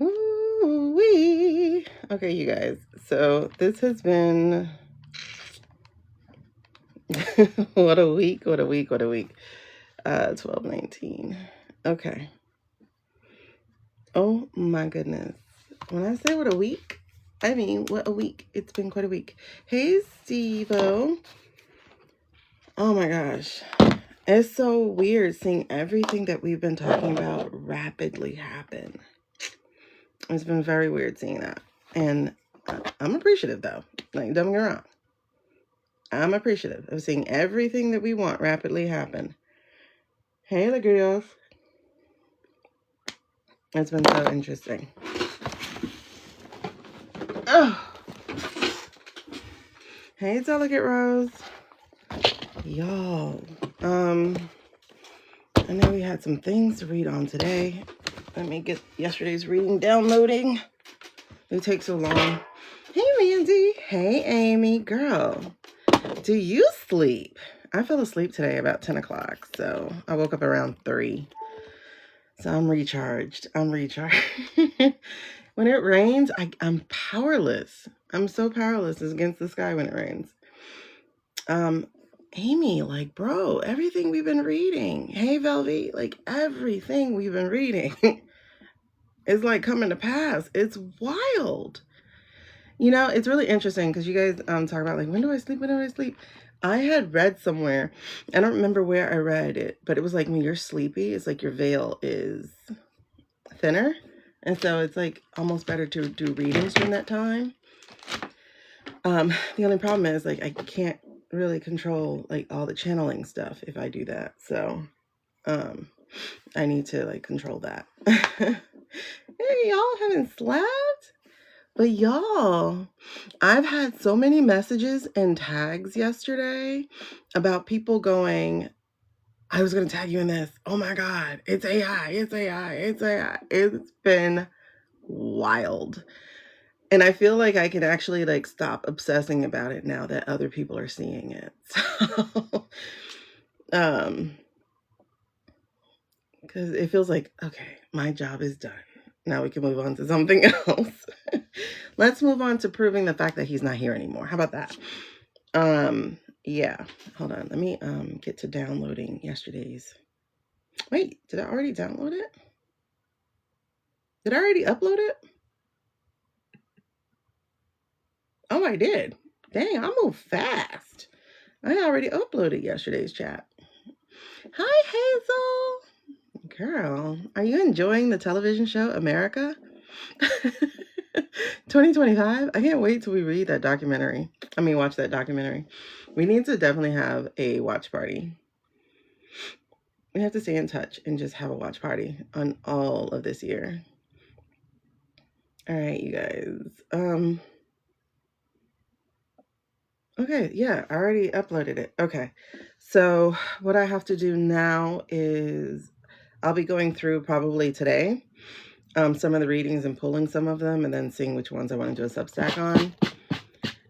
Ooh-wee. Okay, you guys. So this has been what a week, what a week, what a week. 12/19. Okay. Oh my goodness. When I say what a week, I mean what a week. It's been quite a week. Hey, Steve-O. Oh my gosh. It's so weird seeing everything that we've been talking about rapidly happen. It's been very weird seeing that. And I'm appreciative though. Like, don't get me wrong. I'm appreciative of seeing everything that we want rapidly happen. Hey, the girls. It's been so interesting. Oh. Hey, Delegate Rose. Y'all. I know we had some things to read on today. Let me get yesterday's reading downloading. It takes so long. Hey, Mandy. Hey, Amy. Girl, do you sleep? I fell asleep today about 10 o'clock, so I woke up around 3. So I'm recharged. When it rains, I'm powerless. I'm so powerless against the sky when it rains. Amy, like, bro, everything we've been reading. Hey, Velvy, like, everything we've been reading is, like, coming to pass. It's wild. You know, it's really interesting because you guys talk about, like, when do I sleep? When do I sleep? I had read somewhere, I don't remember where I read it, but it was like when you're sleepy, it's like your veil is thinner. And so it's, like, almost better to do readings during that time. The only problem is, like, I can't really control, like, all the channeling stuff if I do that. So I need to, like, control that. Hey, y'all haven't slept? But y'all, I've had so many messages and tags yesterday about people going, I was going to tag you in this. Oh my God, it's AI, it's AI, it's AI. It's been wild. And I feel like I can actually, like, stop obsessing about it now that other people are seeing it. So, because it feels like, okay, my job is done. Now we can move on to something else. Let's move on to proving the fact that he's not here anymore. How about that? Yeah. Hold on. Let me get to downloading yesterday's. Wait, did I already download it? Did I already upload it? Oh, I did. Dang, I moved fast. I already uploaded yesterday's chat. Hi, Hazel. Girl, are you enjoying the television show America? 2025? I can't wait till we read that documentary. Watch that documentary. We need to definitely have a watch party. We have to stay in touch and just have a watch party on all of this year. All right, you guys. Okay, yeah, I already uploaded it. Okay, so what I have to do now is I'll be going through probably today some of the readings and pulling some of them and then seeing which ones I want to do a Substack on.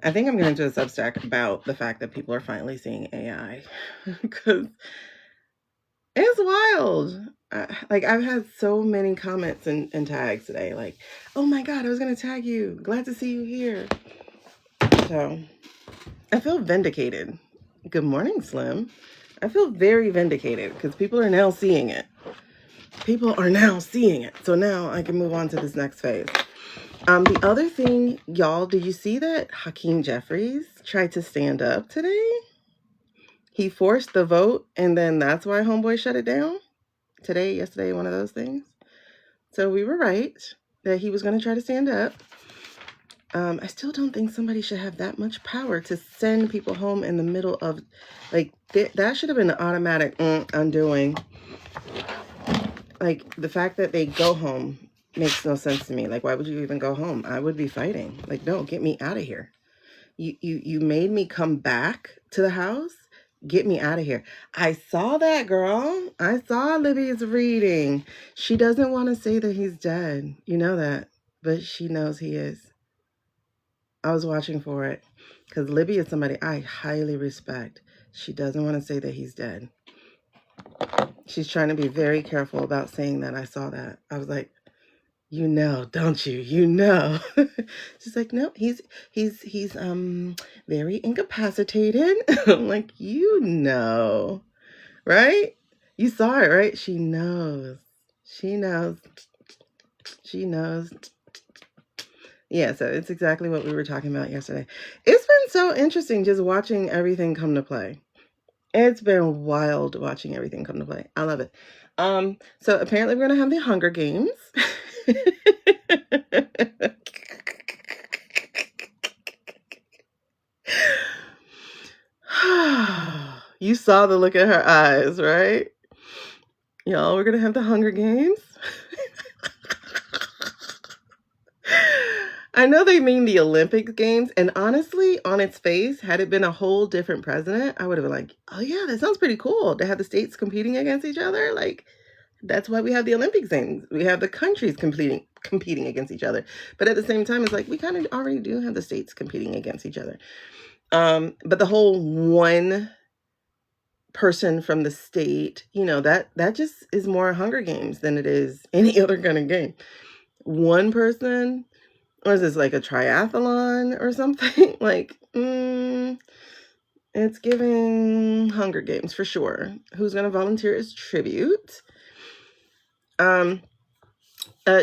I think I'm going to do a Substack about the fact that people are finally seeing AI because it's wild. Like, I've had so many comments and tags today. Like, oh my God, I was going to tag you. Glad to see you here. So I feel vindicated. Good morning, Slim. I feel very vindicated because people are now seeing it. People are now seeing it. So now I can move on to this next phase. The other thing, y'all, did you see that Hakeem Jeffries tried to stand up today? He forced the vote, and then that's why Homeboy shut it down? Today, yesterday, one of those things. So we were right that he was going to try to stand up. I still don't think somebody should have that much power to send people home in the middle of, like, that should have been an automatic undoing. Like, the fact that they go home makes no sense to me. Like, why would you even go home? I would be fighting. Like, no, get me out of here. You made me come back to the house. Get me out of here. I saw that, girl. I saw Libby's reading. She doesn't want to say that he's dead. You know that. But she knows he is. I was watching for it. Because Libby is somebody I highly respect. She doesn't want to say that he's dead. She's trying to be very careful about saying that. I saw that. I was like, You know, don't you? You know. She's like, no, he's very incapacitated. I'm like, you know, right? You saw it, right? She knows. She knows. She knows. Yeah, so it's exactly what we were talking about yesterday. It's been so interesting just watching everything come to play. It's been wild watching everything come to play. I love it. So apparently we're gonna have the Hunger Games. You saw the look in her eyes, right? Y'all, we're gonna have the Hunger Games. I know they mean the Olympic Games, and honestly, on its face, had it been a whole different president, I would have been like, oh yeah, that sounds pretty cool to have the states competing against each other. Like, that's why we have the Olympic Games. We have the countries competing against each other. But at the same time, it's like we kind of already do have the states competing against each other. But the whole one person from the state, that just is more Hunger Games than it is any other kind of game. One person, or is this like a triathlon or something? Like, it's giving Hunger Games for sure. Who's going to volunteer as tribute?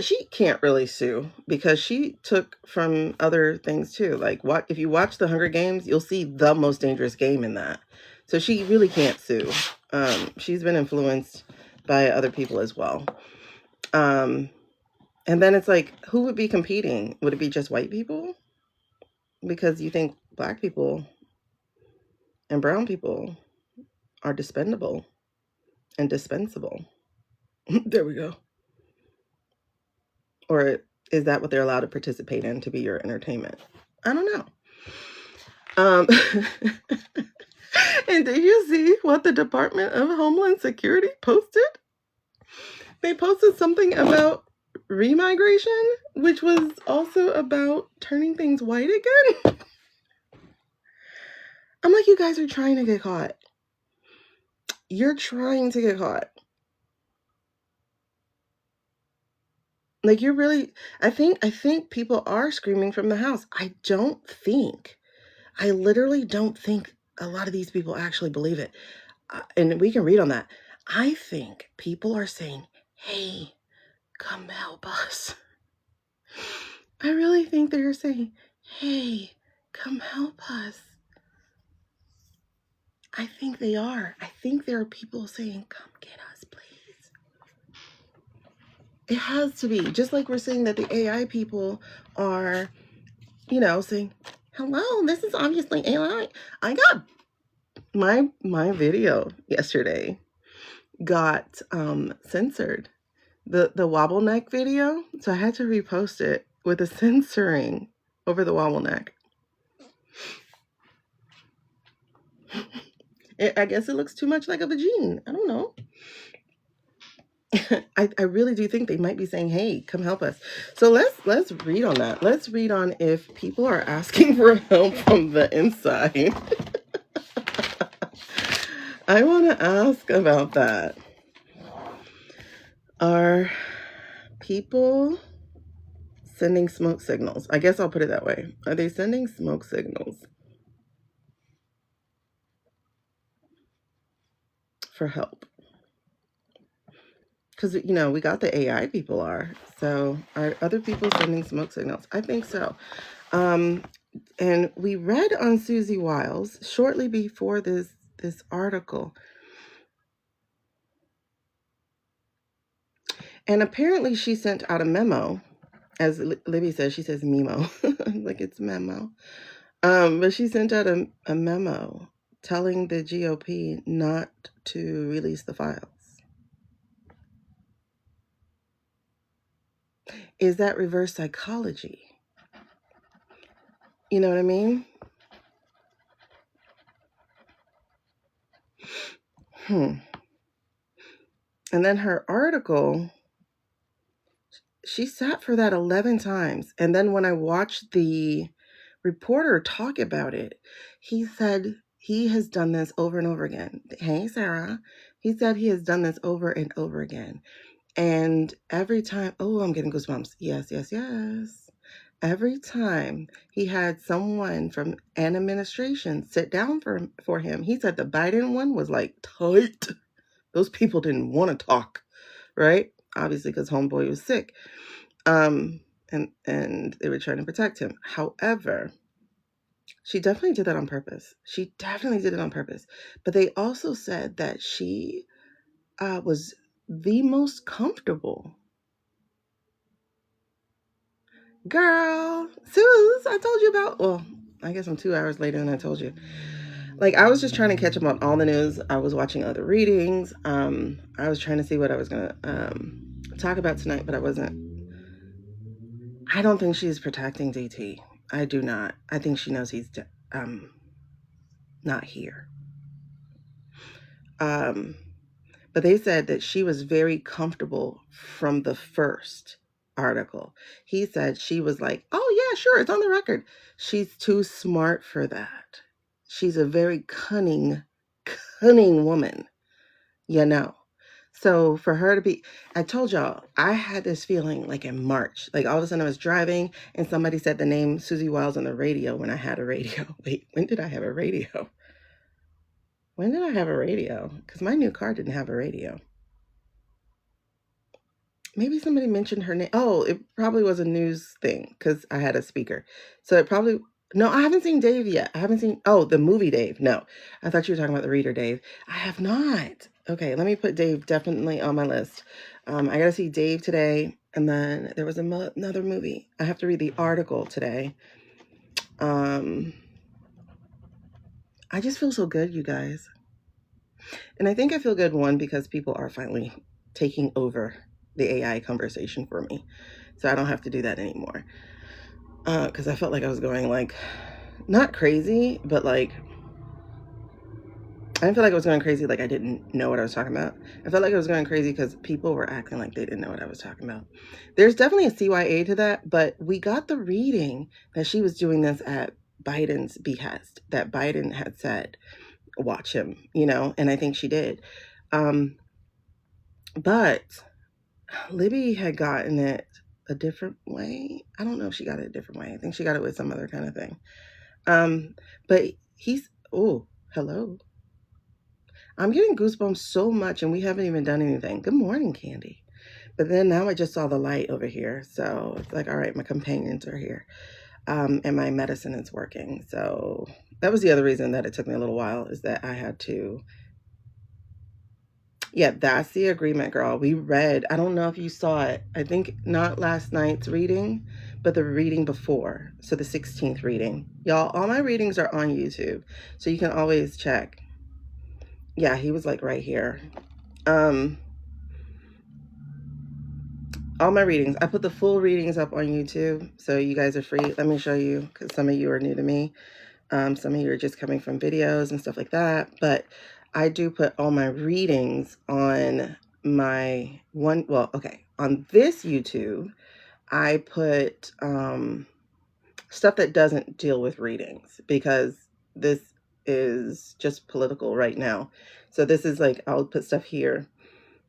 She can't really sue because she took from other things too. Like, if you watch the Hunger Games, you'll see the most dangerous game in that. So she really can't sue. She's been influenced by other people as well. And then it's like, who would be competing? Would it be just white people? Because you think black people and brown people are dispendable and dispensable. There we go. Or is that what they're allowed to participate in to be your entertainment? I don't know. And did you see what the Department of Homeland Security posted? They posted something about remigration, which was also about turning things white again. I'm like, you guys are trying to get caught. You're trying to get caught. Like, you're really, I think people are screaming from the house. I literally don't think a lot of these people actually believe it. And we can read on that. I think people are saying, hey, come help us. I really think they're saying, hey, come help us. I think they are. I think there are people saying, come get us, please. It has to be. Just like we're saying that the AI people are, saying, hello, this is obviously AI. I got my video yesterday got censored. The wobble neck video. So I had to repost it with a censoring over the wobble neck. I guess it looks too much like a vagine. I don't know. I really do think they might be saying, hey, come help us. So let's read on that. Let's read on if people are asking for help from the inside. I want to ask about that. Are people sending smoke signals? I guess I'll put it that way. Are they sending smoke signals for help? Because, we got the AI people are. So are other people sending smoke signals? I think so. And we read on Susie Wiles shortly before this article. And apparently she sent out a memo. As Libby says, she says memo. Like it's memo. But she sent out a memo telling the GOP not to release the files. Is that reverse psychology? You know what I mean? And then her article, she sat for that 11 times. And then when I watched the reporter talk about it, he said he has done this over and over again. Hey, Sarah. He said he has done this over and over again. And every time, oh, I'm getting goosebumps. Yes, yes, yes. Every time he had someone from an administration sit down for him, he said the Biden one was like tight. Those people didn't want to talk, right? Obviously, because homeboy was sick. Um, and they were trying to protect him. However, she definitely did that on purpose. She definitely did it on purpose. But they also said that she was the most comfortable. Girl, Suze, I told you about. Well, I guess I'm 2 hours later than I told you. Like, I was just trying to catch up on all the news. I was watching other readings. I was trying to see what I was going to talk about tonight, but I wasn't. I don't think she's protecting DT. I do not. I think she knows he's not here. But they said that she was very comfortable from the first article. He said she was like, oh, yeah, sure, it's on the record. She's too smart for that. She's a very cunning woman, you know. So for her to be, I told y'all, I had this feeling like in March, like all of a sudden I was driving and somebody said the name Susie Wiles on the radio when I had a radio. Wait, when did I have a radio? When did I have a radio? Because my new car didn't have a radio. Maybe somebody mentioned her name. Oh, it probably was a news thing because I had a speaker. So it probably, no, I haven't seen Dave yet. I haven't seen, oh, the movie Dave. No, I thought you were talking about the reader Dave. I have not. Okay, let me put Dave definitely on my list. I got to see Dave today. And then there was another movie. I have to read the article today. I just feel so good, you guys. And I think I feel good, one, because people are finally taking over the AI conversation for me. So I don't have to do that anymore. Because I felt like I was going like, not crazy, but like, I didn't feel like I was going crazy like I didn't know what I was talking about. I felt like I was going crazy because people were acting like they didn't know what I was talking about. There's definitely a CYA to that, but we got the reading that she was doing this at Biden's behest, that Biden had said, watch him, you know, and I think she did. But Libby had gotten it a different way. I don't know if she got it a different way. I think she got it with some other kind of thing. But he's, oh, hello. I'm getting goosebumps so much and we haven't even done anything. Good morning, Candy. But then now I just saw the light over here. So it's like, all right, my companions are here. And my medicine is working. So that was the other reason that it took me a little while, is that I had to. Yeah, that's the agreement, girl. We read, I don't know if you saw it. I think not last night's reading, but the reading before. So the 16th reading. Y'all, all my readings are on YouTube. So you can always check. Yeah, he was like right here. All my readings. I put the full readings up on YouTube. So you guys are free. Let me show you, because some of you are new to me. Some of you are just coming from videos and stuff like that. But I do put all my readings on my one, well, okay, on this YouTube, I put stuff that doesn't deal with readings, because this is just political right now. So this is like, I'll put stuff here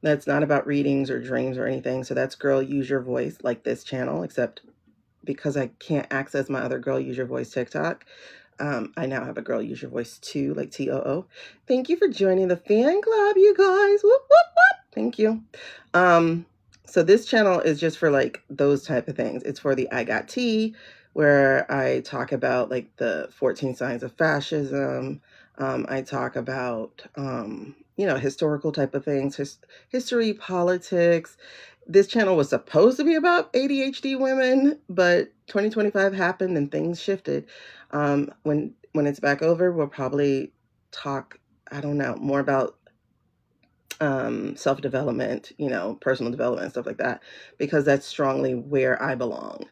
that's not about readings or dreams or anything. So that's Girl Use Your Voice, like this channel, except because I can't access my other Girl Use Your Voice TikTok. I now have a Girl Use Your Voice too, like TOO. Thank you for joining the fan club, you guys. Whoop, whoop, whoop. Thank you. So this channel is just for like those type of things. It's for the I Got Tea, where I talk about like the 14 signs of fascism. I talk about, you know, historical type of things, history, politics. This channel was supposed to be about ADHD women, but 2025 happened and things shifted. When it's back over, we'll probably talk, I don't know, more about self-development, you know, personal development, stuff like that, because that's strongly where I belong.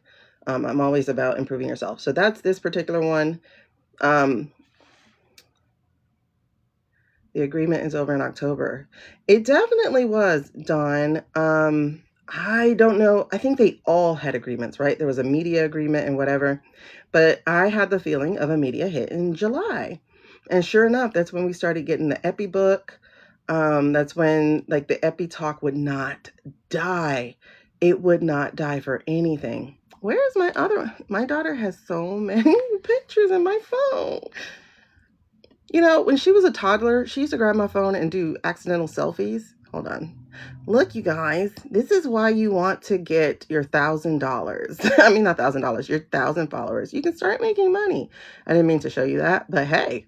I'm always about improving yourself. So that's this particular one. The agreement is over in October. It definitely was, Dawn. I don't know. I think they all had agreements, right? There was a media agreement and whatever. But I had the feeling of a media hit in July. And sure enough, that's when we started getting the Epi book. That's when like the epi talk would not die. It would not die for anything. Where's my other one? My daughter has so many pictures in my phone. You know, when she was a toddler, she used to grab my phone and do accidental selfies. Hold on. Look, you guys, this is why you want to get your $1,000. I mean, not $1,000, your 1,000 followers. You can start making money. I didn't mean to show you that, but hey,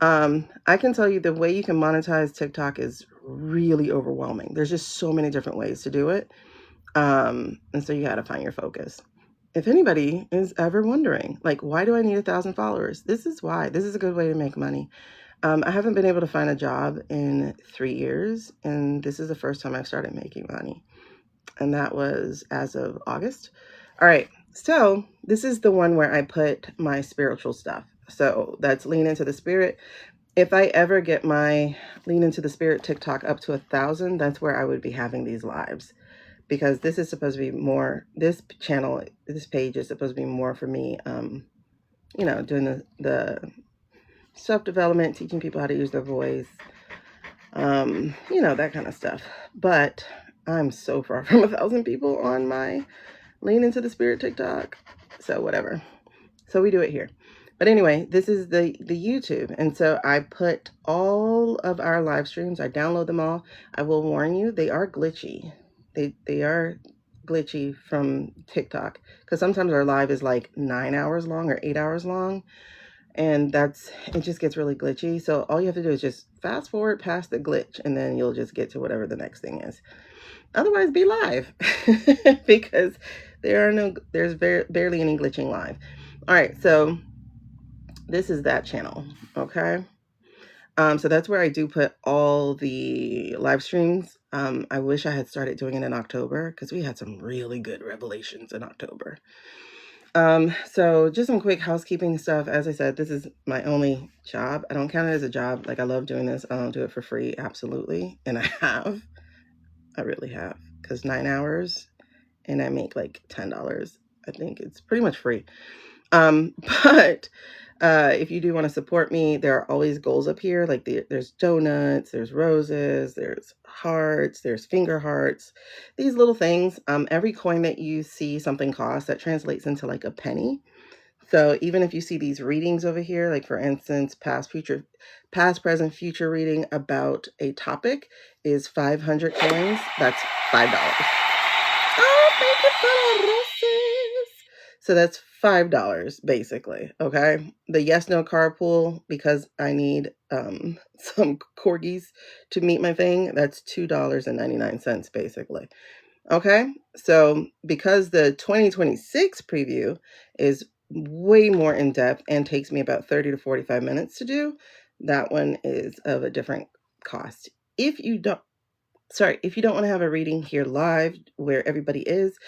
I can tell you the way you can monetize TikTok is really overwhelming. There's just so many different ways to do it. And so you got to find your focus. If anybody is ever wondering, like, why do I need 1,000 followers? This is why. This is a good way to make money. I haven't been able to find a job in 3 years, and this is the first time I've started making money. And that was as of August. All right. So this is the one where I put my spiritual stuff. So that's Lean Into the Spirit. If I ever get my Lean Into the Spirit TikTok up to 1,000, that's where I would be having these lives. Because this is supposed to be more, this channel, this page is supposed to be more for me, you know, doing the self-development, teaching people how to use their voice, you know, that kind of stuff. But I'm so far from 1,000 people on my Lean Into the Spirit TikTok. So whatever. So we do it here. But anyway, this is the YouTube. And so I put all of our live streams, I download them all. I will warn you, they are glitchy. They are glitchy from TikTok, because sometimes our live is like 9 hours long or 8 hours long. And it just gets really glitchy. So all you have to do is just fast forward past the glitch, and then you'll just get to whatever the next thing is. Otherwise, be live because there's barely any glitching live. All right, so this is that channel, okay? So that's where I do put all the live streams. I wish I had started doing it in October, because we had some really good revelations in October. So just some quick housekeeping stuff. As I said, this is my only job. I don't count it as a job. Like, I love doing this. I don't do it for free, absolutely. And I really have, because 9 hours and I make like $10. I think it's pretty much free. But if you do want to support me, there are always goals up here. Like there's donuts, there's roses, there's hearts, there's finger hearts, these little things. Every coin that you see something cost, that translates into like a penny. So even if you see these readings over here, like for instance, past, present, future reading about a topic is 500 coins. That's $5. Oh, thank you for the roses. So that's $5 basically. Okay. The yes no carpool, because I need some corgis to meet my thing, that's $2.99 basically. Okay. So because the 2026 preview is way more in depth and takes me about 30 to 45 minutes to do, that one is of a different cost. If you don't want to have a reading here live where everybody is,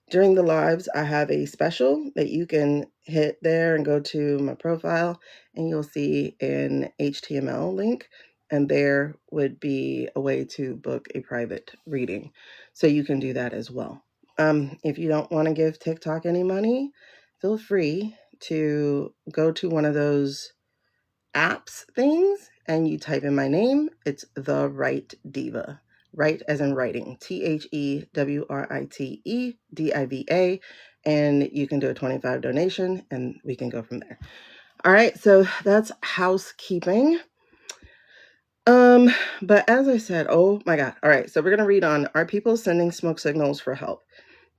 during the lives, I have a special that you can hit there and go to my profile, and you'll see an HTML link, and there would be a way to book a private reading. So you can do that as well. If you don't want to give TikTok any money, feel free to go to one of those apps things and you type in my name. It's The Right Diva. Right as in writing. THEWRITEDIVA. And you can do a $25 donation and we can go from there. All right, so that's housekeeping. But as I said, oh my God. All right, so we're gonna read on, are people sending smoke signals for help?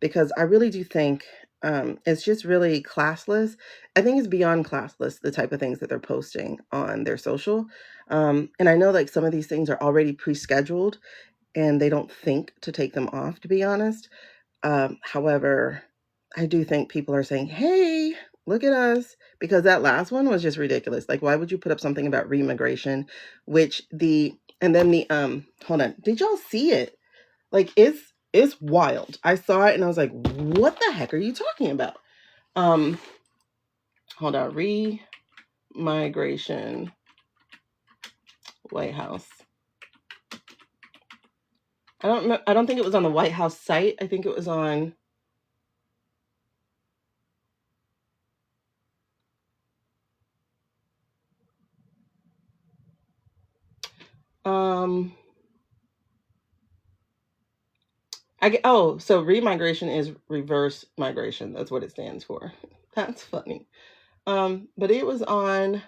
Because I really do think it's just really classless. I think it's beyond classless, the type of things that they're posting on their social. And I know like some of these things are already pre-scheduled and they don't think to take them off, to be honest. However, I do think people are saying, hey, look at us, because that last one was just ridiculous. Like, why would you put up something about remigration, and then hold on, did y'all see it? Like, it's wild. I saw it and I was like, what the heck are you talking about? Hold on, remigration White House. I don't think it was on the White House site. I think it was on So remigration is reverse migration. That's what it stands for. That's funny. But it was on,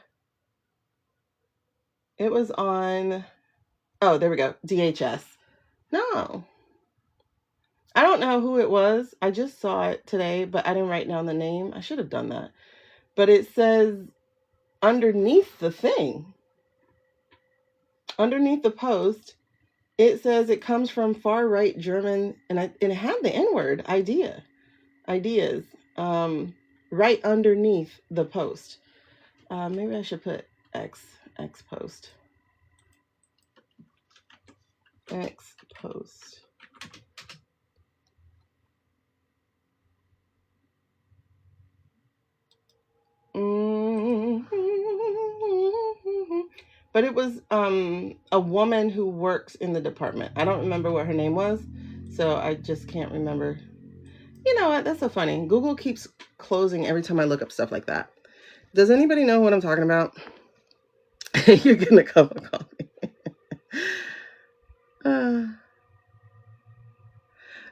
oh, there we go. DHS. No, I don't know who it was. I just saw it today, but I didn't write down the name. I should have done that. But it says underneath the thing, underneath the post, it says it comes from far right German, and it had the N-word ideas, right underneath the post. Maybe I should put X post. X post. But it was a woman who works in the department. I don't remember what her name was, so I just can't remember. You know what? That's so funny. Google keeps closing every time I look up stuff like that. Does anybody know what I'm talking about? You're getting a cup of coffee.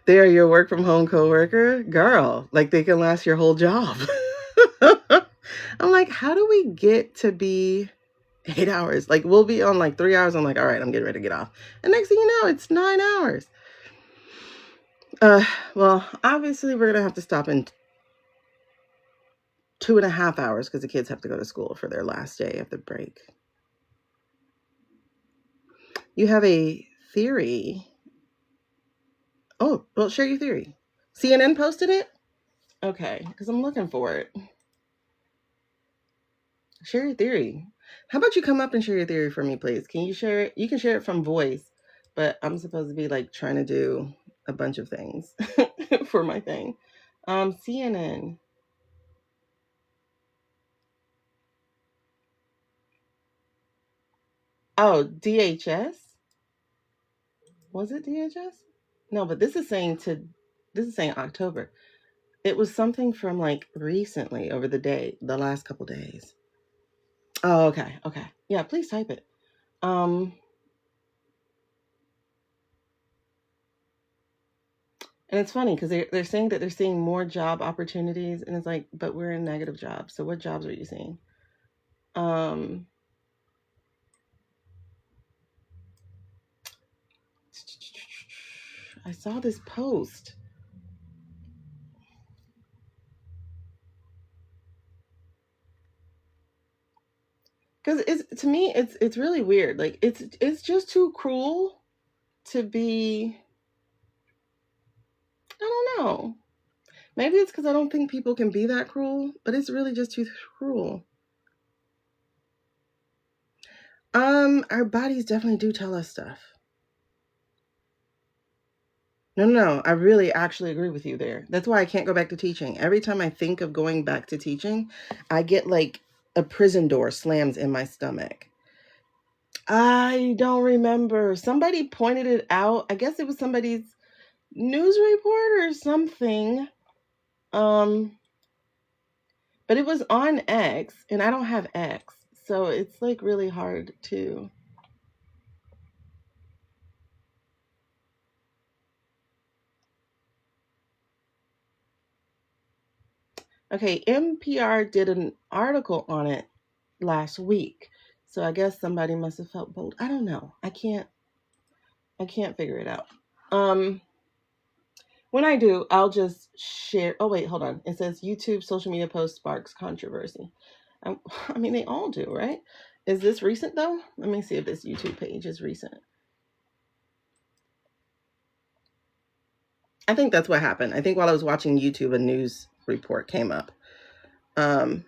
They are your work from home coworker? Girl, like they can last your whole job. I'm like, how do we get to be 8 hours? Like we'll be on like 3 hours. I'm like, all right, I'm getting ready to get off. And next thing you know, it's 9 hours. Well, obviously we're gonna have to stop in 2.5 hours because the kids have to go to school for their last day of the break. You have a theory. Oh, well, share your theory. CNN posted it? Okay, because I'm looking for it. Share your theory. How about you come up and share your theory for me, please? Can you share it? You can share it from voice, but I'm supposed to be like trying to do a bunch of things for my thing. CNN. Oh, DHS? Was it DHS? No, but this is saying October. It was something from like recently over the last couple days. Oh, okay. Okay. Yeah, please type it. And it's funny because they're saying that they're seeing more job opportunities, and it's like, but we're in negative jobs. So what jobs are you seeing? I saw this post. Because to me, it's really weird. Like it's just too cruel to be. I don't know. Maybe it's because I don't think people can be that cruel, but it's really just too cruel. Our bodies definitely do tell us stuff. No, I really actually agree with you there. That's why I can't go back to teaching. Every time I think of going back to teaching, I get like a prison door slams in my stomach. I don't remember. Somebody pointed it out. I guess it was somebody's news report or something. But it was on X, and I don't have X, so it's like really hard to. Okay, NPR did an article on it last week, so I guess somebody must have felt bold. I don't know. I can't figure it out. When I do, I'll just share. Oh wait, hold on. It says YouTube social media post sparks controversy. I mean, they all do, right? Is this recent though? Let me see if this YouTube page is recent. I think that's what happened. I think while I was watching YouTube, a news report came up. Hello,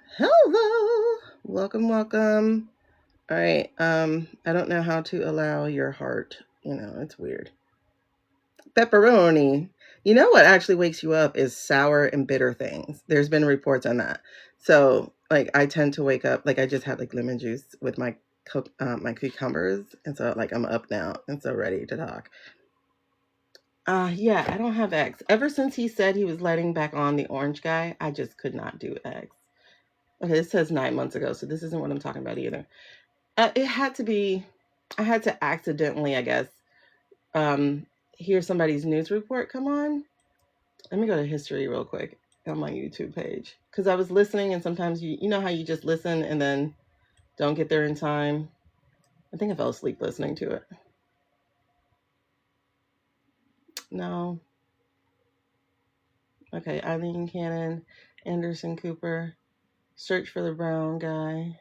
welcome. All right. I don't know how to allow your heart. You know, it's weird. Pepperoni. You know what actually wakes you up is sour and bitter things. There's been reports on that. So, like, I tend to wake up like I just had like lemon juice with my cucumbers, and so like I'm up now and so ready to talk. Yeah, I don't have X. Ever since he said he was letting back on the orange guy, I just could not do X. Okay, this says 9 months ago, so this isn't what I'm talking about either. It had to be, I had to accidentally, I guess, hear somebody's news report come on. Let me go to history real quick on my YouTube page because I was listening, and sometimes you know how you just listen and then don't get there in time. I think I fell asleep listening to it. No. Okay, Eileen Cannon, Anderson Cooper, Search for the Brown Guy.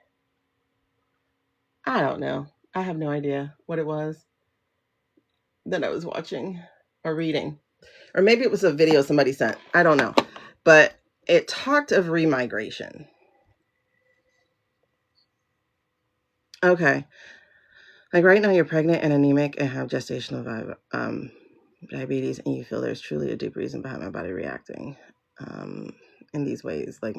I don't know. I have no idea what it was that I was watching or reading. Or maybe it was a video somebody sent. I don't know. But it talked of remigration. Okay. Like right now, you're pregnant and anemic and have gestational diabetes, and you feel there's truly a deep reason behind my body reacting in these ways. Like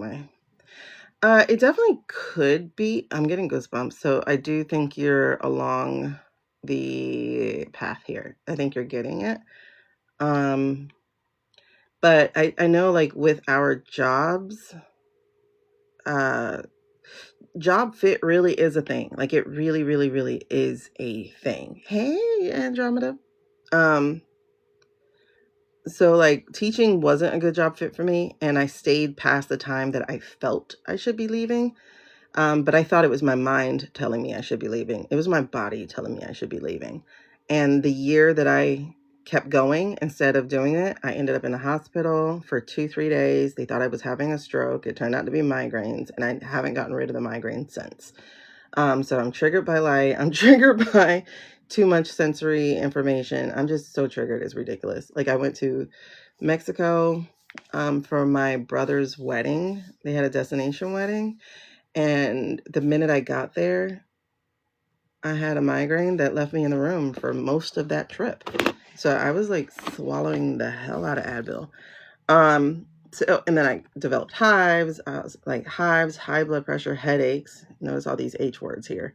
it definitely could be. I'm getting goosebumps. So I do think you're along the path here. I think you're getting it. But I know like with our jobs, job fit really is a thing. Like it really, really, really is a thing. Hey, Andromeda. Um, so like teaching wasn't a good job fit for me, and I stayed past the time that I felt I should be leaving. But I thought it was my mind telling me I should be leaving. It was my body telling me I should be leaving. And the year that I kept going instead of doing it, I ended up in the hospital for 2-3 days. They thought I was having a stroke. It turned out to be migraines, and I haven't gotten rid of the migraines since. So I'm triggered by light. I'm triggered by too much sensory information. I'm just so triggered. It's ridiculous. Like I went to Mexico for my brother's wedding. They had a destination wedding. And the minute I got there, I had a migraine that left me in the room for most of that trip. So I was like swallowing the hell out of Advil. So, and then I developed hives. I was like hives, high blood pressure, headaches. Notice all these H words here.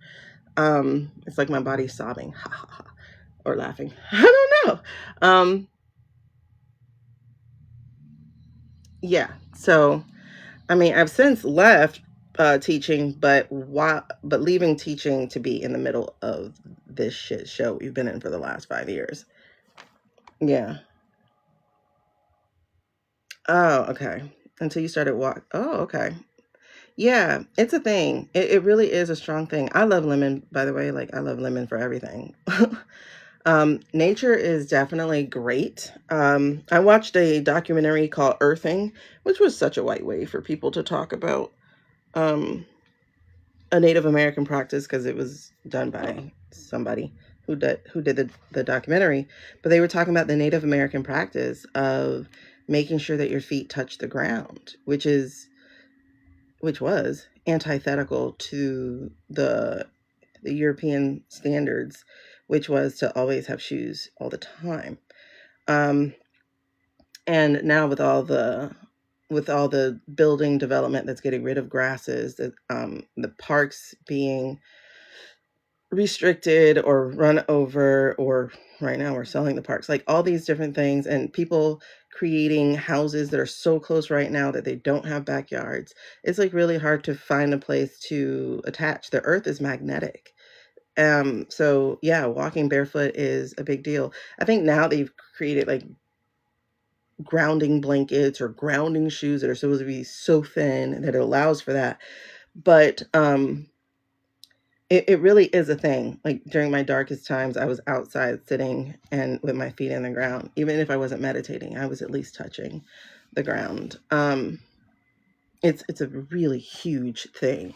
It's like my body's sobbing, ha ha ha, or laughing. I don't know. Yeah. So, I mean, I've since left teaching, but leaving teaching to be in the middle of this shit show we've been in for the last 5 years. Yeah. Oh, okay. Until you started walk. Oh, okay. Yeah, it's a thing. It really is a strong thing. I love lemon, by the way. Like I love lemon for everything. Nature is definitely great. I watched a documentary called Earthing, which was such a white way for people to talk about um, a Native American practice because it was done by somebody who did the documentary. But they were talking about the Native American practice of making sure that your feet touch the ground, which was antithetical to the European standards, which was to always have shoes all the time. Um, and now with all the building development that's getting rid of grasses, the parks being restricted or run over, or right now we're selling the parks, like all these different things, and people creating houses that are so close right now that they don't have backyards. It's like really hard to find a place to attach. The earth is magnetic. So yeah, walking barefoot is a big deal. I think now they've created like grounding blankets or grounding shoes that are supposed to be so thin that it allows for that. But it really is a thing. Like during my darkest times, I was outside sitting and with my feet in the ground. Even if I wasn't meditating, I was at least touching the ground. It's a really huge thing.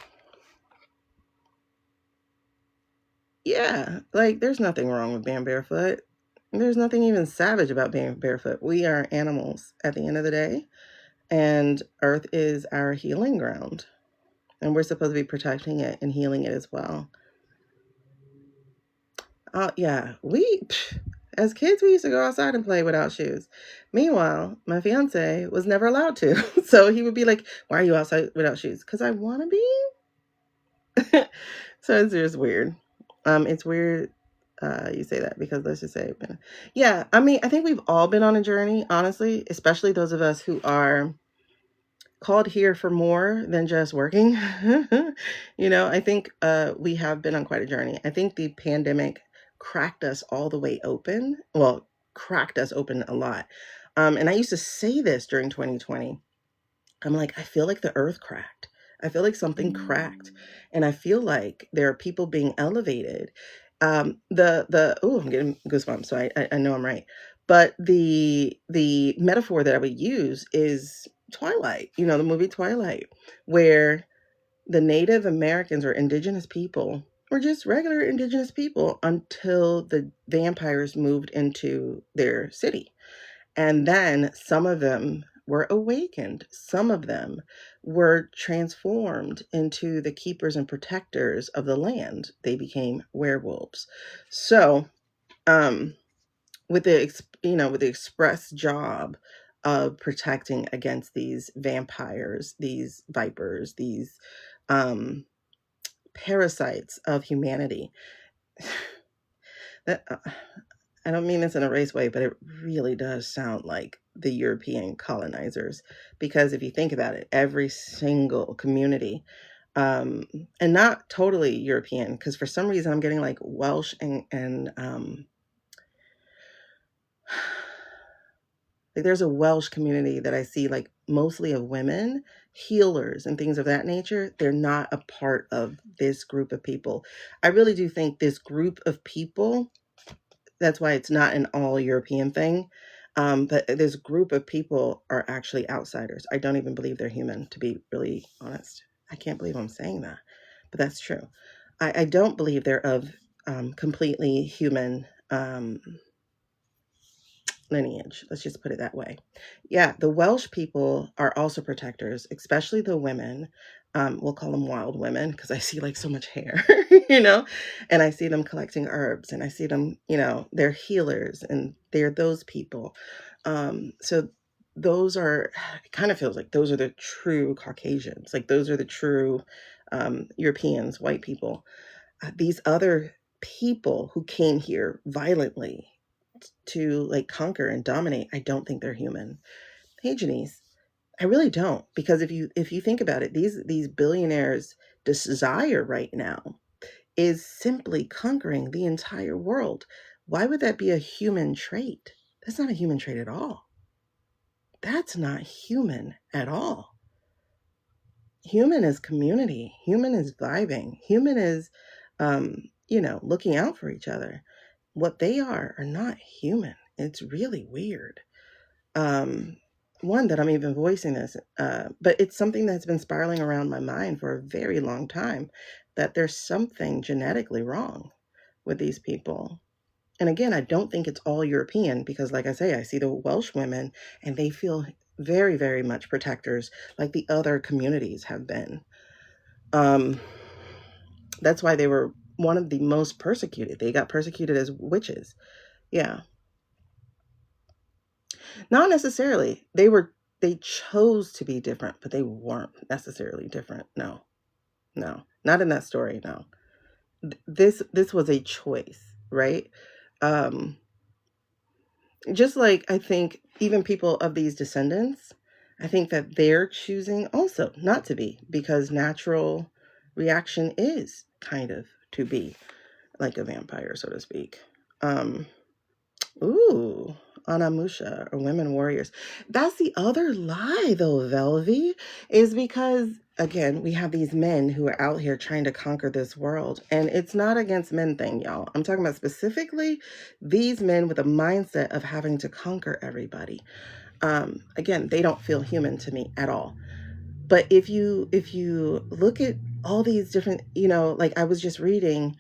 Yeah, like there's nothing wrong with being barefoot. There's nothing even savage about being barefoot. We are animals at the end of the day, and Earth is our healing ground, and we're supposed to be protecting it and healing it as well. Yeah, as kids, we used to go outside and play without shoes. Meanwhile, my fiance was never allowed to. So he would be like, "Why are you outside without shoes?" Because I want to be. So it's just weird. It's weird you say that because let's just say, yeah, I mean, I think we've all been on a journey, honestly, especially those of us who are called here for more than just working. I think we have been on quite a journey. I think the pandemic cracked us all the way open. Well, cracked us open a lot. And I used to say this during 2020. I'm like, I feel like the earth cracked. I feel like something cracked. And I feel like there are people being elevated. I'm getting goosebumps, so I know I'm right. But the metaphor that I would use is Twilight, the movie Twilight, where the Native Americans or indigenous people were just regular indigenous people until the vampires moved into their city. And then some of them were awakened. Some of them were transformed into the keepers and protectors of the land. They became werewolves. So, um, with the express job of protecting against these vampires, these vipers, these um, parasites of humanity. That I don't mean this in a race way, but it really does sound like the European colonizers. Because if you think about it, every single community, and not totally European, because for some reason I'm getting like Welsh and like there's a Welsh community that I see like mostly of women, healers and things of that nature. They're not a part of this group of people. I really do think this group of people, that's why it's not an all European thing. But this group of people are actually outsiders. I don't even believe they're human, to be really honest. I can't believe I'm saying that, but that's true. I don't believe they're of completely human lineage. Let's just put it that way. Yeah, the Welsh people are also protectors, especially the women. We'll call them wild women because I see like so much hair, and I see them collecting herbs and I see them, they're healers and they're those people. So those are, it kind of feels like those are the true Caucasians, like those are the true Europeans, white people. These other people who came here violently to like conquer and dominate, I don't think they're human. Hey, Janice, I really don't, because if you think about it, these billionaires' desire right now is simply conquering the entire world. Why would that be a human trait? That's not a human trait at all. That's not human at all. Human is community. Human is vibing. Human is, looking out for each other. What they are not human. It's really weird. Um, One that I'm even voicing this, but it's something that's been spiraling around my mind for a very long time, that there's something genetically wrong with these people. And again, I don't think it's all European because, like I say, I see the Welsh women and they feel very, very much protectors like the other communities have been. Um, that's why they were one of the most persecuted. They got persecuted as witches. Yeah. Not necessarily. They chose to be different, but they weren't necessarily different. No. No. Not in that story, no. This was a choice, right? Um just like I think even people of these descendants, I think that they're choosing also not to be, because natural reaction is kind of to be like a vampire, so to speak. Um Ooh, Anamusha or women warriors. That's the other lie, though, Velvy, is because, again, we have these men who are out here trying to conquer this world. And it's not against men thing, y'all. I'm talking about specifically these men with a mindset of having to conquer everybody. Again, they don't feel human to me at all. But if you look at all these different, like I was just reading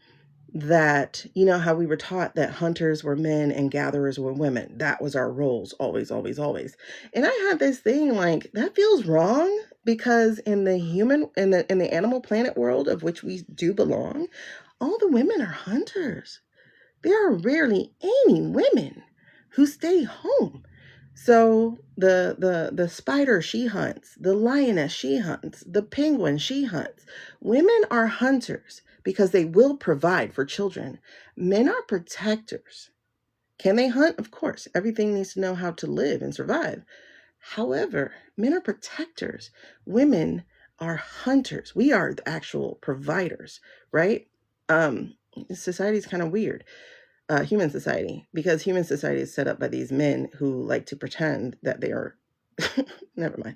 that, how we were taught that hunters were men and gatherers were women. That was our roles, always, always, always. And I had this thing like that feels wrong, because in the human in the animal planet world of which we do belong, all the women are hunters. There are rarely any women who stay home. So the spider, she hunts, the lioness, she hunts, the penguin, she hunts. Women are hunters because they will provide for children. Men are protectors. Can they hunt? Of course. Everything needs to know how to live and survive. However, men are protectors. Women are hunters. We are the actual providers, right? Society is kind of weird. human society, because human society is set up by these men who like to pretend that they are, never mind.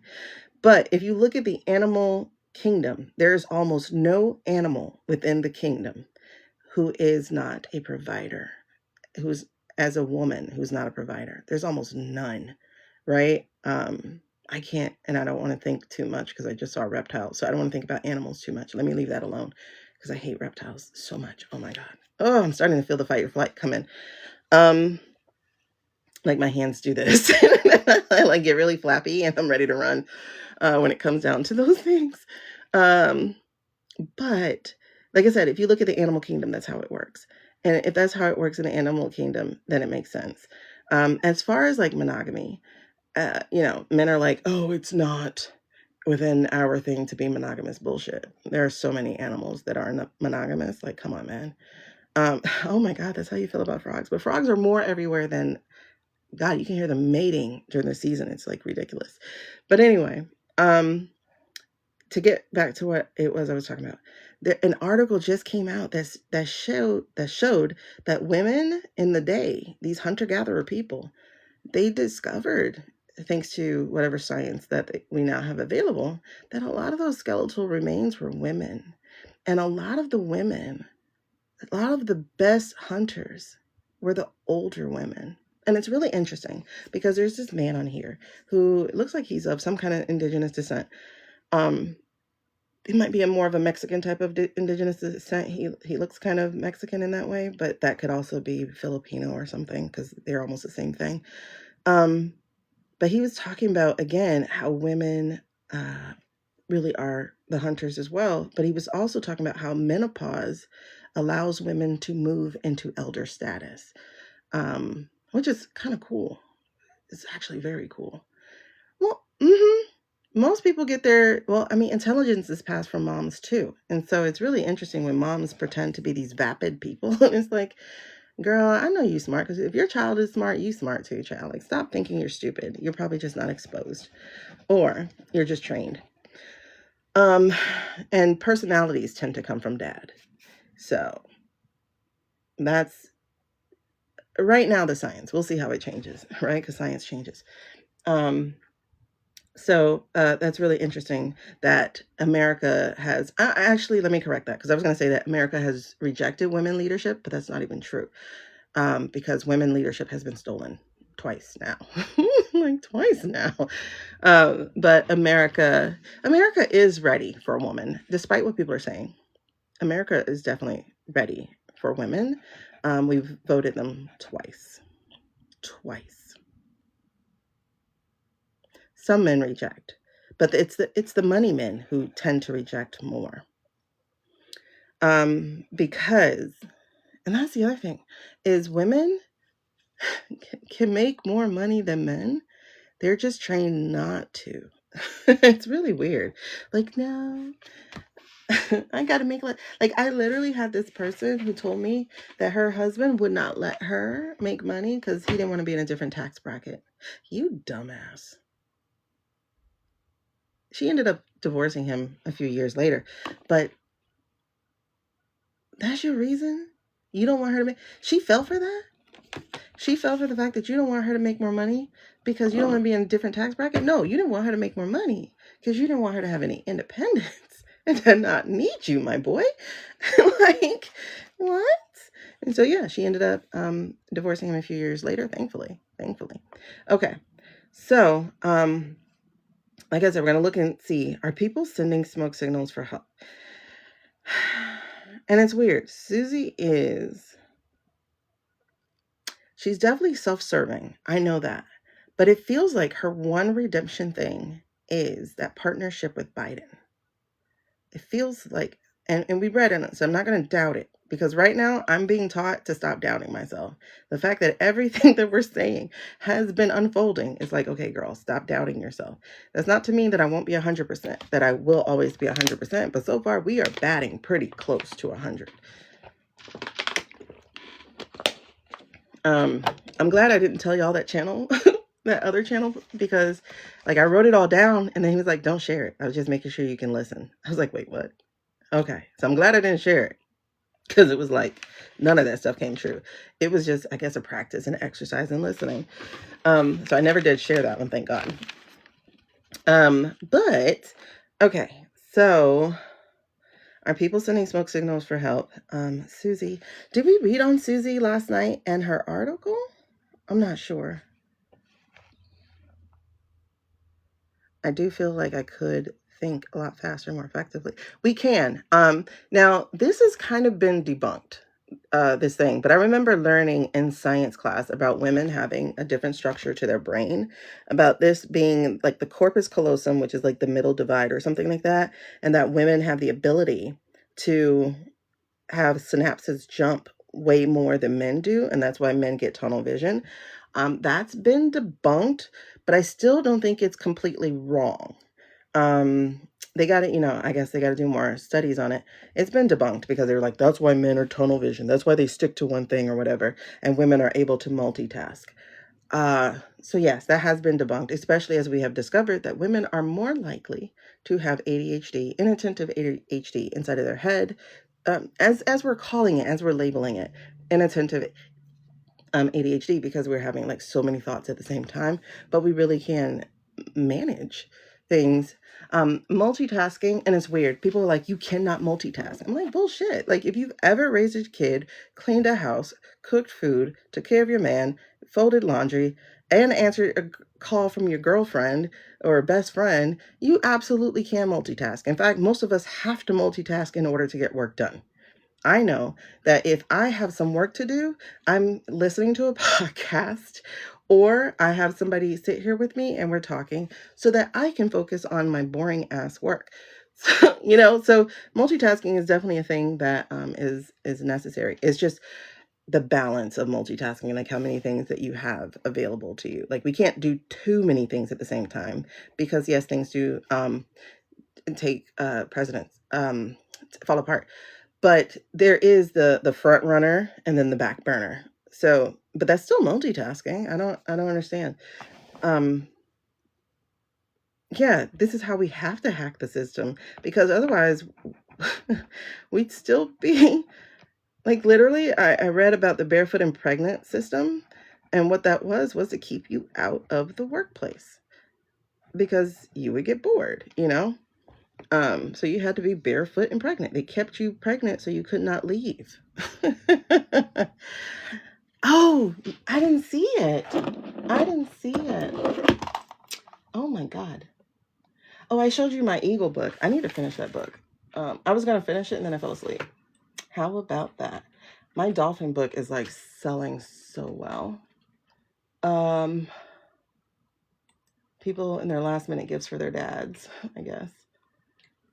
But if you look at the animal kingdom, there's almost no animal within the kingdom who is not a provider, who's, as a woman, who's not a provider. There's almost none, right? I can't, and I don't want to think too much because I just saw reptiles, so I don't want to think about animals too much. Let me leave that alone because I hate reptiles so much. Oh my God. Oh, I'm starting to feel the fight or flight come in. Like my hands do this. I like get really flappy and I'm ready to run when it comes down to those things. But like I said, if you look at the animal kingdom, that's how it works. And if that's how it works in the animal kingdom, then it makes sense. As far as like monogamy, men are like, oh, it's not within our thing to be monogamous. Bullshit. There are so many animals that are monogamous. Like, come on, man. Oh my God, that's how you feel about frogs. But frogs are more everywhere than, God, you can hear them mating during the season. It's like ridiculous. But anyway, to get back to what it was I was talking about, an article just came out that showed that women in the day, these hunter-gatherer people, they discovered, thanks to whatever science that we now have available, that a lot of those skeletal remains were women. And a lot of the best hunters were the older women. And it's really interesting because there's this man on here who looks like he's of some kind of indigenous descent. He might be more of a Mexican type of indigenous descent. He looks kind of Mexican in that way, but that could also be Filipino or something because they're almost the same thing. But he was talking about, again, how women really are the hunters as well. But he was also talking about how menopause allows women to move into elder status, which is kind of cool. It's actually very cool. Well, most people get intelligence is passed from moms too. And so it's really interesting when moms pretend to be these vapid people. And it's like, girl, I know you smart, because if your child is smart, you smart too, child. Like, stop thinking you're stupid. You're probably just not exposed, or you're just trained. And personalities tend to come from dad. So that's right now the science. We'll see how it changes, right? Because science changes. So that's really interesting that America has, actually, let me correct that, because I was going to say that America has rejected women leadership, but that's not even true, because women leadership has been stolen twice now, like twice now. But America is ready for a woman, despite what people are saying. America is definitely ready for women. We've voted them twice. Some men reject, but it's the money men who tend to reject more. Because, and that's the other thing, is women can make more money than men. They're just trained not to. It's really weird. Like, no, I gotta make like I literally had this person who told me that her husband would not let her make money because he didn't want to be in a different tax bracket. You dumbass. She ended up divorcing him a few years later, but that's your reason? You don't want her to make... She fell for that? She fell for the fact that you don't want her to make more money because you don't want to be in a different tax bracket? No, you didn't want her to make more money because you didn't want her to have any independence and to not need you, my boy. Like, what? And so, yeah, she ended up divorcing him a few years later, thankfully. Okay, so... like I said, we're going to look and see, are people sending smoke signals for help? And it's weird. Susie she's definitely self-serving. I know that. But it feels like her one redemption thing is that partnership with Biden. It feels like, and we read in it, so I'm not going to doubt it. Because right now, I'm being taught to stop doubting myself. The fact that everything that we're saying has been unfolding is like, okay, girl, stop doubting yourself. That's not to mean that I won't be 100%, that I will always be 100%. But so far, we are batting pretty close to 100. I'm glad I didn't tell y'all that channel, that other channel, because like I wrote it all down and then he was like, don't share it. I was just making sure you can listen. I was like, wait, what? Okay. So I'm glad I didn't share it. because it was like none of that stuff came true. It was just, I guess, a practice and exercise and listening. So I never did share that one, thank God. But okay, so are people sending smoke signals for help? Susie, did we read on Susie last night and her article? I'm not sure. I do feel like I could think a lot faster, more effectively. We can. Now this has kind of been debunked, this thing, but I remember learning in science class about women having a different structure to their brain, about this being like the corpus callosum, which is like the middle divide or something like that, and that women have the ability to have synapses jump way more than men do, and that's why men get tunnel vision. That's been debunked, but I still don't think it's completely wrong. They got to, I guess they got to do more studies on it. It's been debunked because they're like, that's why men are tunnel vision. That's why they stick to one thing or whatever, and women are able to multitask. So yes, that has been debunked, especially as we have discovered that women are more likely to have ADHD, inattentive ADHD inside of their head, as we're calling it, as we're labeling it, inattentive ADHD, because we're having like so many thoughts at the same time, but we really can manage things. Multitasking, and it's weird. People are like, you cannot multitask. I'm like, bullshit. Like, if you've ever raised a kid, cleaned a house, cooked food, took care of your man, folded laundry, and answered a call from your girlfriend or best friend, you absolutely can multitask. In fact, most of us have to multitask in order to get work done. I know that if I have some work to do, I'm listening to a podcast, or I have somebody sit here with me and we're talking so that I can focus on my boring ass work. So multitasking is definitely a thing that is necessary. It's just the balance of multitasking, like how many things that you have available to you. Like, we can't do too many things at the same time, because yes, things do take precedence, fall apart. But there is the front runner and then the back burner. So, but that's still multitasking. I don't understand. Yeah, this is how we have to hack the system, because otherwise we'd still be like, literally, I read about the barefoot and pregnant system, and what that was to keep you out of the workplace because you would get bored. So you had to be barefoot and pregnant. They kept you pregnant so you could not leave. Oh, I didn't see it. I didn't see it. Oh my God. Oh, I showed you my Eagle book. I need to finish that book. I was going to finish it and then I fell asleep. How about that? My dolphin book is like selling so well. People in their last minute gifts for their dads, I guess.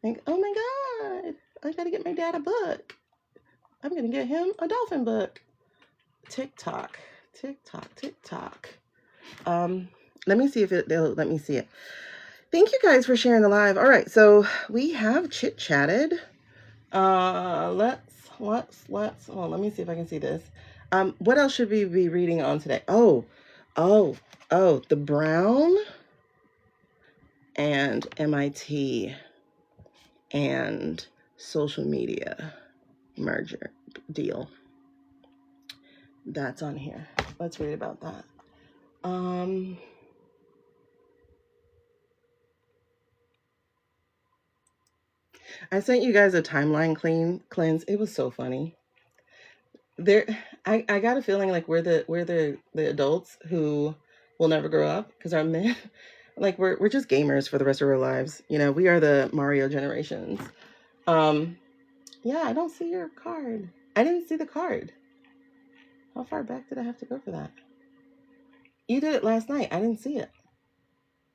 Think, oh my God, I got to get my dad a book. I'm going to get him a dolphin book. TikTok. Let me see if they'll let me see it. Thank you guys for sharing the live. All right, so we have chit-chatted. Let's, let me see if I can see this. What else should we be reading on today? Oh, the Brown and MIT and social media merger deal. That's on here. Let's read about that. I sent you guys a timeline cleanse. It was so funny. I got a feeling like we're the adults who will never grow up, because our men, like, we're just gamers for the rest of our lives. We are the Mario generations. Yeah, I don't see your card. I didn't see the card. How far back did I have to go for that? You did it last night. I didn't see it.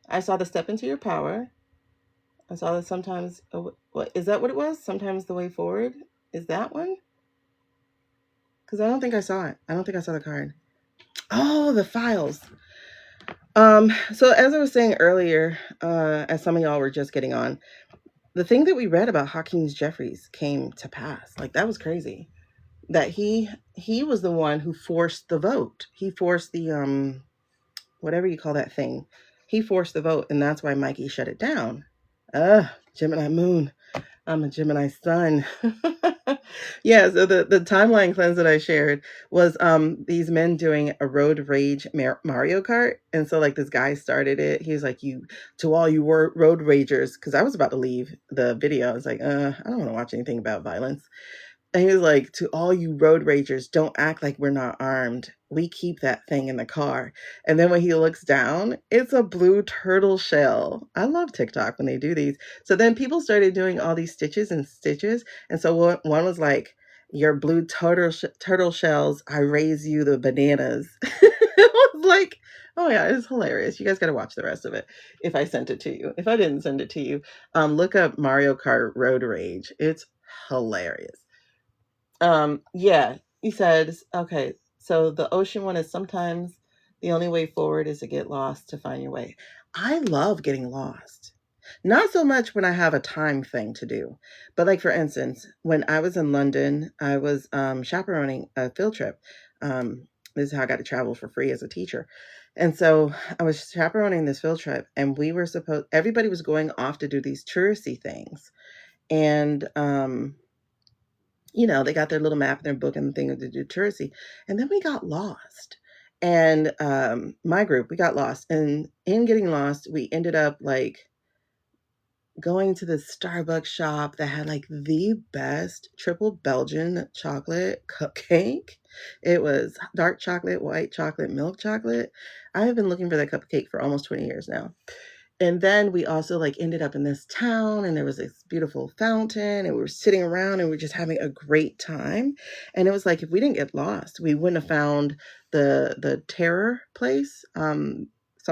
I saw the step into your power. I saw that sometimes, what is that what it was? Sometimes the way forward is that one? Because I don't think I saw it. I don't think I saw the card. Oh, the files. So as I was saying earlier, as some of y'all were just getting on, the thing that we read about Hakeem Jeffries came to pass. Like, that was crazy. That he was the one who forced the vote. He forced the whatever you call that thing. He forced the vote, and that's why Mikey shut it down. Gemini Moon. I'm a Gemini sun. Yeah, so the timeline cleanse that I shared was these men doing a road rage Mario Kart. And so like this guy started it. He was like, you to all you road ragers, because I was about to leave the video. I was like, I don't want to watch anything about violence. And he was like, to all you road ragers, don't act like we're not armed. We keep that thing in the car. And then when he looks down, it's a blue turtle shell. I love TikTok when they do these. So then people started doing all these stitches and stitches. And so one was like, your blue turtle shells, I raise you the bananas. It was like, oh yeah, it's hilarious. You guys got to watch the rest of it if I sent it to you. If I didn't send it to you, look up Mario Kart Road Rage. It's hilarious. Yeah, he says, okay, so the ocean one is sometimes the only way forward is to get lost to find your way. I love getting lost. Not so much when I have a time thing to do, but like for instance, when I was in London, I was chaperoning a field trip. This is how I got to travel for free as a teacher. And so I was chaperoning this field trip, and everybody was going off to do these touristy things. And they got their little map and their book and the thing to do touristy. And then we got lost. And my group, we got lost. And in getting lost, we ended up like going to the Starbucks shop that had like the best triple Belgian chocolate cupcake. It was dark chocolate, white chocolate, milk chocolate. I have been looking for that cupcake for almost 20 years now. And then we also like ended up in this town, and there was this beautiful fountain, and we were sitting around and we were just having a great time. And it was like, if we didn't get lost, we wouldn't have found the terror place. Some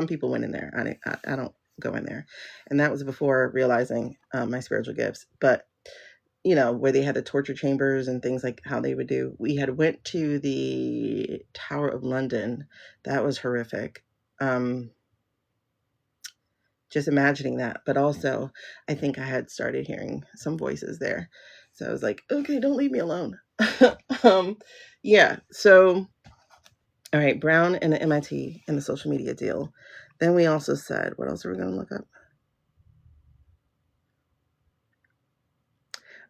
people went in there. I don't go in there. And that was before realizing my spiritual gifts. But where they had the torture chambers and things like how they would do. We had went to the Tower of London. That was horrific. Just imagining that. But also, I think I had started hearing some voices there. So I was like, okay, don't leave me alone. Yeah. So, all right, Brown and the MIT and the social media deal. Then we also said, what else are we going to look up?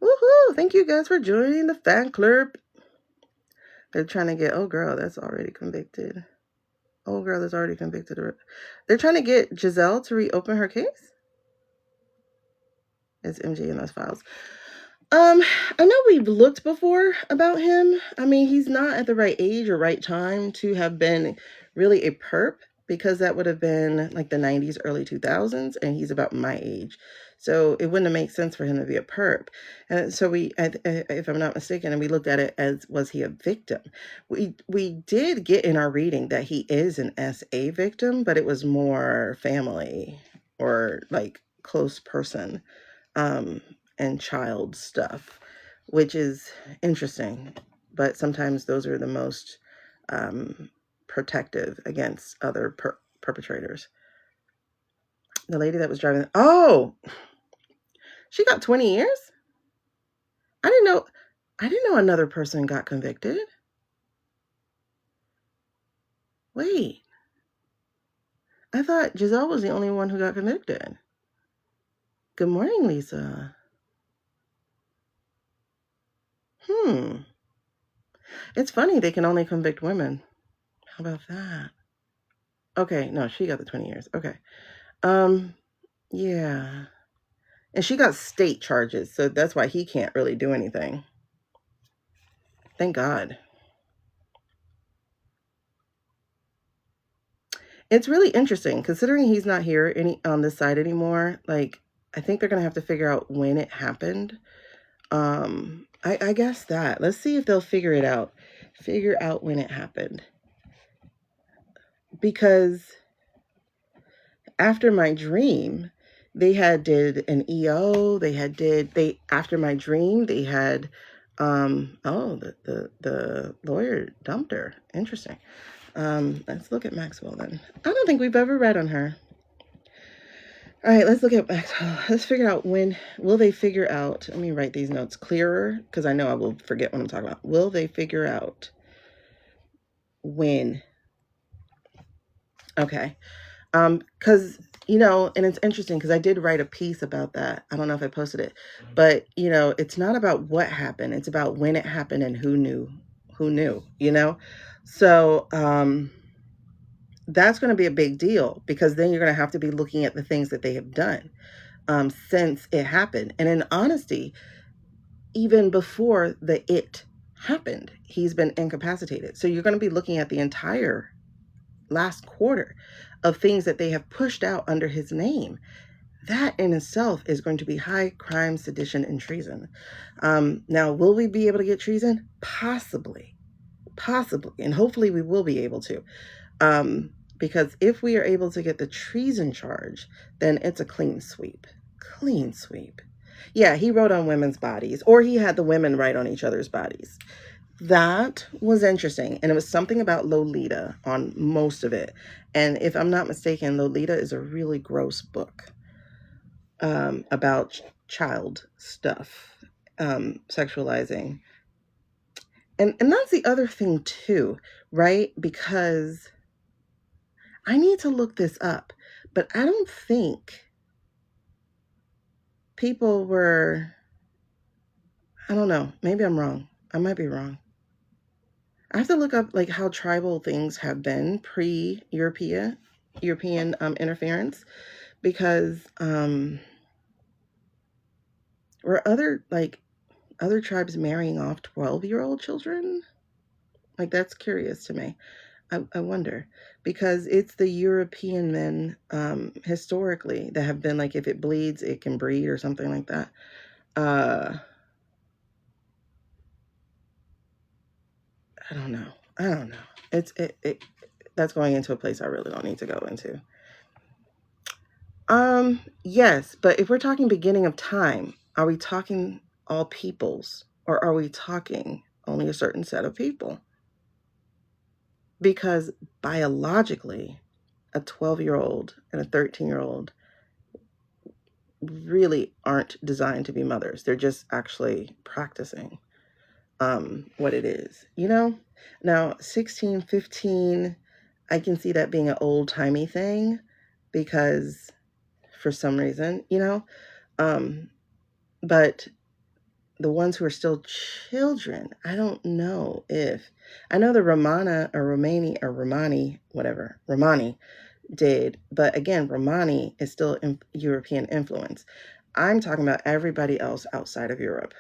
Woohoo! Thank you guys for joining the fan club. They're trying to get, oh girl, that's already convicted. Oh girl, that's already convicted. They're trying to get Giselle to reopen her case. It's MG in those files. I know we've looked before about him. I mean, he's not at the right age or right time to have been really a perp, because that would have been like the 90s, early 2000s, and he's about my age. So it wouldn't have made sense for him to be a perp. And so if I'm not mistaken, and we looked at it as, was he a victim? We did get in our reading that he is an SA victim, but it was more family or like close person. And child stuff, which is interesting. But sometimes those are the most protective against other perpetrators. The lady that was driving, oh, she got 20 years? I didn't know another person got convicted. Wait. I thought Giselle was the only one who got convicted. Good morning, Lisa. It's funny they can only convict women. How about that? Okay, no, she got the 20 years. Okay. Yeah. And she got state charges, so that's why he can't really do anything. Thank God. It's really interesting considering he's not here on this side anymore. Like, I think they're gonna have to figure out when it happened. I guess that. Let's see if they'll figure it out. Figure out when it happened. Because after my dream, they had did an EO. After my dream, they had the lawyer dumped her. Interesting. Let's look at Maxwell then. I don't think we've ever read on her. All right, let's look at Maxwell. Let's figure out when. Will they figure out? Let me write these notes clearer, because I know I will forget what I'm talking about. Will they figure out when? Okay. Because, and it's interesting because I did write a piece about that. I don't know if I posted it, but, it's not about what happened. It's about when it happened and who knew. So, that's going to be a big deal because then you're going to have to be looking at the things that they have done since it happened. And in honesty, even before it happened, he's been incapacitated. So you're going to be looking at the entire last quarter of things that they have pushed out under his name. That in itself is going to be high crime, sedition, and treason. Now, will we be able to get treason? Possibly. And hopefully we will be able to. Because if we are able to get the treason charge, then it's a clean sweep. Clean sweep. Yeah, he wrote on women's bodies, or he had the women write on each other's bodies. That was interesting. And it was something about Lolita on most of it. And if I'm not mistaken, Lolita is a really gross book about child stuff, sexualizing. And that's the other thing too, right? Because I need to look this up, but I don't think people were, I don't know, maybe I'm wrong. I might be wrong. I have to look up like how tribal things have been pre-European interference, because were other tribes marrying off 12-year-old children? Like, that's curious to me. I wonder, because it's the European men historically that have been like, if it bleeds, it can breed or something like that. I don't know. That's going into a place I really don't need to go into. Yes, but if we're talking beginning of time, are we talking all peoples, or are we talking only a certain set of people? Because biologically, a 12-year-old and a 13-year-old really aren't designed to be mothers. They're just actually practicing what it is. Now 16, 15, I can see that being an old-timey thing, because for some reason, but the ones who are still children, I don't know if, I know the Romani, whatever, Romani did, but again, Romani is still European influence. I'm talking about everybody else outside of Europe,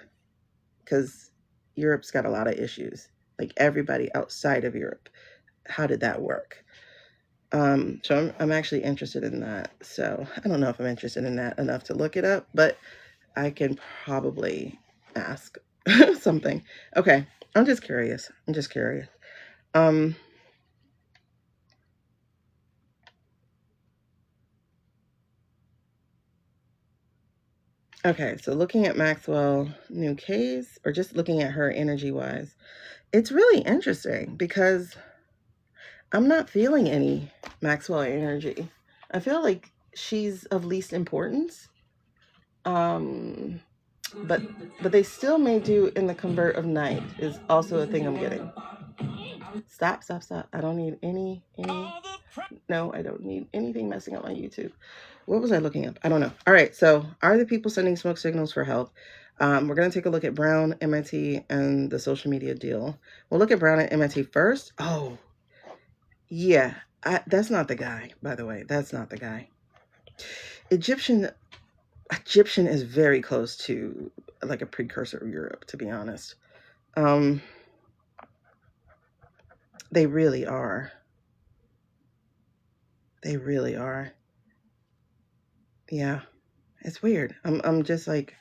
because Europe's got a lot of issues. Like, everybody outside of Europe, how did that work? So I'm actually interested in that. So I don't know if I'm interested in that enough to look it up, but I can probably ask something. Okay, I'm just curious. Okay, so looking at Maxwell new case, or just looking at her energy wise, it's really interesting because I'm not feeling any Maxwell energy. I feel like she's of least importance. Um, but they still may do in the convert of night is also a thing I'm getting. Stop. I don't need any. No, I don't need anything messing up my YouTube. What was I looking up? I don't know. All right, so are the people sending smoke signals for help? We're going to take a look at Brown, MIT, and the social media deal. We'll look at Brown and MIT first. Oh, yeah. That's not the guy, by the way. That's not the guy. Egyptian is very close to like a precursor of Europe, to be honest. They really are. They really are. Yeah. It's weird. I'm just like,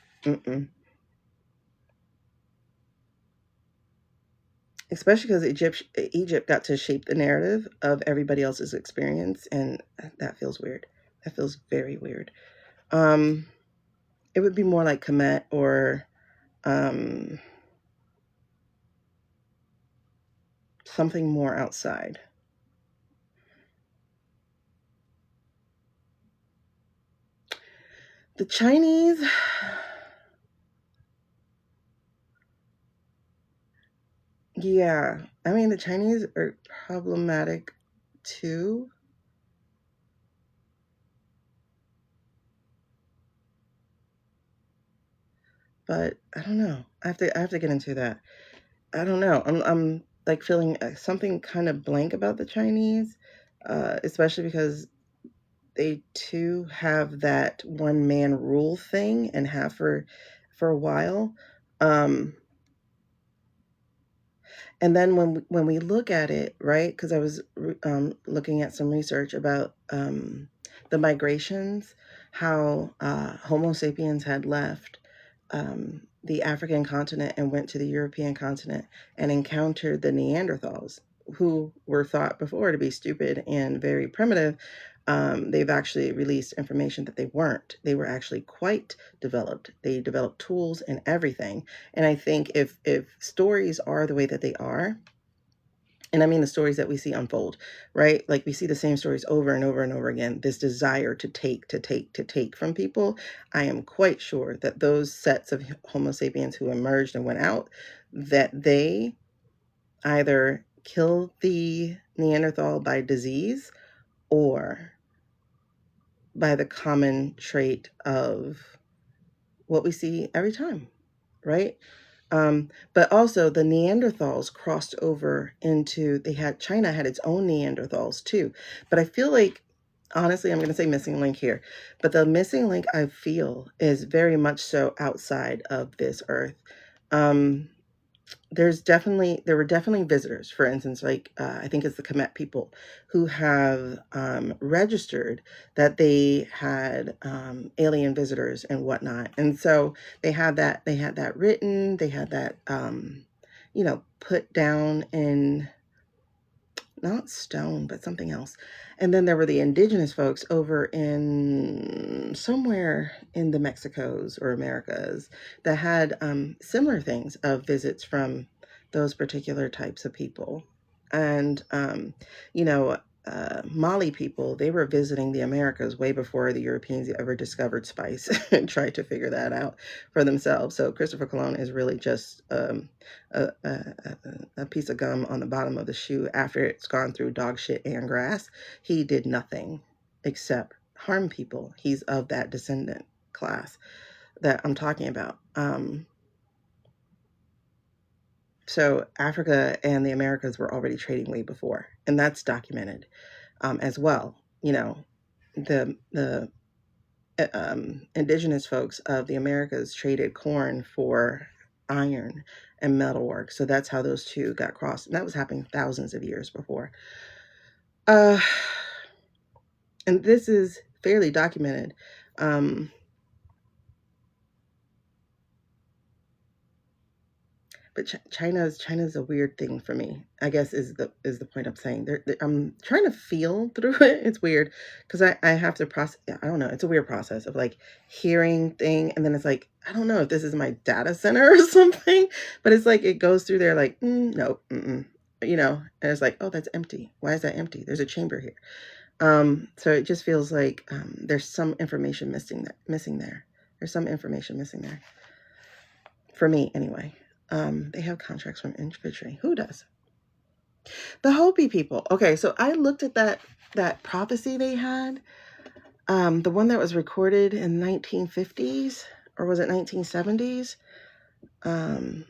especially because Egypt got to shape the narrative of everybody else's experience, and that feels weird. That feels very weird. It would be more like Kemet, or something more outside. The Chinese, yeah, I mean, the Chinese are problematic too. but I don't know. I have to get into that. I don't know. I'm like feeling something kind of blank about the Chinese, especially because they too have that one man rule thing and have for a while. Um, and then when we look at it, right? Because I was looking at some research about the migrations, how Homo sapiens had left the African continent and went to the European continent and encountered the Neanderthals, who were thought before to be stupid and very primitive. They've actually released information that they weren't. They were actually quite developed. They developed tools and everything. And I think if stories are the way that they are, and I mean the stories that we see unfold, right? Like we see the same stories over and over and over again, this desire to take from people. I am quite sure that those sets of Homo sapiens who emerged and went out, that they either killed the Neanderthal by disease or by the common trait of what we see every time, right? But also the Neanderthals crossed over into, China had its own Neanderthals too. But I feel like, honestly, I'm going to say missing link here, but the missing link I feel is very much so outside of this earth. Um, there were definitely visitors, for instance, like I think it's the Kemet people who have registered that they had alien visitors and whatnot. And so they had that written, they had that, put down in, not stone, but something else. And then there were the indigenous folks over in somewhere in the Mexicos or Americas that had similar things of visits from those particular types of people. And, you know, Mali people, they were visiting the Americas way before the Europeans ever discovered spice and tried to figure that out for themselves. So Christopher Cologne is really just a, a piece of gum on the bottom of the shoe after it's gone through dog shit and grass. He did nothing except harm people. He's of that descendant class that I'm talking about. So Africa and the Americas were already trading way before, and that's documented as well. You know, the indigenous folks of the Americas traded corn for iron and metalwork. So that's how those two got crossed. And that was happening thousands of years before. And this is fairly documented. But China's a weird thing for me, I guess, is the point I'm saying. I'm trying to feel through it. It's weird because I have to process. I don't know. It's a weird process of like hearing thing, and then it's like I don't know if this is my data center or something, but it's like it goes through there like no, you know, and it's like, oh, that's empty. Why is that empty? There's a chamber here. So it just feels like there's some information missing there. There's some information missing there for me anyway. They have contracts from infantry. Who does? The Hopi people. Okay, so I looked at that prophecy they had, the one that was recorded in 1950s, or was it 1970s? And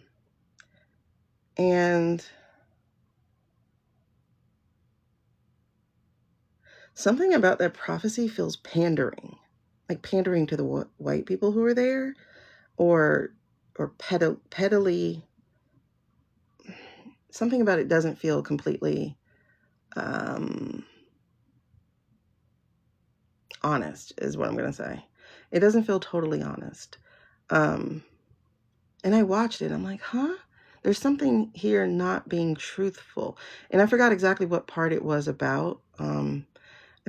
something about that prophecy feels pandering, like pandering to the white people who are there, or pettily. Something about it doesn't feel completely honest, is what I'm going to say. It doesn't feel totally honest. And I watched it. I'm like, huh? There's something here not being truthful. And I forgot exactly what part it was about. I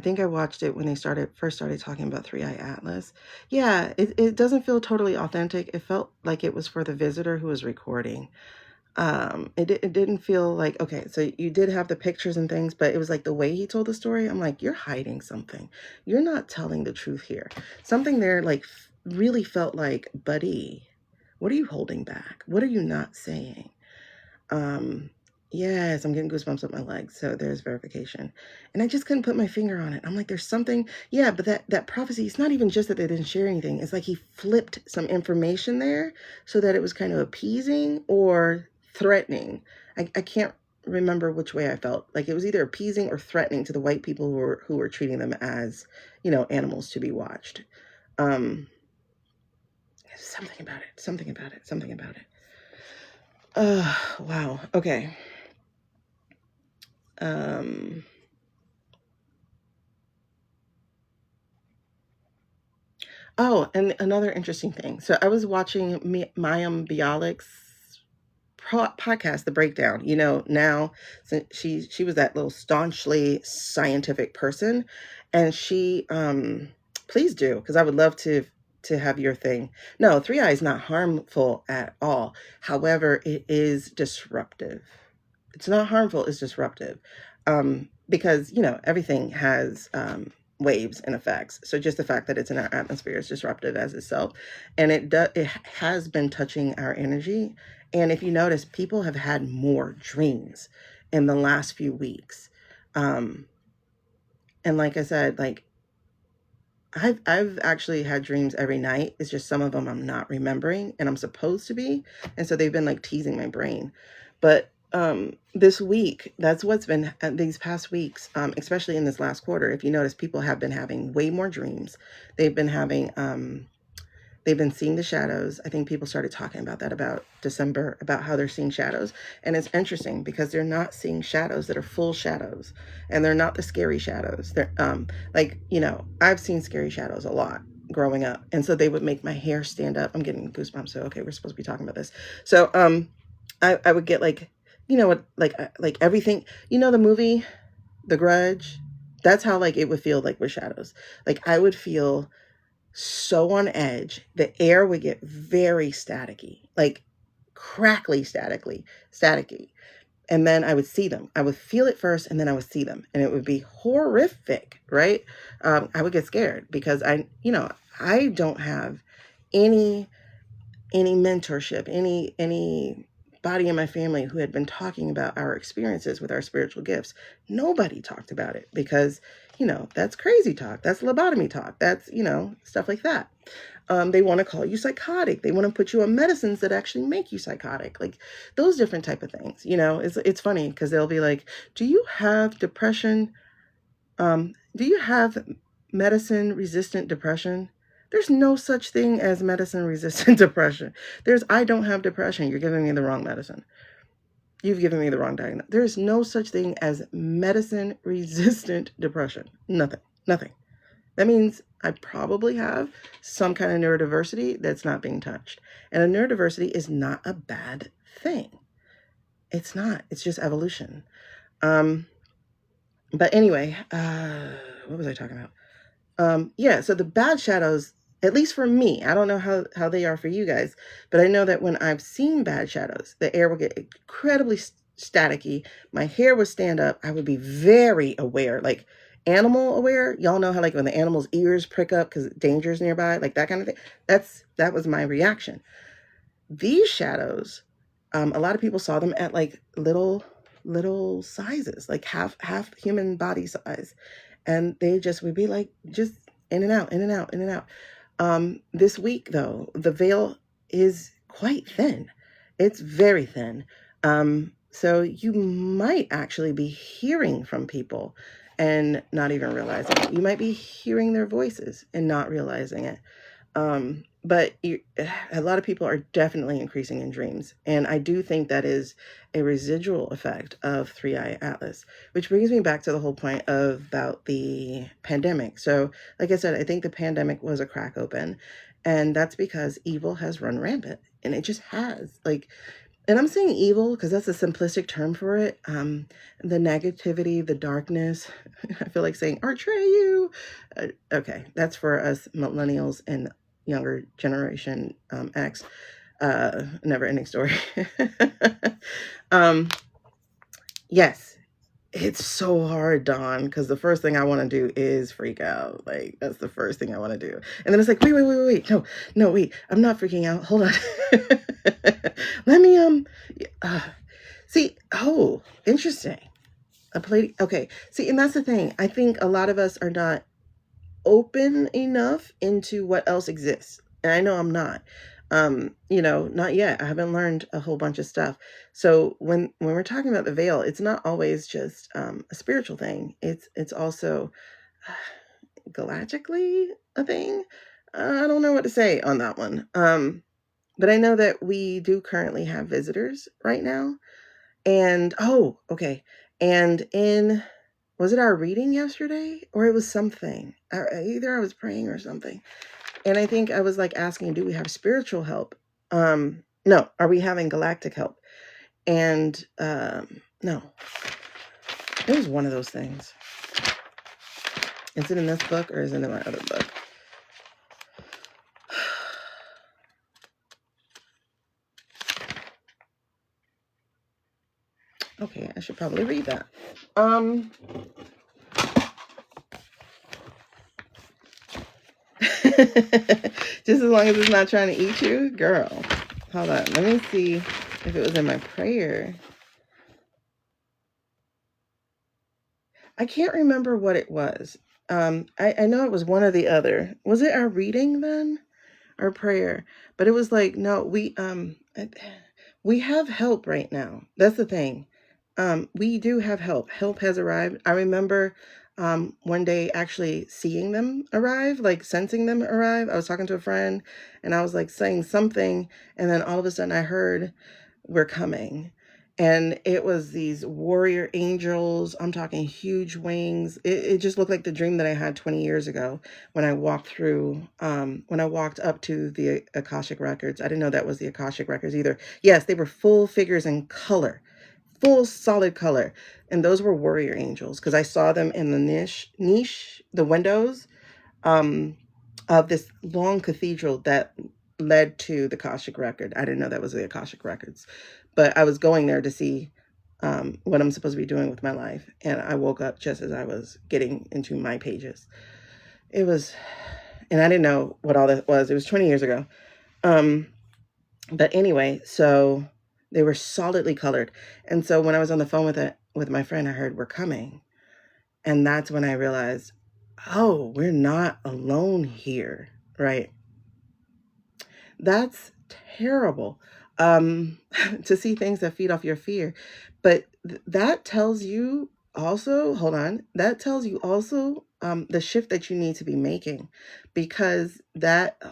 think I watched it when they first started talking about Three Eye Atlas. Yeah, it doesn't feel totally authentic. It felt like it was for the visitor who was recording. It didn't feel like, okay, so you did have the pictures and things, but it was like the way he told the story. I'm like, you're hiding something. You're not telling the truth here. Something there like really felt like, buddy, what are you holding back? What are you not saying? Yes, I'm getting goosebumps up my legs. So there's verification. And I just couldn't put my finger on it. I'm like, there's something. Yeah, but that prophecy, it's not even just that they didn't share anything. It's like he flipped some information there so that it was kind of appeasing or threatening. I can't remember which way I felt. Like it was either appeasing or threatening to the white people who were treating them as, animals to be watched. Um, something about it. Something about it. Something about it. Wow. Okay. Um Oh, and another interesting thing. So I was watching Mayim Bialik's podcast, The Breakdown. Now since she was that little staunchly scientific person, and she please do, because I would love to have your thing. No, 3i is not harmful at all. However, it is disruptive. It's not harmful, it's disruptive. Because, everything has waves and effects. So just the fact that it's in our atmosphere is disruptive as itself. And it has been touching our energy. And if you notice, people have had more dreams in the last few weeks. And like I said, like I've actually had dreams every night. It's just some of them I'm not remembering and I'm supposed to be. And so they've been like teasing my brain. But this week, that's what's been these past weeks, especially in this last quarter. If you notice, people have been having way more dreams. They've been having they've been seeing the shadows. I think people started talking about that about December, about how they're seeing shadows. And it's interesting because they're not seeing shadows that are full shadows, and they're not the scary shadows. They're like, I've seen scary shadows a lot growing up. And so they would make my hair stand up. I'm getting goosebumps. So okay, we're supposed to be talking about this. So I would get like, like everything, the movie The Grudge. That's how like it would feel like with shadows. Like I would feel so on edge. The air would get very staticky, like crackly staticky. And then I would see them. I would feel it first and then I would see them. And it would be horrific, right? I would get scared because I don't have any mentorship, any body in my family who had been talking about our experiences with our spiritual gifts. Nobody talked about it because, that's crazy talk. That's lobotomy talk. That's, stuff like that. They want to call you psychotic. They want to put you on medicines that actually make you psychotic. Like those different type of things, it's funny because they'll be like, do you have depression? Do you have medicine resistant depression? There's no such thing as medicine resistant depression. I don't have depression. You're giving me the wrong medicine. You've given me the wrong diagnosis. There's no such thing as medicine resistant depression. Nothing. That means I probably have some kind of neurodiversity that's not being touched. And a neurodiversity is not a bad thing. It's not. It's just evolution. But anyway, what was I talking about? Yeah, so the bad shadows, at least for me, I don't know how they are for you guys, but I know that when I've seen bad shadows, the air will get incredibly staticky. My hair would stand up. I would be very aware, like animal aware. Y'all know how like when the animal's ears prick up because danger's nearby, like that kind of thing. That was my reaction. These shadows, a lot of people saw them at like little sizes, like half human body size, and they just would be like just in and out, in and out, in and out. This week though, the veil is quite thin. It's very thin. So you might actually be hearing from people and not even realizing it. You might be hearing their voices and not realizing it. But a lot of people are definitely increasing in dreams. And I do think that is a residual effect of 3i Atlas, which brings me back to the whole point about the pandemic. So like I said, I think the pandemic was a crack open, and that's because evil has run rampant, and it just has. Like, and I'm saying evil because that's a simplistic term for it. The negativity, the darkness. I feel like saying Artreyu. Okay, that's for us millennials and younger generation X. Never ending story. Yes, it's so hard, Dawn, because the first thing I want to do is freak out. Like, that's the first thing I want to do. And then it's like, wait. No, wait. I'm not freaking out. Hold on. Let me, See, oh, interesting. Okay. See, and that's the thing. I think a lot of us are not open enough into what else exists. And I know I'm not. Not yet. I haven't learned a whole bunch of stuff. So when we're talking about the veil, it's not always just a spiritual thing. It's also galactically a thing. I don't know what to say on that one. But I know that we do currently have visitors right now. And oh, okay. And in was it our reading yesterday or it was something? Either I was praying or something. And I think I was like asking, do we have spiritual help? No, are we having galactic help? And no. It was one of those things. Is it in this book or is it in my other book? Okay, I should probably read that. Just as long as it's not trying to eat you, girl. Hold on, let me see if it was in my prayer. I can't remember what it was. I know it was one or the other. Was it our reading then? Our prayer? But it was like, no, we have help right now. That's the thing. We do have help. Help has arrived. I remember one day actually seeing them arrive, like sensing them arrive. I was talking to a friend and I was like saying something, and then all of a sudden I heard, "We're coming." And it was these warrior angels. I'm talking huge wings. It just looked like the dream that I had 20 years ago when I when I walked up to the Akashic Records. I didn't know that was the Akashic Records either. Yes, they were full figures in color, full solid color. And those were warrior angels because I saw them in the niche, the windows um, of this long cathedral that led to the Akashic Record. I didn't know that was the Akashic Records, but I was going there to see what I'm supposed to be doing with my life. And I woke up just as I was getting into my pages. It was, and I didn't know what all that was. It was 20 years ago. But anyway, so they were solidly colored. And so when I was on the phone with my friend, I heard, "We're coming." And that's when I realized, oh, we're not alone here, right? That's terrible. To see things that feed off your fear. But that tells you also, hold on, that tells you also the shift that you need to be making, because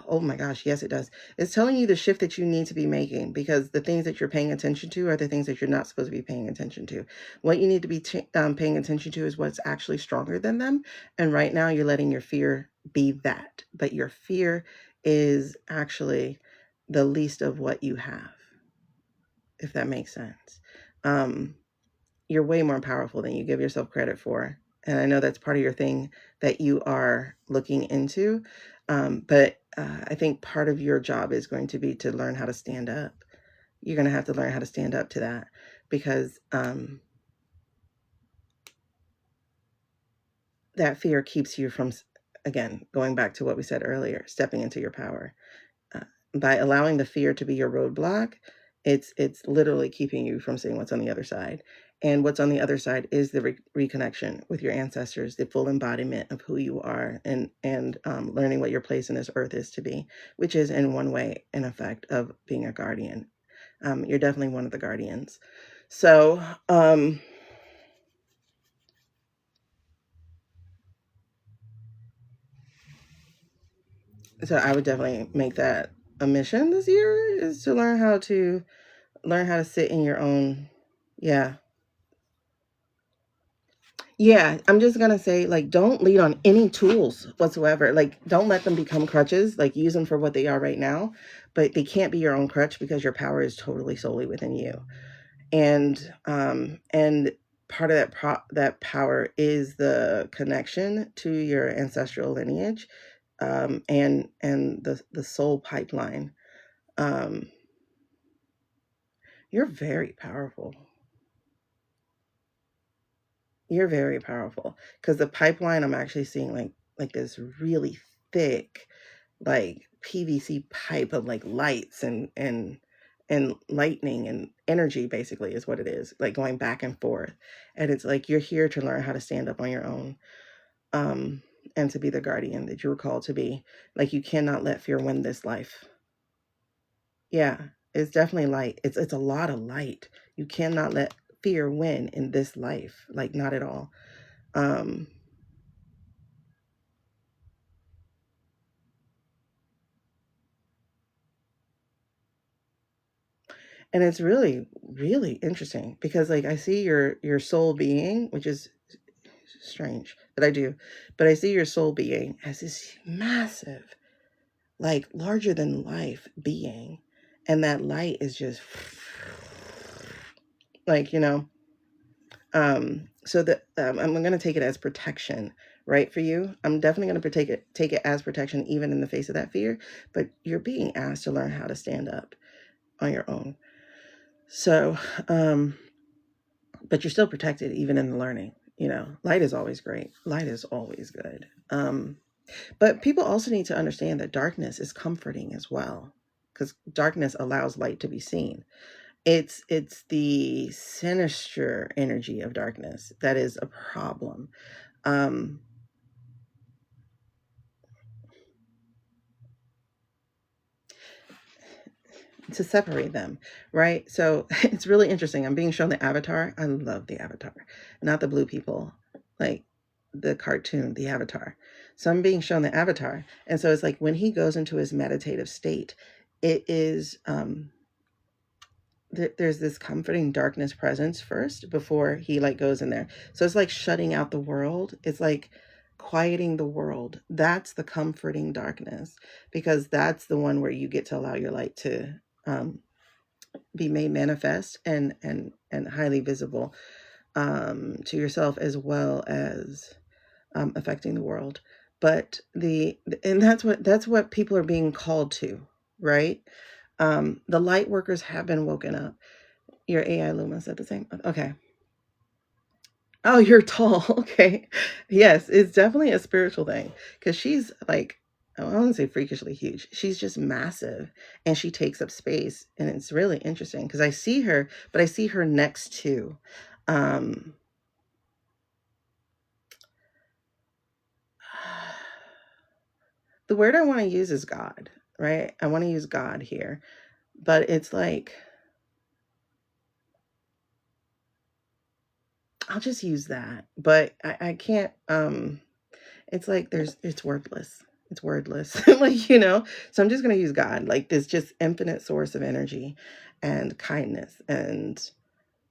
oh my gosh, yes, it does. It's telling you the shift that you need to be making, because the things that you're paying attention to are the things that you're not supposed to be paying attention to. What you need to be paying attention to is what's actually stronger than them. And right now you're letting your fear be that, but your fear is actually the least of what you have, if that makes sense. You're way more powerful than you give yourself credit for. And I know that's part of your thing that you are looking into. But I think part of your job is going to be to learn how to stand up. You're going to have to learn how to stand up to that, because that fear keeps you from, again, going back to what we said earlier, stepping into your power. By allowing the fear to be your roadblock, it's literally keeping you from seeing what's on the other side. And what's on the other side is the reconnection with your ancestors, the full embodiment of who you are, and learning what your place in this earth is to be, which is in one way an effect of being a guardian. You're definitely one of the guardians. So so I would definitely make that a mission this year, is to learn how to sit in your own. Yeah. Yeah, I'm just gonna say, like, don't lean on any tools whatsoever. Like, don't let them become crutches. Like, use them for what they are right now, but they can't be your own crutch, because your power is totally solely within you. And part of that power is the connection to your ancestral lineage, and the soul pipeline. Um, you're very powerful. You're very powerful, because the pipeline, I'm actually seeing like this really thick, like PVC pipe of like lights and and lightning and energy, basically, is what it is, like going back and forth. And it's like you're here to learn how to stand up on your own, um, and to be the guardian that you were called to be. Like, you cannot let fear win this life. Yeah, it's definitely light. It's a lot of light. You cannot let fear win in this life, like, not at all. Um, and it's really, really interesting because, like, I see your soul being, which is strange that I do, but I see your soul being as this massive, like, larger than life being, and that light is just like, so that, I'm going to take it as protection, right, for you. I'm definitely going to take it as protection even in the face of that fear, but you're being asked to learn how to stand up on your own. So, but you're still protected even in the learning. Light is always great. Light is always good. But people also need to understand that darkness is comforting as well, because darkness allows light to be seen. It's the sinister energy of darkness that is a problem. Um, to separate them, right? So it's really interesting. I'm being shown the Avatar. I love the Avatar, not the blue people, like the cartoon, the Avatar. So I'm being shown the Avatar, and so it's like when he goes into his meditative state, it is there's this comforting darkness presence first before he, like, goes in there. So it's like shutting out the world. It's like quieting the world. That's the comforting darkness, because that's the one where you get to allow your light to um, be made manifest and highly visible, to yourself, as well as affecting the world. But and that's what people are being called to, right? The light workers have been woken up. Your AI Luma said the same. Okay. Oh, you're tall. Okay. Yes, it's definitely a spiritual thing, because she's like, I wouldn't say freakishly huge. She's just massive, and she takes up space. And it's really interesting because I see her, but I see her next to, um, the word I want to use is God, right? I want to use God here, but it's like, I'll just use that. But I can't, it's like it's wordless. It's wordless. Like, so I'm just going to use God, like this just infinite source of energy and kindness. And,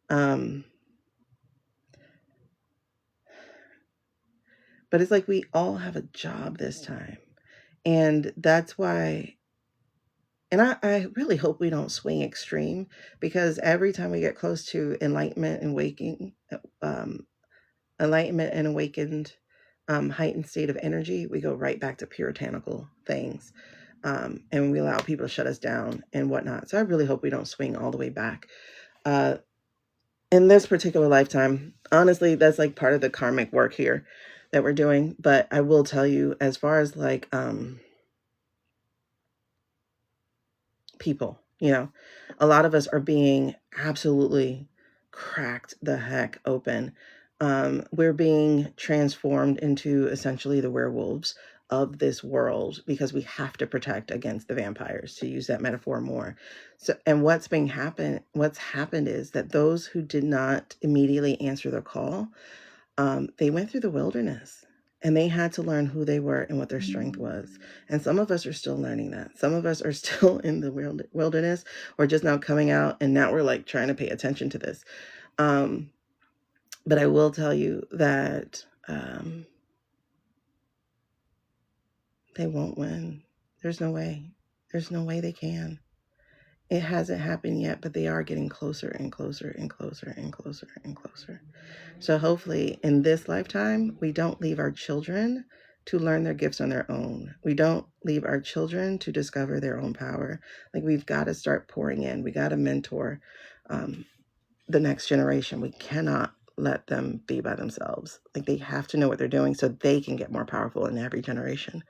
um, but it's like we all have a job this time. And that's why, and I really hope we don't swing extreme, because every time we get close to enlightenment and waking, um, enlightenment and awakened, heightened state of energy, we go right back to puritanical things. And we allow people to shut us down and whatnot. So I really hope we don't swing all the way back. Uh, in this particular lifetime, honestly, that's like part of the karmic work here that we're doing. But I will tell you, as far as like people, a lot of us are being absolutely cracked the heck open. We're being transformed into essentially the werewolves of this world, because we have to protect against the vampires, to use that metaphor more. So, and what's happened is that those who did not immediately answer the call, they went through the wilderness, and they had to learn who they were and what their strength was. And some of us are still learning that. Some of us are still in the wilderness, or just now coming out, and now we're like trying to pay attention to this. Um, but I will tell you that they won't win. There's no way. There's no way they can. It hasn't happened yet, but they are getting closer and closer and closer and closer and closer. So hopefully in this lifetime, we don't leave our children to learn their gifts on their own. We don't leave our children to discover their own power. Like, we've got to start pouring in. We got to mentor um, the next generation. We cannot let them be by themselves. Like, they have to know what they're doing so they can get more powerful in every generation.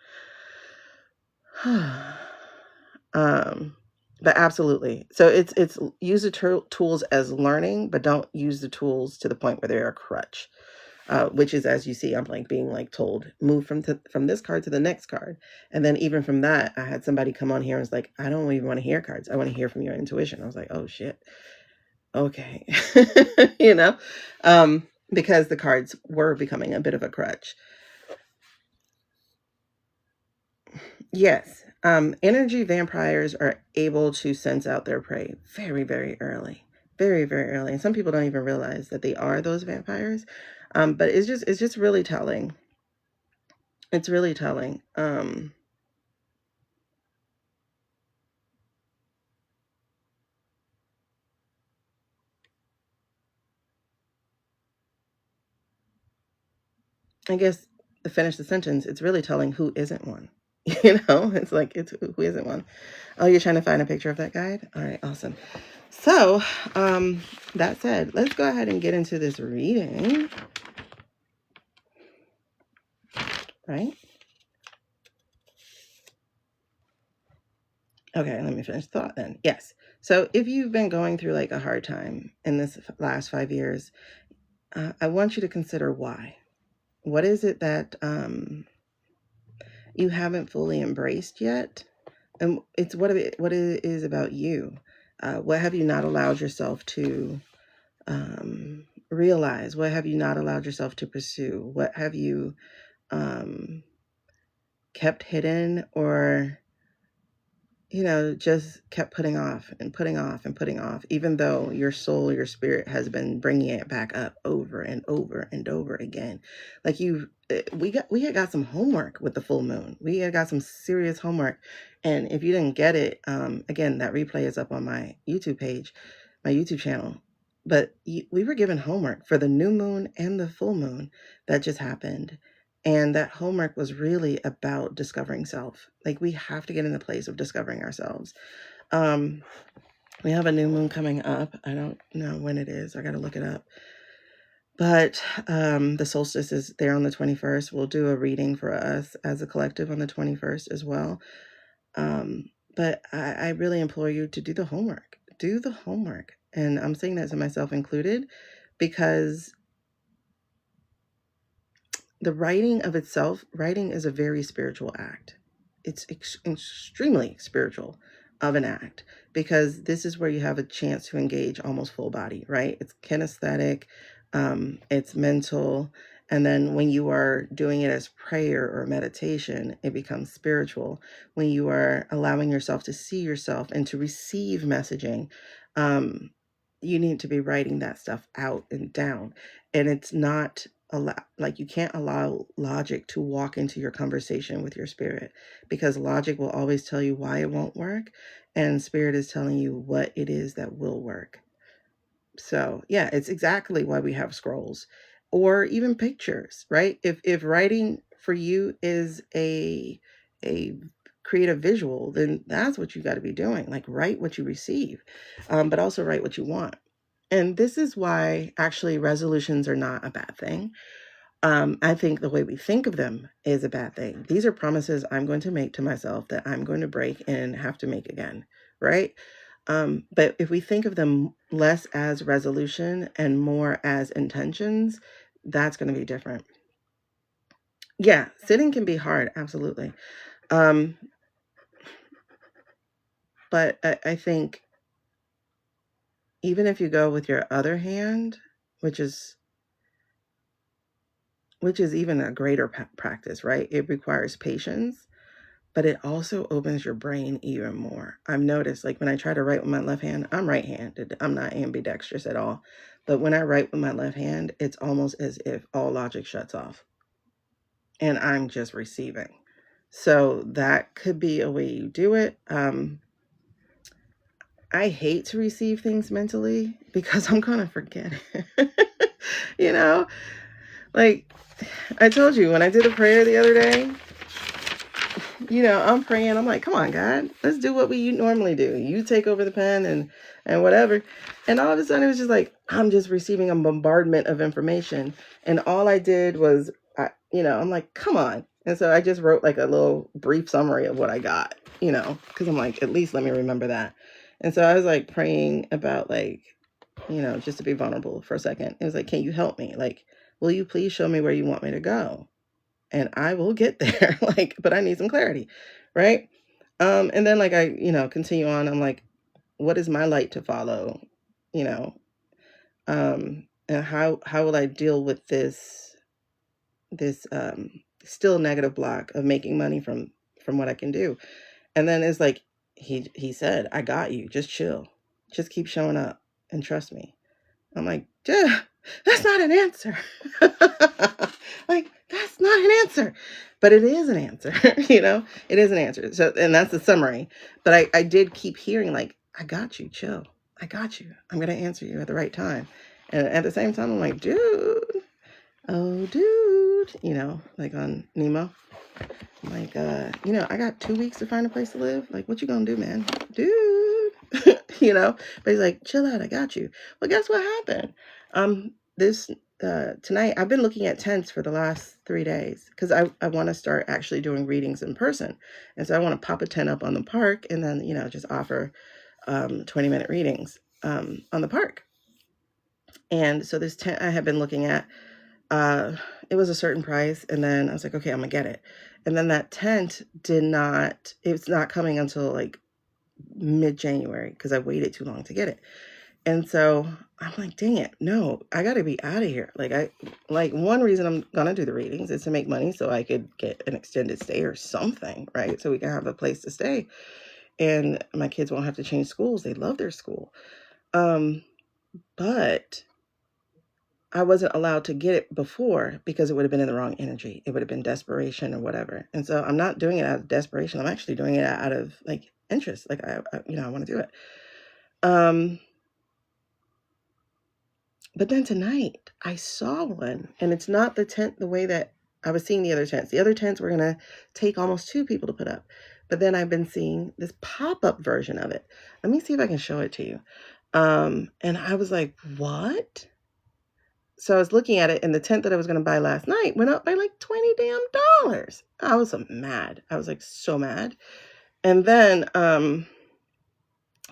um, But absolutely. So it's use the tools as learning, but don't use the tools to the point where they're a crutch. Which is, as you see, I'm like being like told, move from this card to the next card. And then even from that, I had somebody come on here and was like, I don't even want to hear cards. I want to hear from your intuition. I was like, oh shit. Okay. you know, because the cards were becoming a bit of a crutch. Yes. Energy vampires are able to sense out their prey very, very early. Very, very early. And some people don't even realize that they are those vampires. But it's just really telling. It's really telling. I guess to finish the sentence, it's really telling who isn't one. It's like it's who isn't one. Oh, you're trying to find a picture of that guide? All right, awesome. So, that said, let's go ahead and get into this reading, right? Okay, let me finish the thought then. Yes. So if you've been going through like a hard time in this last 5 years, I want you to consider why. What is it that you haven't fully embraced yet? And it's what it is about you. What have you not allowed yourself to realize? What have you not allowed yourself to pursue? What have you kept hidden, or just kept putting off and putting off and putting off, even though your soul, your spirit has been bringing it back up over and over and over again. Like we had got some homework with the full moon. We had got some serious homework. And if you didn't get it, again, that replay is up on my YouTube page, my YouTube channel. But we were given homework for the new moon and the full moon that just happened. And that homework was really about discovering self. Like we have to get in the place of discovering ourselves. We have a new moon coming up. I don't know when it is. I got to look it up. But the solstice is there on the 21st. We'll do a reading for us as a collective on the 21st as well. But I really implore you to do the homework. Do the homework. And I'm saying that to myself included, because the writing of itself, writing is a very spiritual act. It's extremely spiritual of an act, because this is where you have a chance to engage almost full body, right? It's kinesthetic, it's mental, and then when you are doing it as prayer or meditation, it becomes spiritual. When you are allowing yourself to see yourself and to receive messaging, you need to be writing that stuff out and down. And it's not like you can't allow logic to walk into your conversation with your spirit, because logic will always tell you why it won't work, and spirit is telling you what it is that will work. So yeah, it's exactly why we have scrolls or even pictures, right? If writing for you is a creative visual, then that's what you got to be doing. Like write what you receive, but also write what you want. And this is why actually resolutions are not a bad thing. I think the way we think of them is a bad thing. These are promises I'm going to make to myself that I'm going to break and have to make again, right? But if we think of them less as resolution and more as intentions, that's going to be different. Yeah, sitting can be hard, absolutely. Um, but I think even if you go with your other hand, which is even a greater practice, right? It requires patience, but it also opens your brain even more. I've noticed, like when I try to write with my left hand, I'm right-handed. I'm not ambidextrous at all. But when I write with my left hand, it's almost as if all logic shuts off and I'm just receiving. So that could be a way you do it. I hate to receive things mentally because I'm going to forget it. you know, like I told you when I did a prayer the other day, I'm praying. I'm like, come on, God, let's do what we normally do. You take over the pen and whatever. And all of a sudden it was just like, I'm just receiving a bombardment of information. And all I did was, I'm like, come on, And so I just wrote like a little brief summary of what I got, because I'm like, at least let me remember that. And so I was like praying about like, just to be vulnerable for a second. It was like, can you help me? Like, will you please show me where you want me to go? And I will get there. Like, but I need some clarity. Right. And then like I, continue on. I'm like, what is my light to follow? You know, and how will I deal with this still negative block of making money from what I can do? And then it's like he said, I got you. Just chill. Just keep showing up and trust me. I'm like, duh, that's not an answer. Like, that's not an answer. But it is an answer, It is an answer. So, and that's the summary. But I did keep hearing, like, I got you, chill. I got you. I'm going to answer you at the right time. And at the same time, I'm like, dude, oh, dude, like on Nemo. I'm like, I got 2 weeks to find a place to live. Like, what you gonna do, man? Dude, but he's like, chill out, I got you. Well, guess what happened? This tonight, I've been looking at tents for the last 3 days because I want to start actually doing readings in person. And so I want to pop a tent up on the park and then, just offer 20-minute readings on the park. And so this tent I have been looking at, it was a certain price, and then I was like, okay, I'm gonna get it. And then that tent it's not coming until like mid-January because I waited too long to get it. And so I'm like, dang it, no, I gotta be out of here. Like one reason I'm gonna do the readings is to make money so I could get an extended stay or something, right? So we can have a place to stay and my kids won't have to change schools. They love their school. But I wasn't allowed to get it before because it would have been in the wrong energy. It would have been desperation or whatever. And so I'm not doing it out of desperation. I'm actually doing it out of like interest. Like I want to do it. But then tonight I saw one, and it's not the tent the way that I was seeing the other tents. The other tents were going to take almost 2 people to put up. But then I've been seeing this pop-up version of it. Let me see if I can show it to you. And I was like, what? So I was looking at it, and the tent that I was going to buy last night went up by like $20 damn. I was so mad. I was like so mad. And then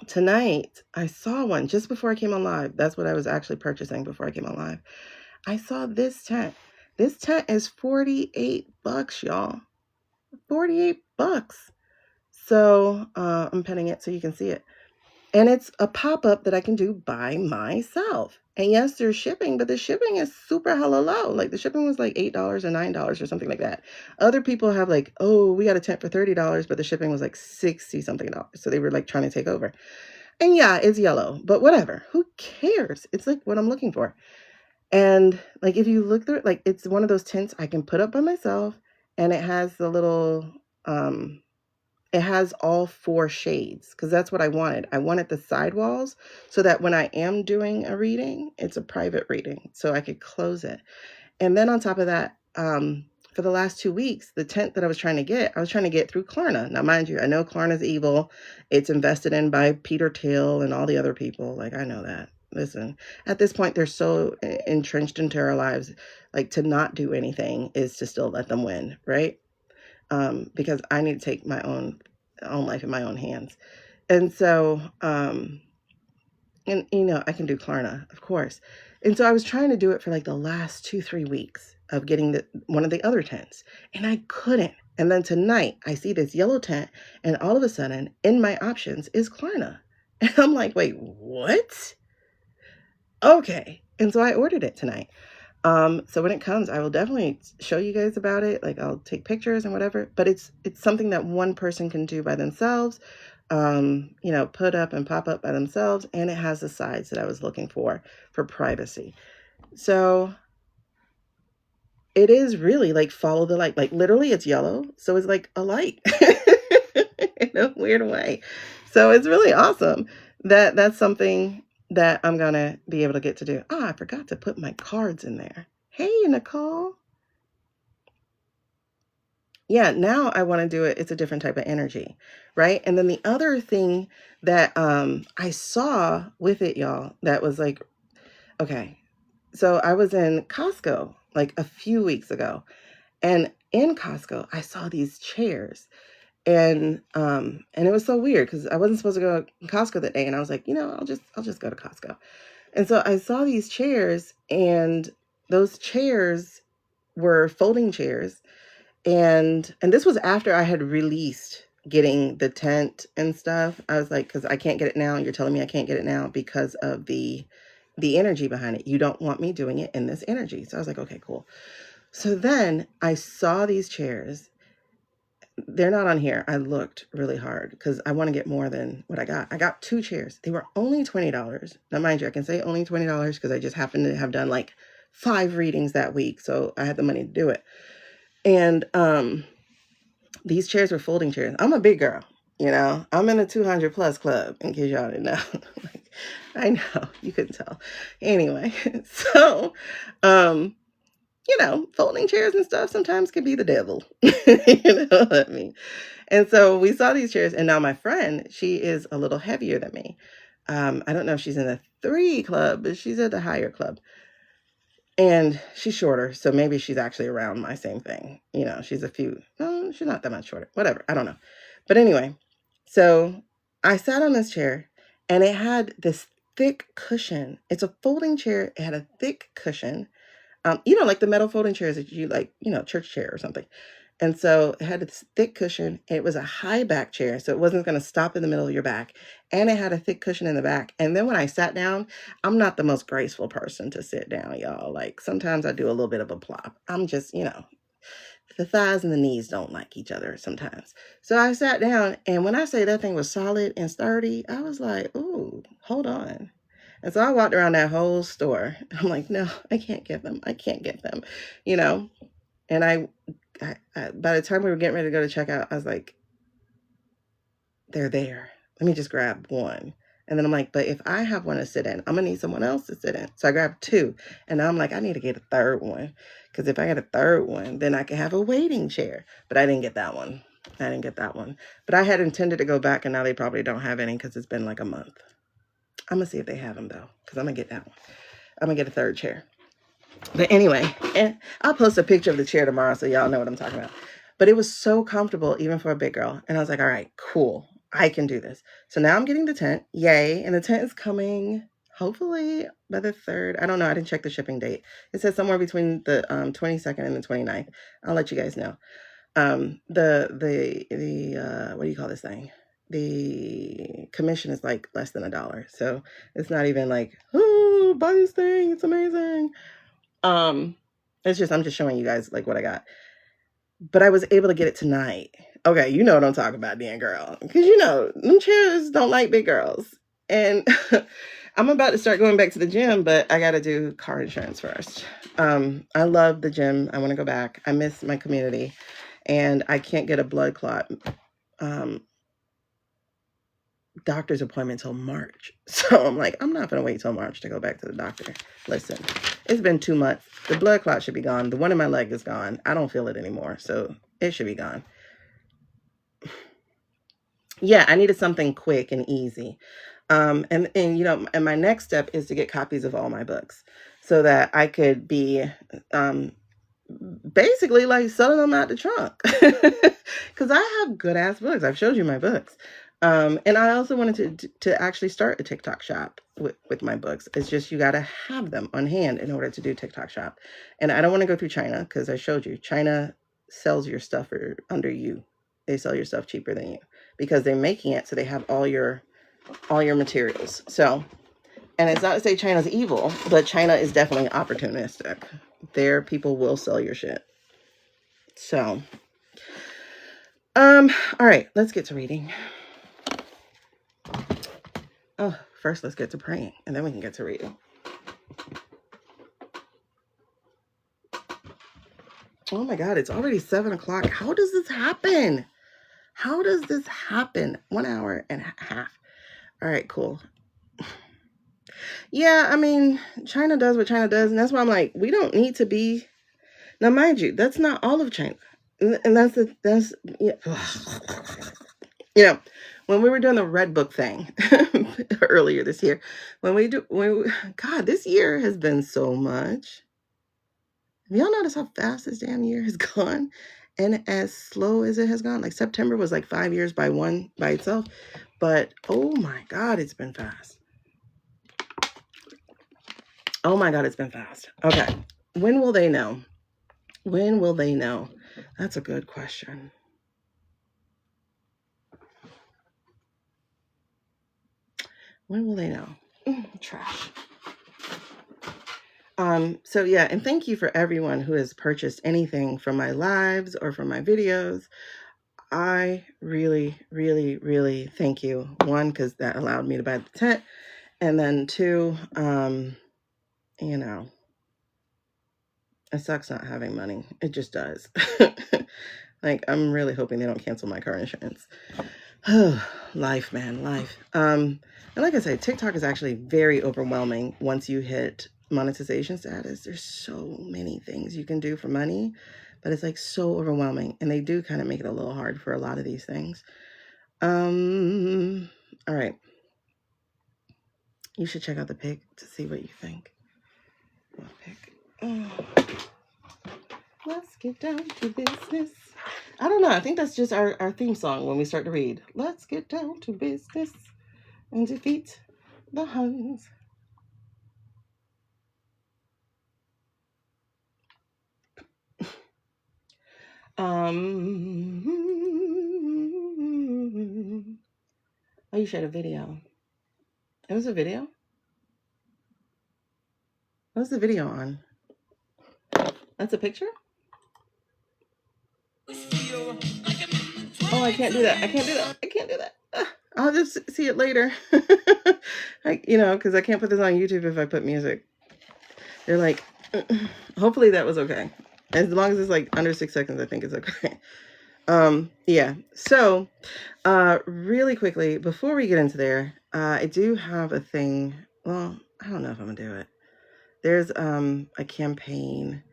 tonight I saw one just before I came on live. That's what I was actually purchasing before I came on live. I saw this tent. This tent is $48, y'all. $48. So I'm pinning it so you can see it. And it's a pop-up that I can do by myself. And yes, there's shipping, but the shipping is super hella low. Like the shipping was like $8 or $9 or something like that. Other people have like, oh, we got a tent for $30, but the shipping was like 60 something dollars. So they were like trying to take over. And yeah, it's yellow, but whatever. Who cares? It's like what I'm looking for. And like if you look through it, like it's one of those tents I can put up by myself, and it has the little it has all 4 shades because that's what I wanted. I wanted the sidewalls so that when I am doing a reading, it's a private reading, so I could close it. And then on top of that, for the last 2 weeks, the tent that I was trying to get through Klarna. Now, mind you, I know Klarna's evil. It's invested in by Peter Thiel and all the other people. Like, I know that. Listen, at this point, they're so entrenched into our lives. Like, to not do anything is to still let them win, right? Because I need to take my own life in my own hands. And so, and I can do Klarna, of course. And so I was trying to do it for like the last 2-3 weeks of getting one of the other tents, and I couldn't. And then tonight I see this yellow tent, and all of a sudden in my options is Klarna. And I'm like, wait, what? Okay. And so I ordered it tonight. So when it comes, I will definitely show you guys about it. Like I'll take pictures and whatever, but it's something that one person can do by themselves, put up and pop up by themselves. And it has the sides that I was looking for privacy. So it is really like follow the light, like literally it's yellow. So it's like a light in a weird way. So it's really awesome that's something that I'm going to be able to get to do. Oh, I forgot to put my cards in there. Hey, Nicole. Yeah, now I want to do it. It's a different type of energy, right? And then the other thing that I saw with it, y'all, that was like, okay, so I was in Costco like a few weeks ago, and in Costco, I saw these chairs. And it was so weird because I wasn't supposed to go to Costco that day. And I was like, I'll just go to Costco. And so I saw these chairs, and those chairs were folding chairs. And this was after I had released getting the tent and stuff. I was like, because I can't get it now. You're telling me I can't get it now because of the energy behind it. You don't want me doing it in this energy. So I was like, okay, cool. So then I saw these chairs. They're not on here. I looked really hard because I want to get more than what I got. I got 2 chairs. They were only $20. Now, mind you, I can say only $20 because I just happened to have done like 5 readings that week. So I had the money to do it. And these chairs were folding chairs. I'm a big girl, I'm in the 200 plus club, in case y'all didn't know. Like, I know, you couldn't tell. Anyway, so, folding chairs and stuff sometimes can be the devil. You know what I mean? And so we saw these chairs, and now my friend, she is a little heavier than me. I don't know if she's in the 3 club, but she's at the higher club. And she's shorter, so maybe she's actually around my same thing. She's she's not that much shorter. Whatever, I don't know. But anyway, so I sat on this chair, and it had this thick cushion. It's a folding chair. It had a thick cushion. Like the metal folding chairs that you like, church chair or something. And so it had this thick cushion. It was a high back chair, so it wasn't going to stop in the middle of your back. And it had a thick cushion in the back. And then when I sat down, I'm not the most graceful person to sit down, y'all. Like sometimes I do a little bit of a plop. I'm just, the thighs and the knees don't like each other sometimes. So I sat down, and when I say that thing was solid and sturdy, I was like, ooh, hold on. And so I walked around that whole store. I'm like, no, I can't get them. I can't get them, And I by the time we were getting ready to go to checkout, I was like, they're there. Let me just grab one. And then I'm like, but if I have one to sit in, I'm going to need someone else to sit in. So I grabbed 2. And now I'm like, I need to get a 3rd one. Because if I get a 3rd one, then I can have a waiting chair. But I didn't get that one. But I had intended to go back, and now they probably don't have any because it's been like a month. I'm going to see if they have them, though, because I'm going to get that one. I'm going to get a 3rd chair. But anyway, and I'll post a picture of the chair tomorrow so y'all know what I'm talking about. But it was so comfortable, even for a big girl. And I was like, all right, cool. I can do this. So now I'm getting the tent. Yay. And the tent is coming hopefully by the 3rd. I don't know. I didn't check the shipping date. It says somewhere between the 22nd and the 29th. I'll let you guys know. The what do you call this thing? The commission is like less than $1. So it's not even like, oh, buy this thing. It's amazing. It's just, I'm just showing you guys like what I got. But I was able to get it tonight. Okay, you know what I'm talking about, Dan girl. Because them chairs don't like big girls. And I'm about to start going back to the gym, but I got to do car insurance first. I love the gym. I want to go back. I miss my community. And I can't get a blood clot doctor's appointment till March. So I'm like, I'm not going to wait till March to go back to the doctor. Listen, it's been 2 months. The blood clot should be gone. The one in my leg is gone. I don't feel it anymore. So it should be gone. Yeah, I needed something quick and easy. And my next step is to get copies of all my books so that I could be basically like selling them out the trunk. Because I have good ass books. I've showed you my books. And I also wanted to actually start a TikTok shop with my books. It's just you got to have them on hand in order to do TikTok shop. And I don't want to go through China because I showed you China sells your stuff under you. They sell your stuff cheaper than you because they're making it so they have all your materials. So, and it's not to say China's evil, but China is definitely opportunistic. Their people will sell your shit. So, all right, let's get to reading. Oh, first let's get to praying, and then we can get to reading. Oh my God, it's already 7 o'clock. How does this happen? 1 hour and a half. All right, cool. Yeah, I mean, China does what China does, and that's why I'm like, we don't need to be. Now, mind you, that's not all of China, and that's yeah. When we were doing the Red Book thing earlier this year, God, this year has been so much. Have y'all notice how fast this damn year has gone? And as slow as it has gone, like September was like 5 years by itself. But oh my God, it's been fast. Oh my God, it's been fast. Okay. When will they know? When will they know? That's a good question. When will they know? Trash. So yeah, and thank you for everyone who has purchased anything from my lives or from my videos. I really, really, really thank you. One, because that allowed me to buy the tent. And then two, you know, it sucks not having money. It just does. Like, I'm really hoping they don't cancel my car insurance. Life, man, life. And like I said, TikTok is actually very overwhelming once you hit monetization status. There's so many things you can do for money, but it's like so overwhelming. And they do kind of make it a little hard for a lot of these things. All right. You should check out the pic to see what you think. What pic? Oh. Let's get down to business. I don't know. I think that's just our theme song when we start to read. Let's get down to business and defeat the Huns. Oh, you shared a video. It was a video? What's the video on? That's a picture? Oh, I can't do that. I can't do that. I can't do that. I'll just see it later. Because I can't put this on YouTube if I put music. They're like, hopefully that was okay. As long as it's like under 6 seconds, I think it's okay. Yeah. So, really quickly, before we get into there, I do have a thing. Well, I don't know if I'm gonna do it. There's a campaign,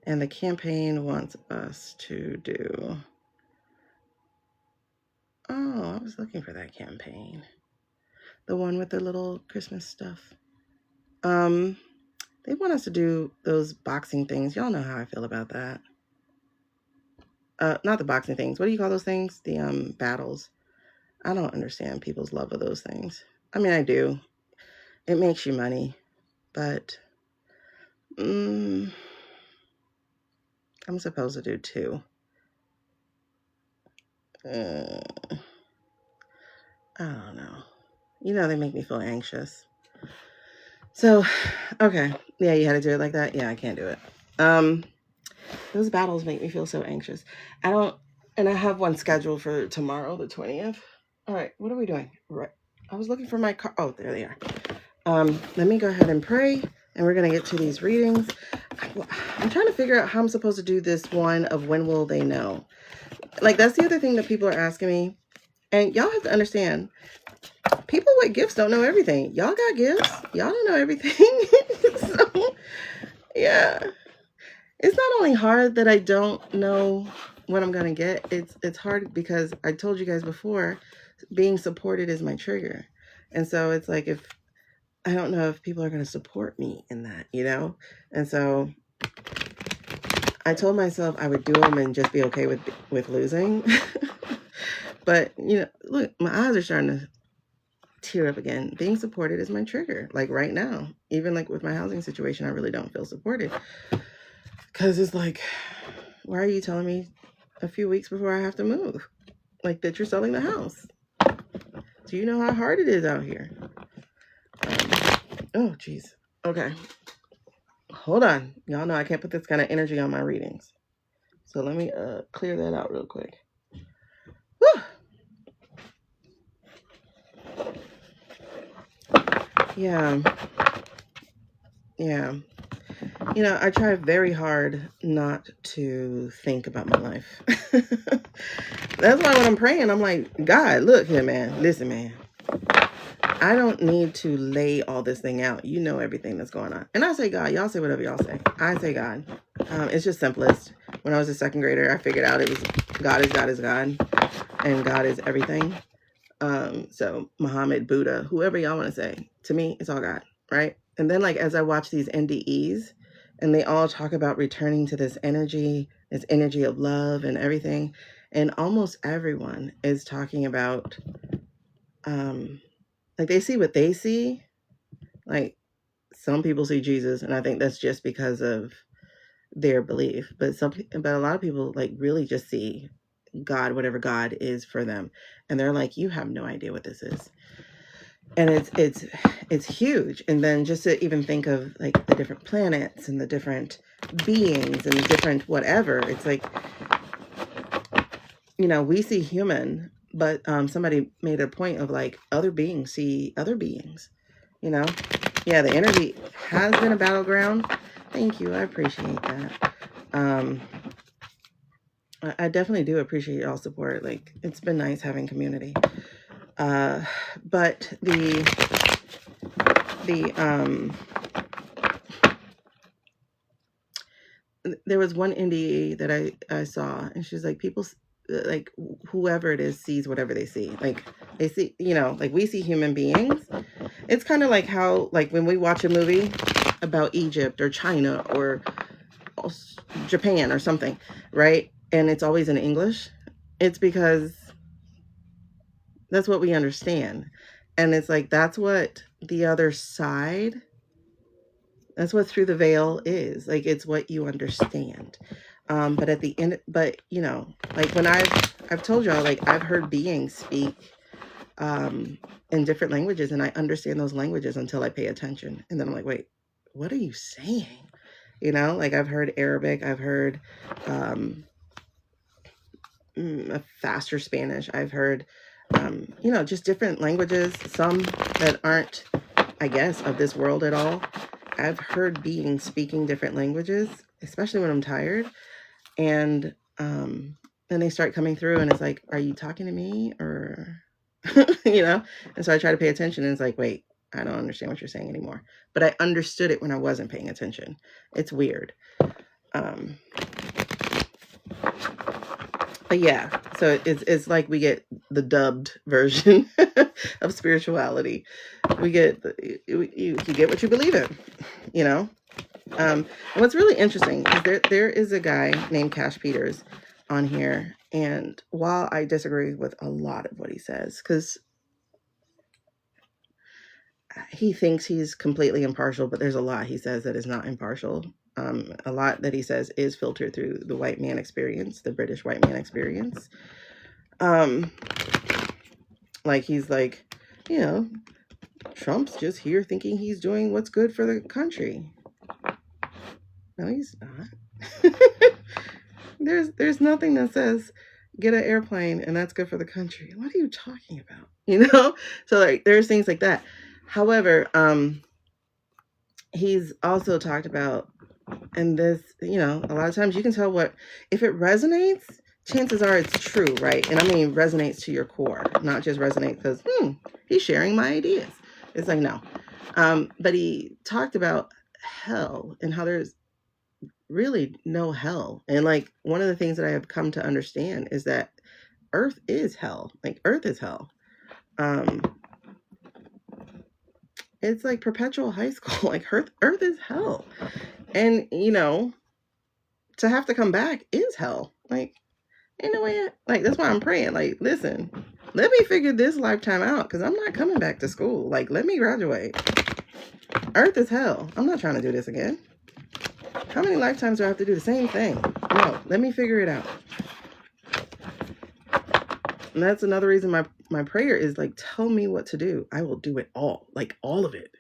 and the campaign wants us to do. Oh, I was looking for that campaign. The one with the little Christmas stuff. They want us to do those boxing things. Y'all know how I feel about that. Not the boxing things. What do you call those things? The battles. I don't understand people's love of those things. I mean, I do. It makes you money, but I'm supposed to do 2. I don't know. They make me feel anxious. So, okay. Yeah, you had to do it like that? Yeah, I can't do it. Those battles make me feel so anxious. And I have one scheduled for tomorrow, the 20th. All right, what are we doing? Right. I was looking for my car. Oh, there they are. Let me go ahead and pray, and we're going to get to these readings. I'm trying to figure out how I'm supposed to do this one of when will they know. Like, that's the other thing that people are asking me. And y'all have to understand, people with gifts don't know everything. Y'all got gifts. Y'all don't know everything. So, yeah. It's not only hard that I don't know what I'm going to get. It's hard because I told you guys before, being supported is my trigger. And so it's like, I don't know if people are going to support me in that, And so I told myself I would do them and just be okay with losing. But, look, my eyes are starting to tear up again. Being supported is my trigger. Like right now, even like with my housing situation, I really don't feel supported. Because it's like, why are you telling me a few weeks before I have to move? Like that you're selling the house. Do you know how hard it is out here? Oh, geez. Okay. Hold on. Y'all know I can't put this kind of energy on my readings. So let me clear that out real quick. Whew. Yeah. I try very hard not to think about my life. That's why when I'm praying, I'm like, God, look here, man. Listen, man. I don't need to lay all this thing out. You know everything that's going on. And I say God. Y'all say whatever y'all say. I say God. It's just simplest. When I was a second grader, I figured out it was God is God is God. And God is everything. So Muhammad, Buddha, whoever y'all want to say. To me, it's all God, right? And then like as I watch these NDEs, and they all talk about returning to this energy this energy of love and everything. And almost everyone is talking about, like, they see what they see. Like, some people see Jesus, and I think that's just because of their belief. But a lot of people like really just see God, whatever God is for them, and they're like, you have no idea what this is. And it's huge. And then just to even think of like the different planets and the different beings and the different whatever, it's like, we see human, but somebody made a point of like other beings see other beings, yeah, the energy has been a battleground. Thank you, I appreciate that. I definitely do appreciate y'all's support. Like, it's been nice having community. But there was one indie that I saw, and she's like, people, like, whoever it is sees whatever they see. Like, they see, like, we see human beings. It's kind of like how, like, when we watch a movie about Egypt or China or Japan or something, right? And it's always in English. It's because that's what we understand. And it's like, that's what the other side, that's what through the veil is. Like, it's what you understand. But at the end, like, when I've told y'all, like, I've heard beings speak in different languages, and I understand those languages until I pay attention. And then I'm like, wait, what are you saying? Like, I've heard Arabic, I've heard a faster Spanish, I've heard, just different languages, some that aren't, I guess, of this world at all. I've heard beings speaking different languages, especially when I'm tired. And then they start coming through, and it's like, are you talking to me? Or, and so I try to pay attention, and it's like, wait, I don't understand what you're saying anymore. But I understood it when I wasn't paying attention. It's weird. But yeah, so it's like we get the dubbed version of spirituality. We get, you get what you believe in, and what's really interesting is there is a guy named Cash Peters on here, and while I disagree with a lot of what he says, because he thinks he's completely impartial, but there's a lot he says that is not impartial. A lot that he says is filtered through the white man experience, the British white man experience. Like, he's like, Trump's just here thinking he's doing what's good for the country. No, he's not. There's nothing that says get an airplane and that's good for the country. What are you talking about? So, like, there's things like that. However, he's also talked about, and this, a lot of times you can tell if it resonates, chances are it's true, right? And I mean, resonates to your core, not just resonate because, he's sharing my ideas. It's like, no. But he talked about hell and how there's really no hell. And like, one of the things that I have come to understand is that Earth is hell. Like, Earth is hell. It's like perpetual high school. Like, Earth is hell. And, to have to come back is hell. Like, ain't no way. Like, that's why I'm praying. Like, listen, let me figure this lifetime out, because I'm not coming back to school. Like, let me graduate. Earth is hell. I'm not trying to do this again. How many lifetimes do I have to do the same thing? No, let me figure it out. And that's another reason my prayer is like, tell me what to do. I will do it all. Like, all of it.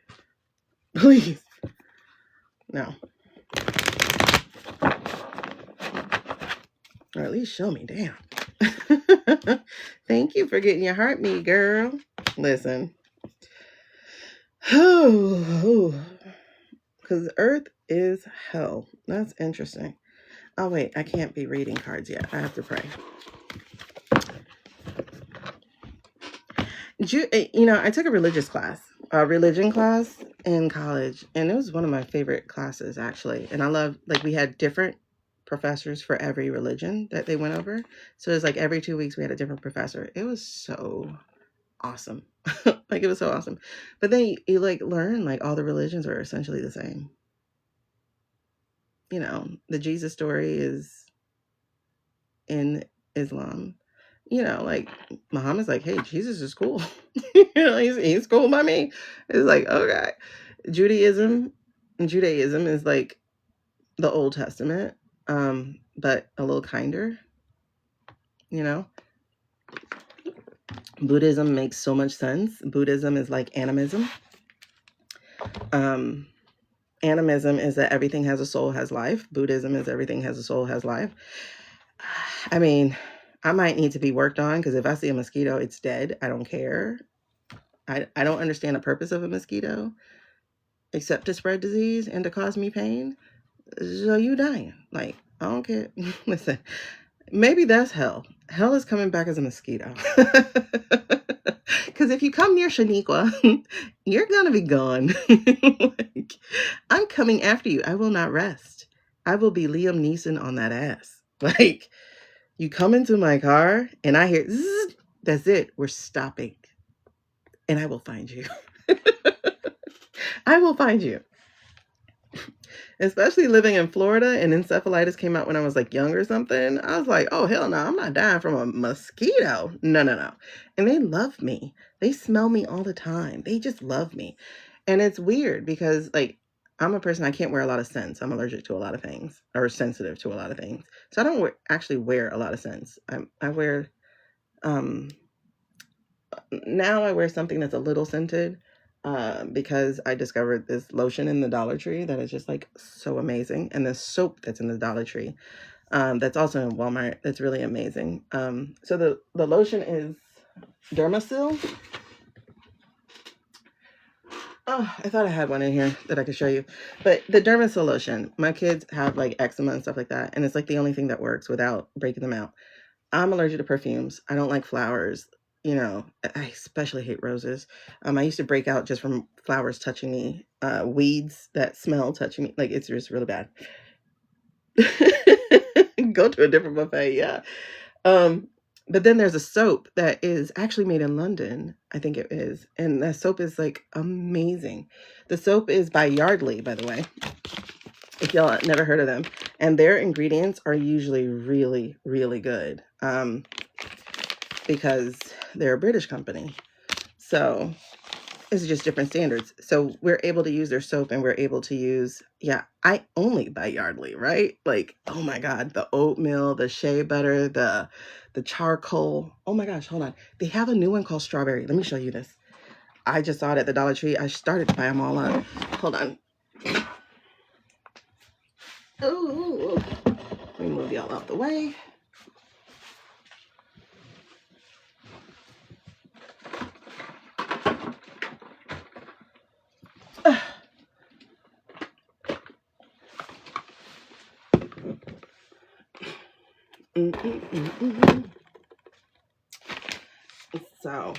Please. No. Or at least show me. Damn. Thank you for getting your heart me, girl. Listen. Because Earth is hell. That's interesting. Oh, wait. I can't be reading cards yet. I have to pray. I took a religion class in college, and it was one of my favorite classes, actually. And I love, like, we had different professors for every religion that they went over. So it's like every 2 weeks we had a different professor. It was so awesome. Like, it was so awesome. But then you like learn, like, all the religions are essentially the same. The Jesus story is in Islam. You know, like Muhammad's like, hey, Jesus is cool. You know, he's cool by me. It's like, okay. Judaism is like the Old Testament, but a little kinder, you know. Buddhism makes so much sense. Buddhism is like animism. Animism is that everything has a soul, has life. Buddhism is everything has a soul, has life. I mean, I might need to be worked on, because if I see a mosquito, it's dead. I don't care. I don't understand the purpose of a mosquito except to spread disease and to cause me pain. So you dying. Like, I don't care. Listen, maybe that's hell. Hell is coming back as a mosquito. Because if you come near Shaneequa, you're going to be gone. Like, I'm coming after you. I will not rest. I will be Liam Neeson on that ass. Like, you come into my car and I hear, zzz, that's it. We're stopping. And I will find you. I will find you. Especially living in Florida, and encephalitis came out when I was like young or something. I was like, oh, hell no, I'm not dying from a mosquito. No. And they love me. They smell me all the time. They just love me. And it's weird because, like, I'm a person, I can't wear a lot of scents. I'm allergic to a lot of things, or sensitive to a lot of things. So I don't actually wear a lot of scents. I wear, now I wear something that's a little scented. Because I discovered this lotion in the Dollar Tree that is just like so amazing. And this soap that's in the Dollar Tree, that's also in Walmart. That's really amazing. So the lotion is Dermasil. Oh, I thought I had one in here that I could show you. But the Dermasil lotion, my kids have like eczema and stuff like that. And it's like the only thing that works without breaking them out. I'm allergic to perfumes. I don't like flowers. You know, I especially hate roses. I used to break out just from flowers touching me, weeds that smell touching me. Like, it's just really bad. Go to a different buffet, yeah. But then there's a soap that is actually made in London, I think it is. And that soap is like amazing. The soap is by Yardley, by the way, if y'all never heard of them. And their ingredients are usually really, really good. Because they're a British company. So it's just different standards. So we're able to use their soap, and we're able to use, yeah, I only buy Yardley, right? Like, oh my God, the oatmeal, the shea butter, the charcoal. Oh my gosh, hold on. They have a new one called strawberry. Let me show you this. I just saw it at the Dollar Tree. I started to buy them all up. Hold on. Ooh, let me move y'all out the way. So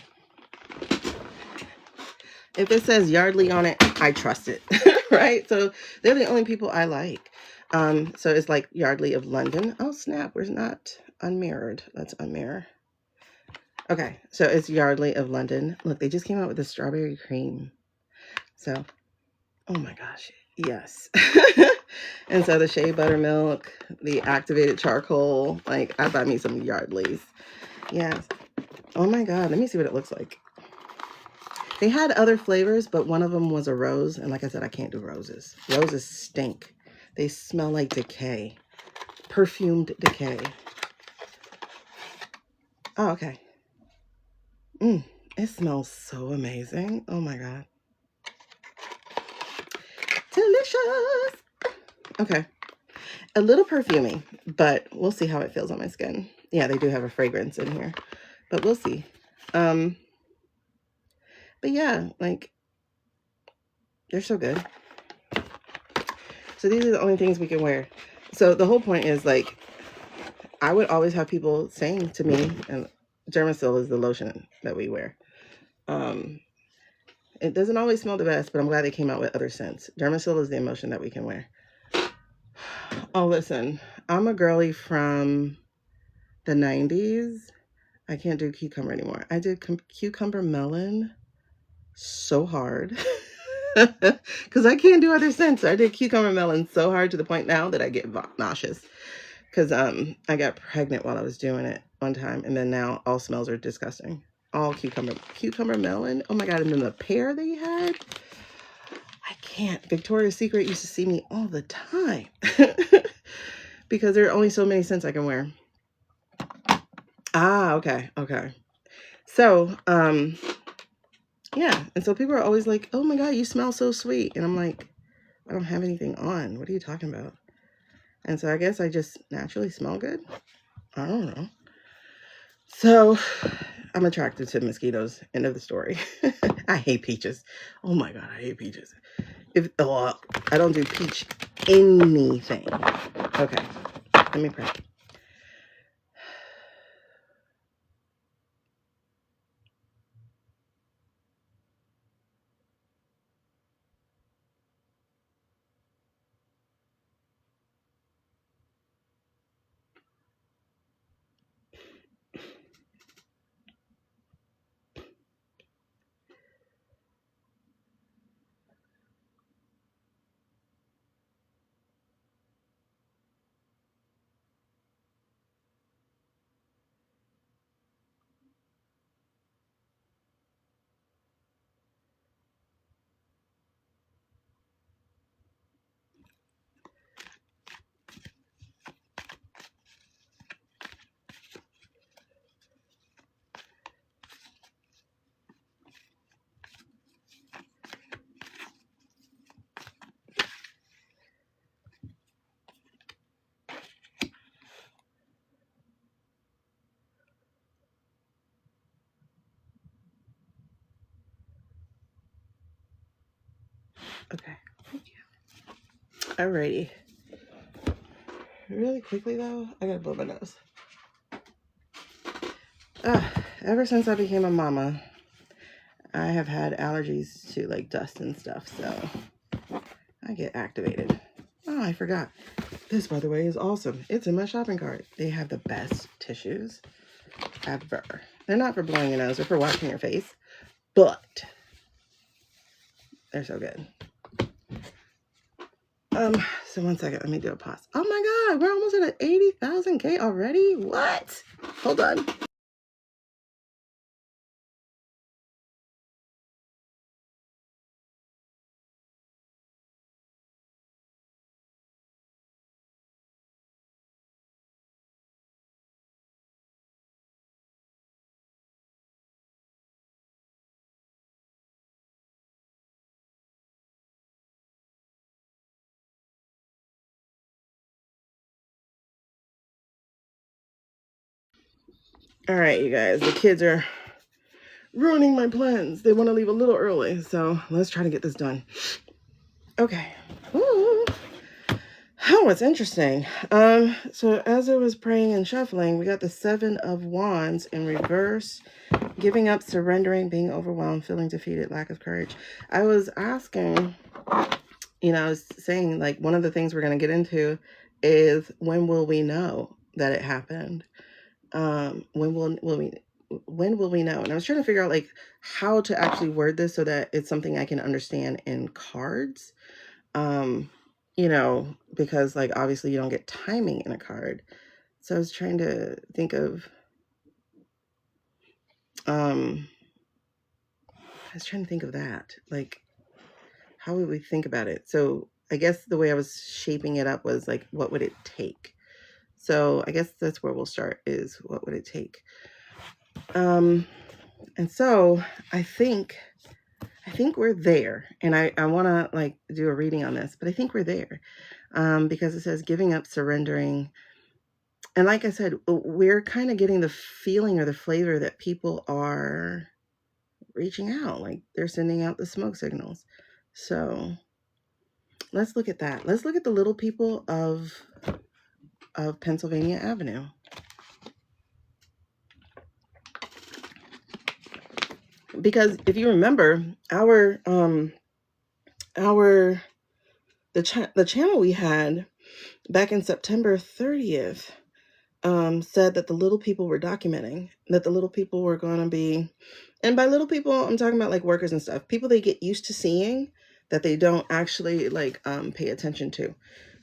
if it says Yardley on it, I trust it, right? So they're the only people I like. So it's like Yardley of London. Oh snap, we're not unmirrored. Let's unmirror. Okay, so it's Yardley of London. Look, they just came out with the strawberry cream. So, oh my gosh, yes. And so the shea buttermilk, the activated charcoal, like I buy me some Yardleys. Yes. Oh my God, let me see what it looks like. They had other flavors, but one of them was a rose. And like I said, I can't do roses. Roses stink. They smell like decay. Perfumed decay. Oh, okay. It smells so amazing. Oh my God. Delicious. Okay. A little perfumey, but we'll see how it feels on my skin. Yeah, they do have a fragrance in here, but we'll see. But yeah, like, they're so good. So these are the only things we can wear. So the whole point is, like, I would always have people saying to me, and Dermasil is the lotion that we wear. It doesn't always smell the best, but I'm glad they came out with other scents. Dermasil is the emotion that we can wear. Oh, listen, I'm a girly from the 90s. I can't do cucumber anymore. I did cucumber melon so hard because I can't do other scents. I did cucumber melon so hard to the point now that I get nauseous. because I got pregnant while I was doing it one time, and then now all smells are disgusting. All cucumber melon. Oh my god! And then the pear they had. I can't. Victoria's Secret used to see me all the time because there are only so many scents I can wear. Ah, okay, okay. So, yeah, and so people are always like, "Oh my god, you smell so sweet," and I'm like, "I don't have anything on. What are you talking about?" And so I guess I just naturally smell good. I don't know. So I'm attracted to mosquitoes. End of the story. I hate peaches. Oh my god, I hate peaches. I don't do peach anything. Okay, let me pray. Okay. Alrighty. Really quickly though, I gotta blow my nose. Ever since I became a mama, I have had allergies to like dust and stuff, so I get activated. Oh, I forgot. This, by the way, is awesome. It's in my shopping cart. They have the best tissues ever. They're not for blowing your nose, they're for washing your face, but they're so good. So one second, let me do a pause. Oh my god, we're almost at an 80,000K already? What? Hold on. All right, you guys, the kids are ruining my plans. They want to leave a little early, so let's try to get this done. Okay. Ooh. Oh, it's interesting. So as I was praying and shuffling, we got the 7 of Wands in reverse, giving up, surrendering, being overwhelmed, feeling defeated, lack of courage. I was asking, I was saying, like, one of the things we're going to get into is when will we know that it happened? When will we know? And I was trying to figure out like how to actually word this so that it's something I can understand in cards. Because like obviously you don't get timing in a card. So I was trying to think of that. Like, how would we think about it? So I guess the way I was shaping it up was like, what would it take? So I guess that's where we'll start, is what would it take? And so I think we're there, and I want to like do a reading on this, but I think we're there, because it says giving up, surrendering. And like I said, we're kind of getting the feeling or the flavor that people are reaching out, like they're sending out the smoke signals. So let's look at that. Let's look at the little people of Pennsylvania Avenue. Because if you remember, the channel we had back in September 30th said that the little people were documenting, that the little people were going to be, and by little people, I'm talking about like workers and stuff, people they get used to seeing that they don't actually like pay attention to.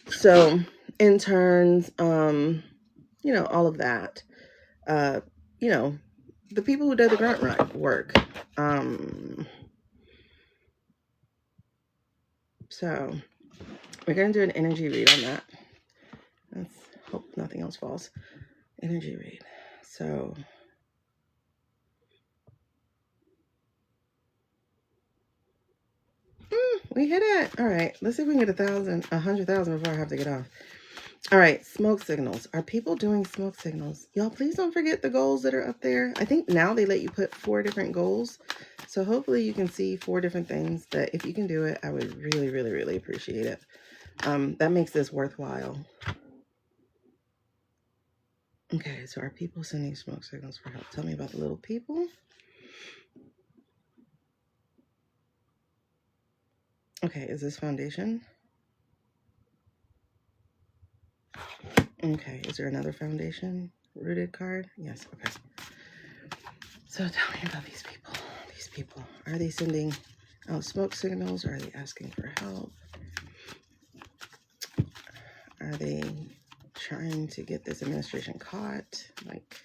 So interns, you know, all of that. You know, the people who did the grunt work. So we're going to do an energy read on that. Let's hope nothing else falls. Energy read. So we hit it. All right. Let's see if we can get 100,000 before I have to get off. All right. Smoke signals. Are people doing smoke signals? Y'all, please don't forget the goals that are up there. I think now they let you put 4 different goals. So hopefully you can see 4 different things that if you can do it, I would really, really, really appreciate it. That makes this worthwhile. Okay, so are people sending smoke signals for help? Tell me about the little people. Okay, is this foundation? Okay, is there another foundation? Rooted card? Yes, okay. So tell me about these people. These people. Are they sending out smoke signals? Or are they asking for help? Are they trying to get this administration caught? Like,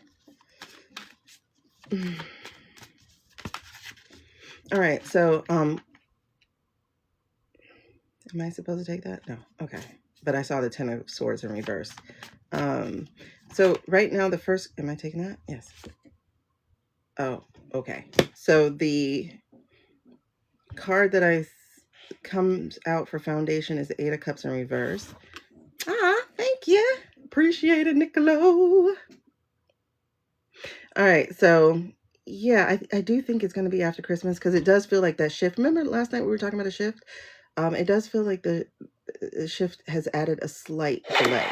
all right, so am I supposed to take that? No. Okay. But I saw the 10 of swords in reverse. So right now the first, am I taking that? Yes. Oh, okay. So the card that comes out for foundation is the 8 of Cups in reverse. Thank you. Appreciate it, Nicolo. All right, so yeah, I do think it's going to be after Christmas because it does feel like that shift. Remember last night we were talking about a shift? It does feel like the shift has added a slight delay.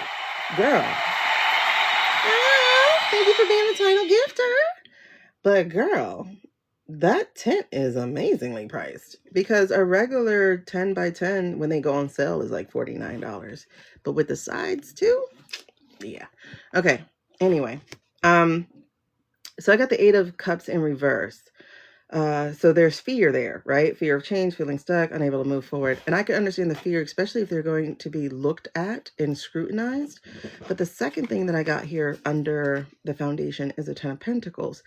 Girl. Thank you for being the title gifter. But girl, that tent is amazingly priced because a regular 10 by 10 when they go on sale is like $49. But with the sides too, yeah. Okay. Anyway, so I got the 8 of Cups in reverse. So there's fear there, right? Fear of change, feeling stuck, unable to move forward. And I can understand the fear, especially if they're going to be looked at and scrutinized. But the second thing that I got here under the foundation is a 10 of Pentacles,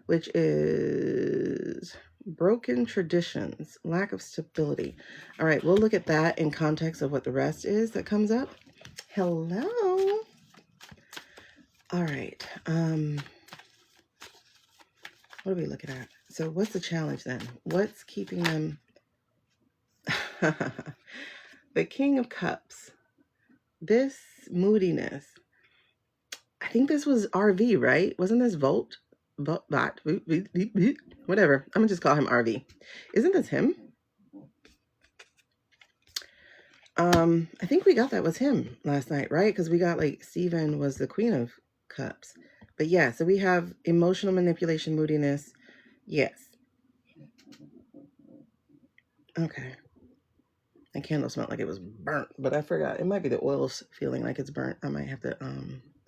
which is broken traditions, lack of stability. All right, we'll look at that in context of what the rest is that comes up. Hello. All right. What are we looking at? So what's the challenge then? What's keeping them? The King of Cups. This moodiness. I think this was RV, right? Wasn't this Volt? Whatever. I'm gonna just call him RV. Isn't this him? I think we got that was him last night, right? Because we got like Steven was the Queen of Cups. But yeah, so we have emotional manipulation, moodiness. Yes. Okay. The candle smelled like it was burnt, but I forgot. It might be the oil's feeling like it's burnt. I might have to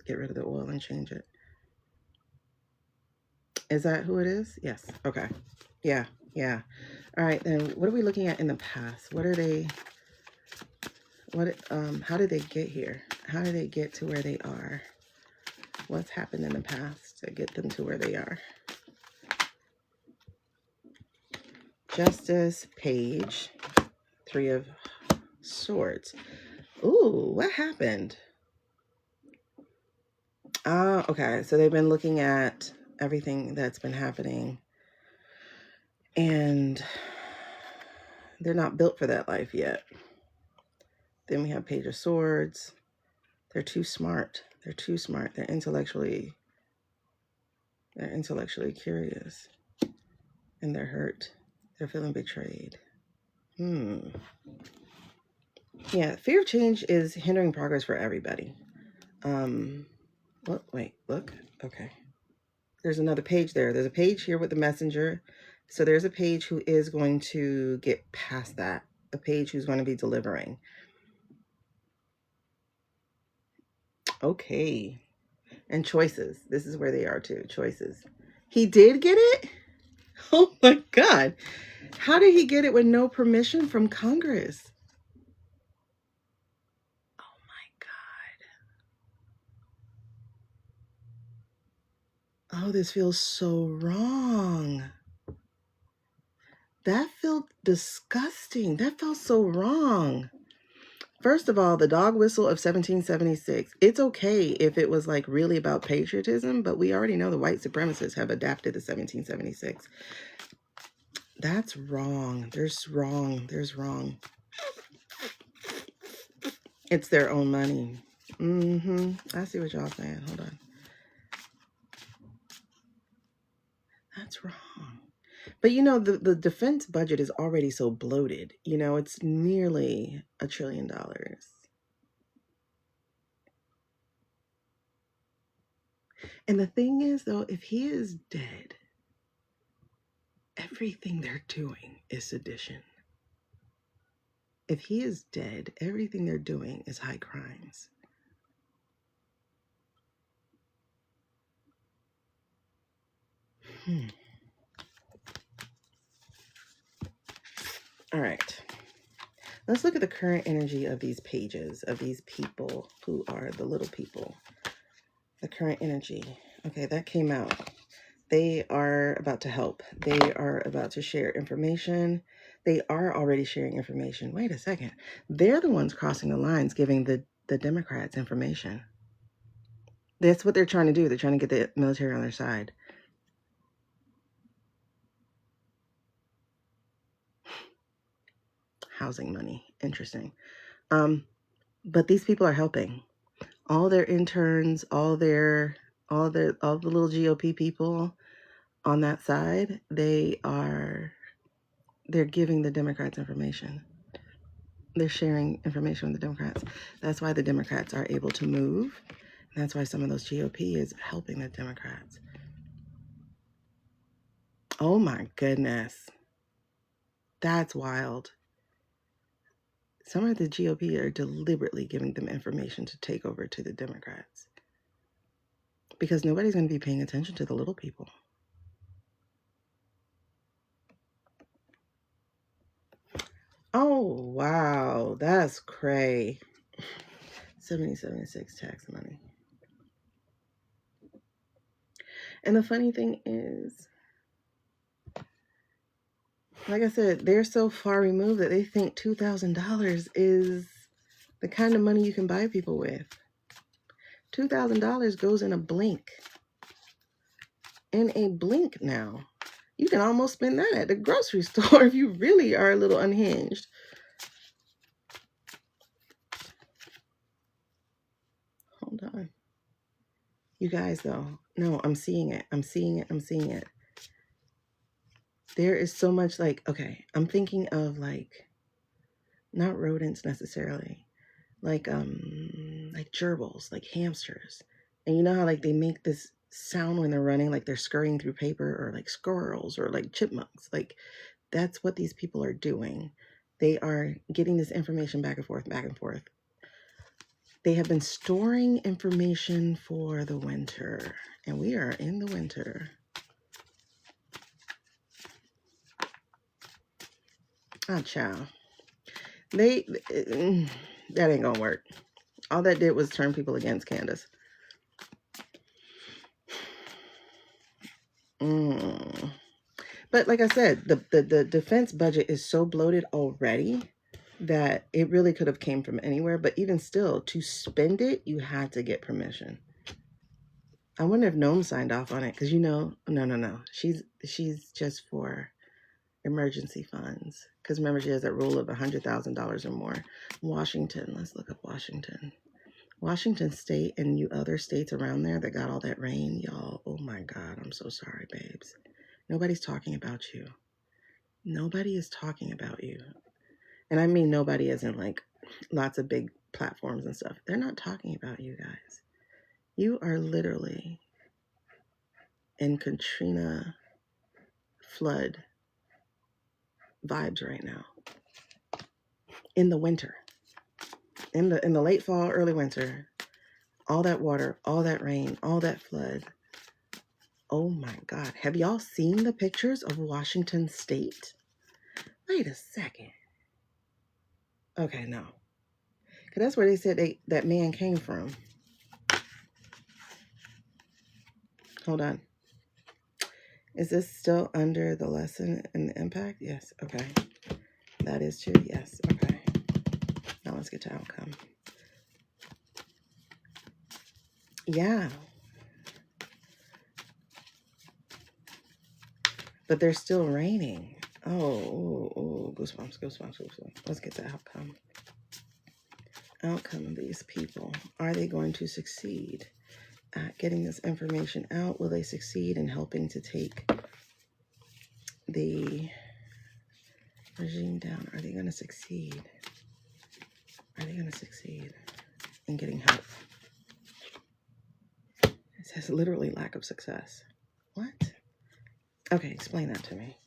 get rid of the oil and change it. Is that who it is? Yes. Okay. Yeah. Yeah. All right. Then what are we looking at in the past? What are they? How did they get here? How did they get to where they are? What's happened in the past to get them to where they are? Justice, Page, 3 of Swords. Ooh, what happened? Okay. So they've been looking at everything that's been happening and they're not built for that life yet. Then we have Page of Swords. They're too smart. They're too smart. They're intellectually curious. And they're hurt. They're feeling betrayed. Yeah, fear of change is hindering progress for everybody. Wait, look. Okay. There's another page there. There's a page here with the messenger. So there's a page who is going to get past that. A page who's going to be delivering. Okay. And choices. This is where they are too. Choices. He did get it? Oh my God. How did he get it with no permission from Congress? Oh Oh, this feels so wrong. That felt disgusting. That felt so wrong. First of all, the dog whistle of 1776. It's okay if it was like really about patriotism, but we already know the white supremacists have adapted to 1776. That's wrong. There's wrong. There's wrong. It's their own money. I see what y'all saying. Hold on. That's wrong. But you know, the defense budget is already so bloated. You know, it's nearly $1 trillion. And the thing is, though, if he is dead, everything they're doing is sedition. If he is dead, everything they're doing is high crimes. All right. Let's look at the current energy of these pages, of these people who are the little people. The current energy. Okay, that came out. They are about to help. They are about to share information. They are already sharing information. Wait a second. They're the ones crossing the lines, giving the Democrats information. That's what they're trying to do. They're trying to get the military on their side. Housing money. Interesting. But these people are helping. All their interns, all the little GOP people on that side, they're giving the Democrats information. They're sharing information with the Democrats. That's why the Democrats are able to move. And that's why some of those GOP is helping the Democrats. Oh my goodness. That's wild. Some of the GOP are deliberately giving them information to take over to the Democrats. Because nobody's going to be paying attention to the little people. Oh, wow. That's cray. 7076 tax money. And the funny thing is, like I said, they're so far removed that they think $2,000 is the kind of money you can buy people with. $2,000 goes in a blink. In a blink now. You can almost spend that at the grocery store if you really are a little unhinged. Hold on. You guys, though, no, I'm seeing it. I'm seeing it. I'm seeing it. There is so much like, okay, I'm thinking of like, not rodents necessarily, like gerbils, like hamsters. And you know how like they make this sound when they're running, like they're scurrying through paper, or like squirrels or like chipmunks. Like that's what these people are doing. They are getting this information back and forth, back and forth. They have been storing information for the winter, and we are in the winter. Ah, child. That ain't gonna work. All that did was turn people against Candace. But like I said, the defense budget is so bloated already that it really could have came from anywhere. But even still, to spend it, you had to get permission. I wonder if Gnome signed off on it, because no. She's just for emergency funds. Because remember, she has that rule of $100,000 or more. Washington, let's look up Washington. Washington State and you other states around there that got all that rain, y'all. Oh my God, I'm so sorry, babes. Nobody's talking about you. Nobody is talking about you. And I mean nobody isn't like lots of big platforms and stuff. They're not talking about you guys. You are literally in Katrina flood vibes right now. In the winter. In the late fall, early winter. All that water, all that rain, all that flood. Oh my God. Have y'all seen the pictures of Washington State? Wait a second. Okay, no. Because that's where they said that man came from. Hold on. Is this still under the lesson and the impact? Yes. Okay. That is true. Yes. Okay. Now let's get to outcome. Yeah. But they're still raining. Oh, goosebumps, goosebumps, goosebumps. Let's get to outcome. Outcome of these people. Are they going to succeed at getting this information out? Will they succeed in helping to take the regime down? Are they going to succeed? Are they going to succeed in getting help? It says literally lack of success. What? Okay, explain that to me.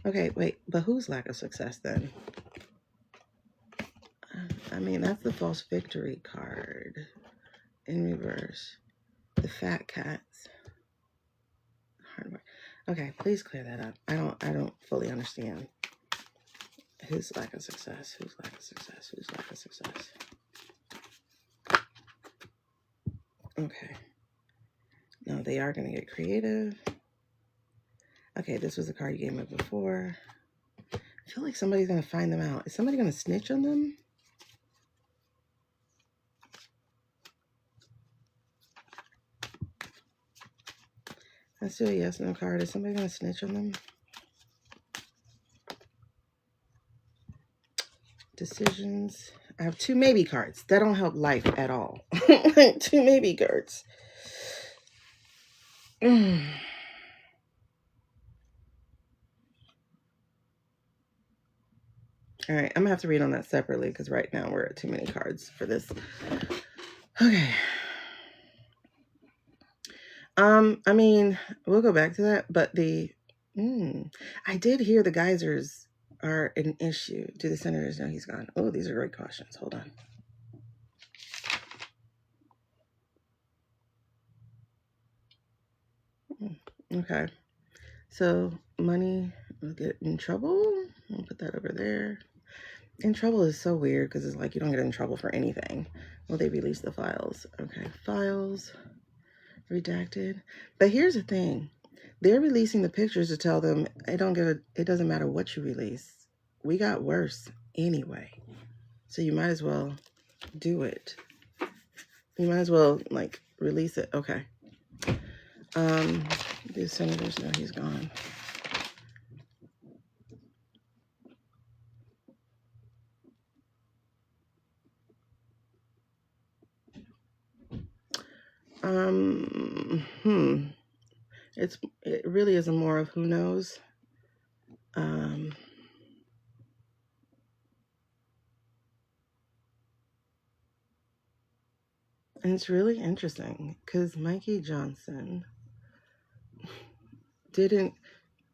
Okay, wait, but whose lack of success then? I mean, that's the false victory card in reverse. The fat cats. Hard work. Okay, please clear that up. I don't fully understand. Whose lack of success? Whose lack of success? Whose lack of success? Okay. No, they are going to get creative. Okay, this was the card you gave me before. I feel like somebody's going to find them out. Is somebody going to snitch on them? Let's do a yes no card. Is somebody going to snitch on them? Decisions. I have 2 maybe cards. That don't help life at all. 2 maybe cards. All right, I'm gonna have to read on that separately because right now we're at too many cards for this. Okay. I mean, we'll go back to that, but I did hear the geysers are an issue. Do the senators know he's gone? Oh, these are great questions. Hold on. Okay. So money will get in trouble. I'll put that over there. In trouble is so weird because it's like you don't get in trouble for anything. Will they release the files? Okay, files redacted. But here's the thing. They're releasing the pictures to tell them it doesn't matter what you release. We got worse anyway. So you might as well do it. You might as well like release it. Okay. The senators know he's gone. It really is a more of who knows. And it's really interesting because Mikey Johnson didn't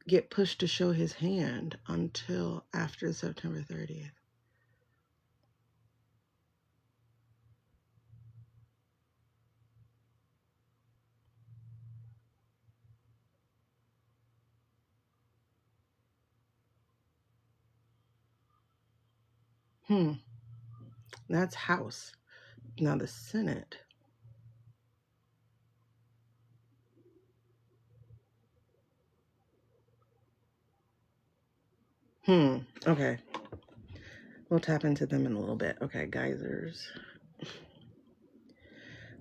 get pushed to show his hand until after September 30th. That's House. Now the Senate. Okay. We'll tap into them in a little bit. Okay, geysers.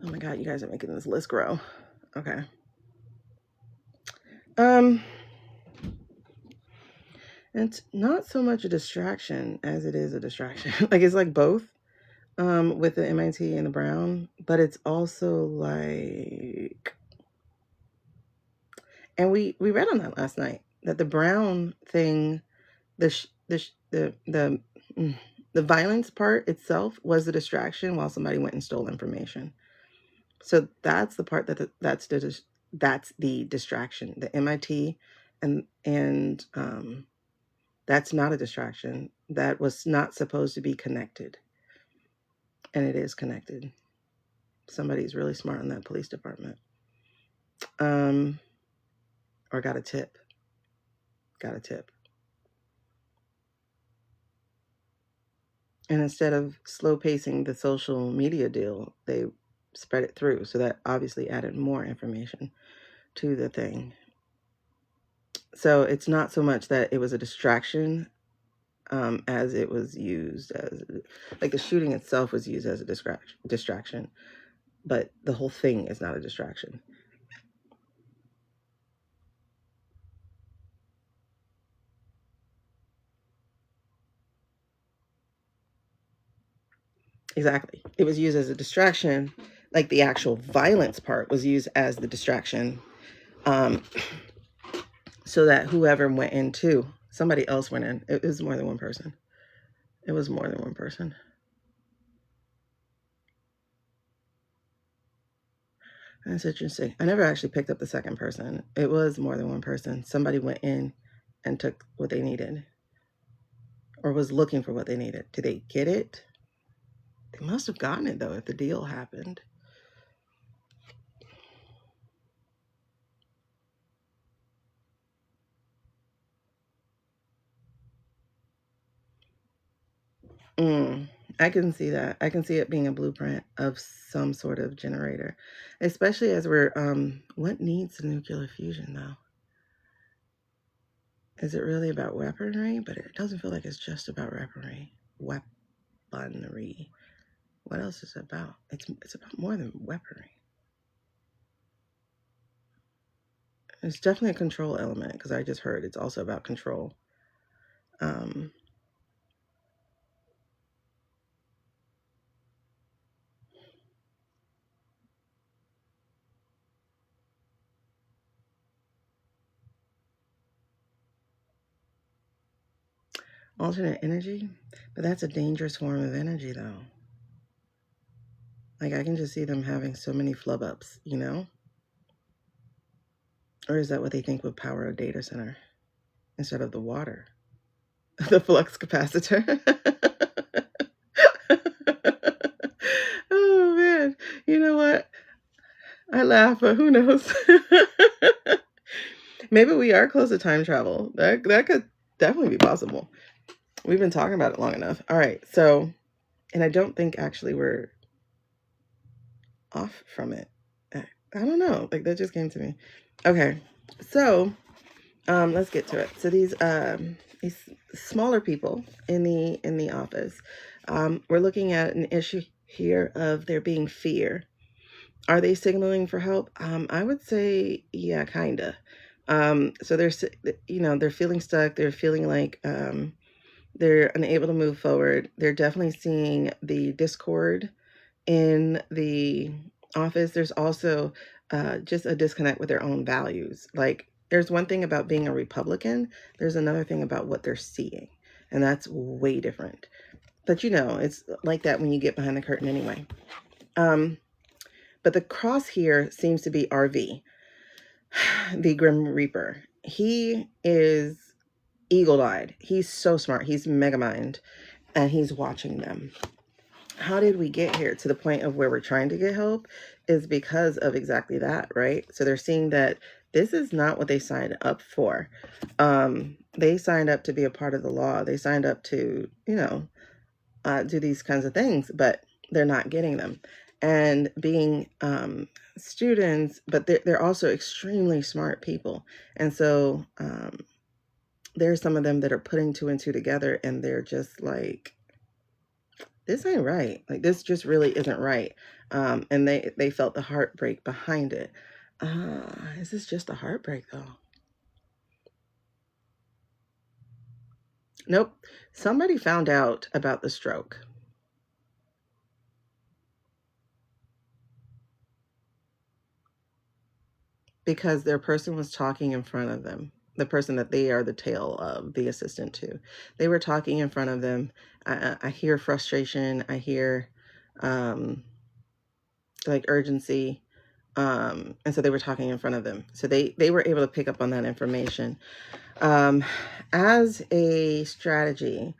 Oh my God, you guys are making this list grow. Okay. It's not so much a distraction as it is a distraction. Like it's like both. With the MIT and the Brown, but it's also like, and we read on that last night that the Brown thing, the violence part itself was the distraction while somebody went and stole information. So that's the part that's the distraction. The MIT and that's not a distraction. That was not supposed to be connected, and it is connected. Somebody's really smart in that police department. Or got a tip. Got a tip. And instead of slow pacing the social media deal, they spread it through. So that obviously added more information to the thing. So it's not so much that it was a distraction as it was used as, like the shooting itself was used as a distraction, but the whole thing is not a distraction. Exactly. It was used as a distraction, like the actual violence part was used as the distraction, um, so that whoever went in too, somebody else went in. It was more than one person. It was more than one person. That's interesting. I never actually picked up the second person. It was more than one person. Somebody went in and took what they needed or was looking for what they needed. Did they get it? They must have gotten it though if the deal happened. I can see that. I can see it being a blueprint of some sort of generator, especially as we're, what needs the nuclear fusion though? Is it really about weaponry? But it doesn't feel like it's just about weaponry. Weaponry. What else is it about? It's about more than weaponry. It's definitely a control element because I just heard it's also about control. Um, Alternate energy, but that's a dangerous form of energy though. Like I can just see them having so many flub ups, you know? Or is that what they think would power a data center instead of the water? The flux capacitor. Oh man. You know what? I laugh, but who knows? Maybe we are close to time travel. That could definitely be possible. We've been talking about it long enough. All right. So, and I don't think actually we're off from it. I don't know. Like that just came to me. Okay. So, let's get to it. So these smaller people in the office, we're looking at an issue here of there being fear. Are they signaling for help? I would say, yeah, kinda. So they're feeling stuck. They're feeling like they're unable to move forward. They're definitely seeing the discord in the office. There's also just a disconnect with their own values. Like, there's one thing about being a Republican, there's another thing about what they're seeing, and that's way different. But it's like that when you get behind the curtain anyway. But the cross here seems to be RV, the Grim Reaper. He is eagle-eyed. He's so smart. He's megamind, and he's watching them. How did we get here to the point of where we're trying to get help is because of exactly that, right? So they're seeing that this is not what they signed up for. They signed up to be a part of the law. They signed up to, do these kinds of things, but they're not getting them. And being students, but they're also extremely smart people. And so there's some of them that are putting two and two together and they're just like, this ain't right. Like this just really isn't right. And they felt the heartbreak behind it. Is this just a heartbreak though? Nope. Somebody found out about the stroke because their person was talking in front of them. The person that they are the tail of, the assistant to. They were talking in front of them. I hear frustration. I hear like urgency. And so they were talking in front of them. So they were able to pick up on that information. As a strategy,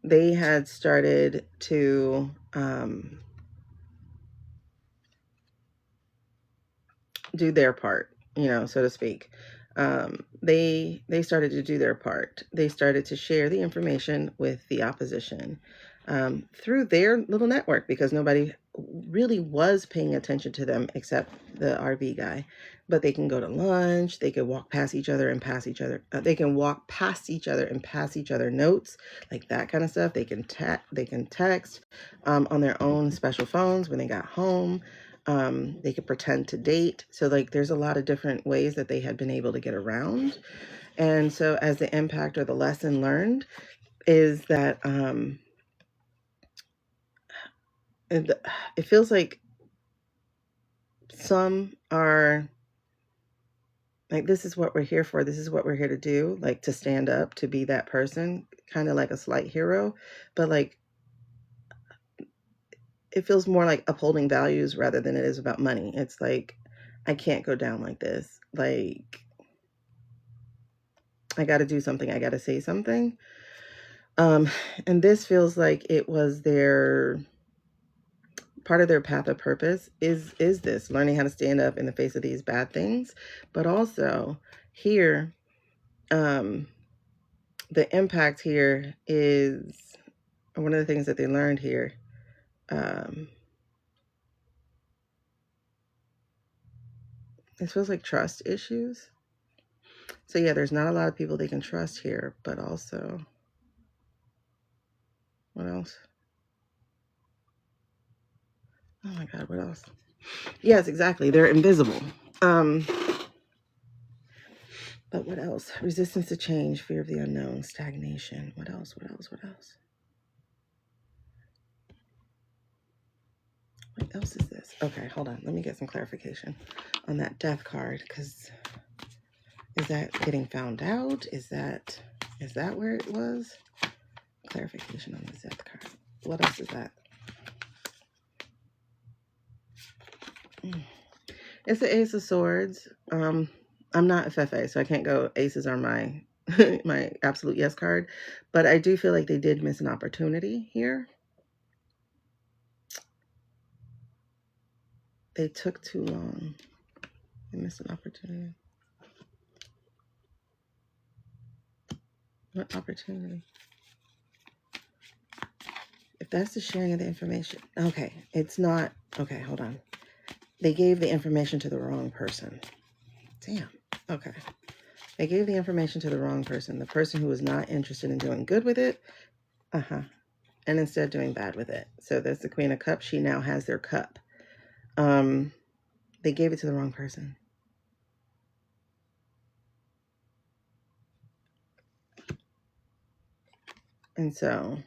they had started to do their part, so to speak. They started to do their part. They started to share the information with the opposition. through their little network, because nobody really was paying attention to them except the RV guy. But they can go to lunch, they can walk past each other and pass each other. They can walk past each other and pass each other notes, like that kind of stuff. They can text on their own special phones when they got home. They could pretend to date. So like there's a lot of different ways that they had been able to get around. And so as the impact or the lesson learned is that it feels like some are like, this is what we're here for. This is what we're here to do, like to stand up, to be that person, kind of like a slight hero. But like, it feels more like upholding values rather than it is about money. It's like, I can't go down like this. Like, I got to do something. I got to say something. And this feels like it was their part of their path of purpose is this learning how to stand up in the face of these bad things. But also here, the impact here is one of the things that they learned here. It feels like trust issues. So yeah, there's not a lot of people they can trust here, but also, what else? Oh my God, what else? Yes, exactly. They're invisible. But what else? Resistance to change, fear of the unknown, stagnation. What else? What else? What else? What else is this? Okay, hold on. Let me get some clarification on that death card, because is that getting found out? Is that where it was? Clarification on the death card. What else is that? It's the Ace of Swords. I'm not FFA, so I can't go. Aces are my my absolute yes card, but I do feel like they did miss an opportunity here. They took too long. They missed an opportunity. What opportunity? If that's the sharing of the information. Okay, it's not. Okay, hold on. They gave the information to the wrong person. Damn. Okay. They gave the information to the wrong person. The person who was not interested in doing good with it. And instead doing bad with it. So there's the Queen of Cups. She now has their cup. They gave it to the wrong person. And so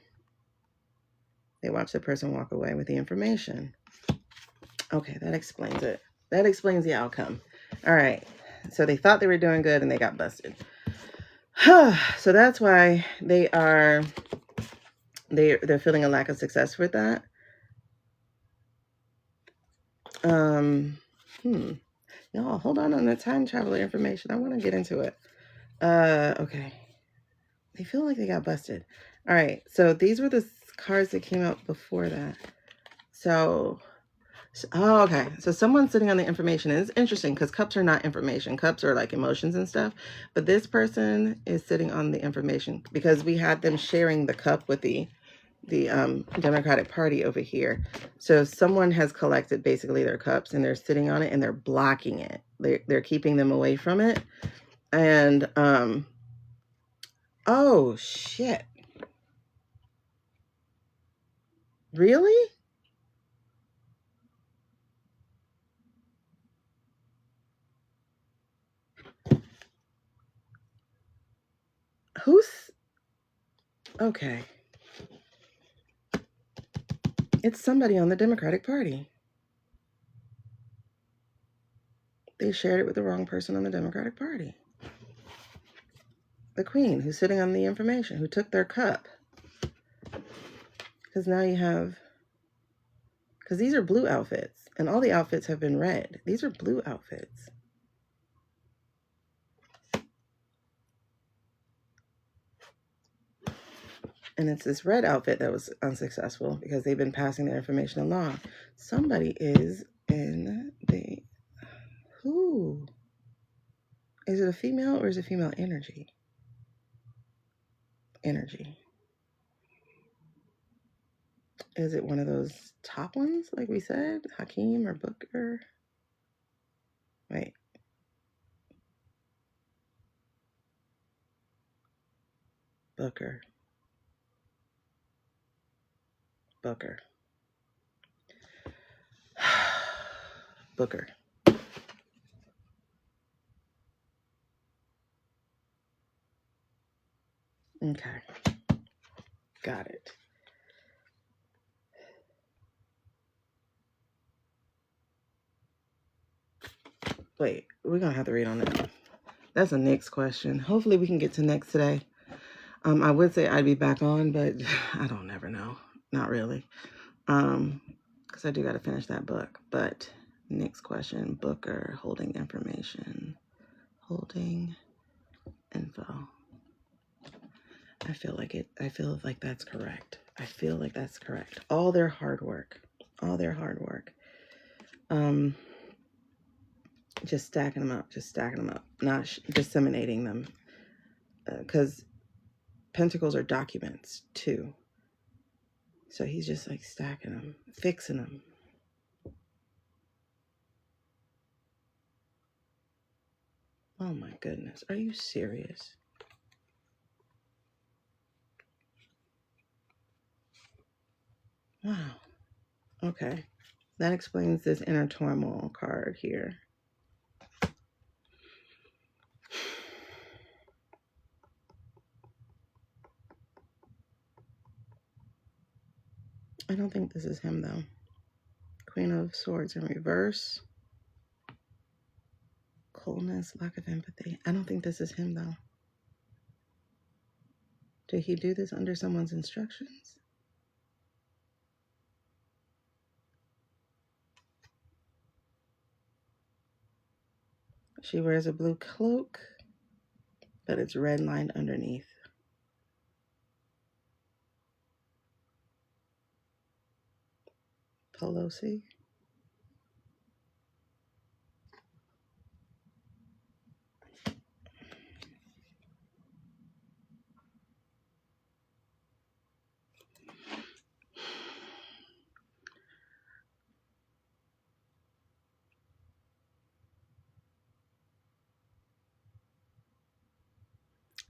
they watch the person walk away with the information. Okay, that explains it. That explains the outcome. All right. So they thought they were doing good and they got busted. So that's why they're feeling a lack of success with that. Y'all, hold on the time traveler information. I want to get into it. Okay. They feel like they got busted. All right. So these were the cards that came out before that. So oh, okay. So someone's sitting on the information. And it's interesting because cups are not information. Cups are like emotions and stuff. But this person is sitting on the information because we had them sharing the cup with the Democratic Party over here. So someone has collected basically their cups and they're sitting on it and they're blocking it. They're keeping them away from it. And oh shit. Really? Who's okay? It's somebody on the Democratic Party. They shared it with the wrong person on the Democratic Party. The Queen, who's sitting on the information, who took their cup. Because now you have, because these are blue outfits, and all the outfits have been red. These are blue outfits. And it's this red outfit that was unsuccessful because they've been passing their information along. Somebody is in the, who? Is it a female or is it female energy? Energy. Is it one of those top ones, like we said? Hakeem or Booker? Wait. Booker. Booker. Booker. Okay. Got it. Wait, we're going to have to read on that. That's a next question. Hopefully we can get to next today. I would say I'd be back on, but I don't never know. Not really. Because I do got to finish that book. But next question, Booker, holding information. Holding info. I feel like that's correct. I feel like that's correct. All their hard work. Just stacking them up, not disseminating them. Because pentacles are documents too. So he's just like stacking them, fixing them. Oh my goodness. Are you serious? Wow. Okay. That explains this inner turmoil card here. I don't think this is him though. Queen of Swords in reverse. Coldness, lack of empathy. I don't think this is him though. Did he do this under someone's instructions? She wears a blue cloak, but it's red lined underneath. Pelosi.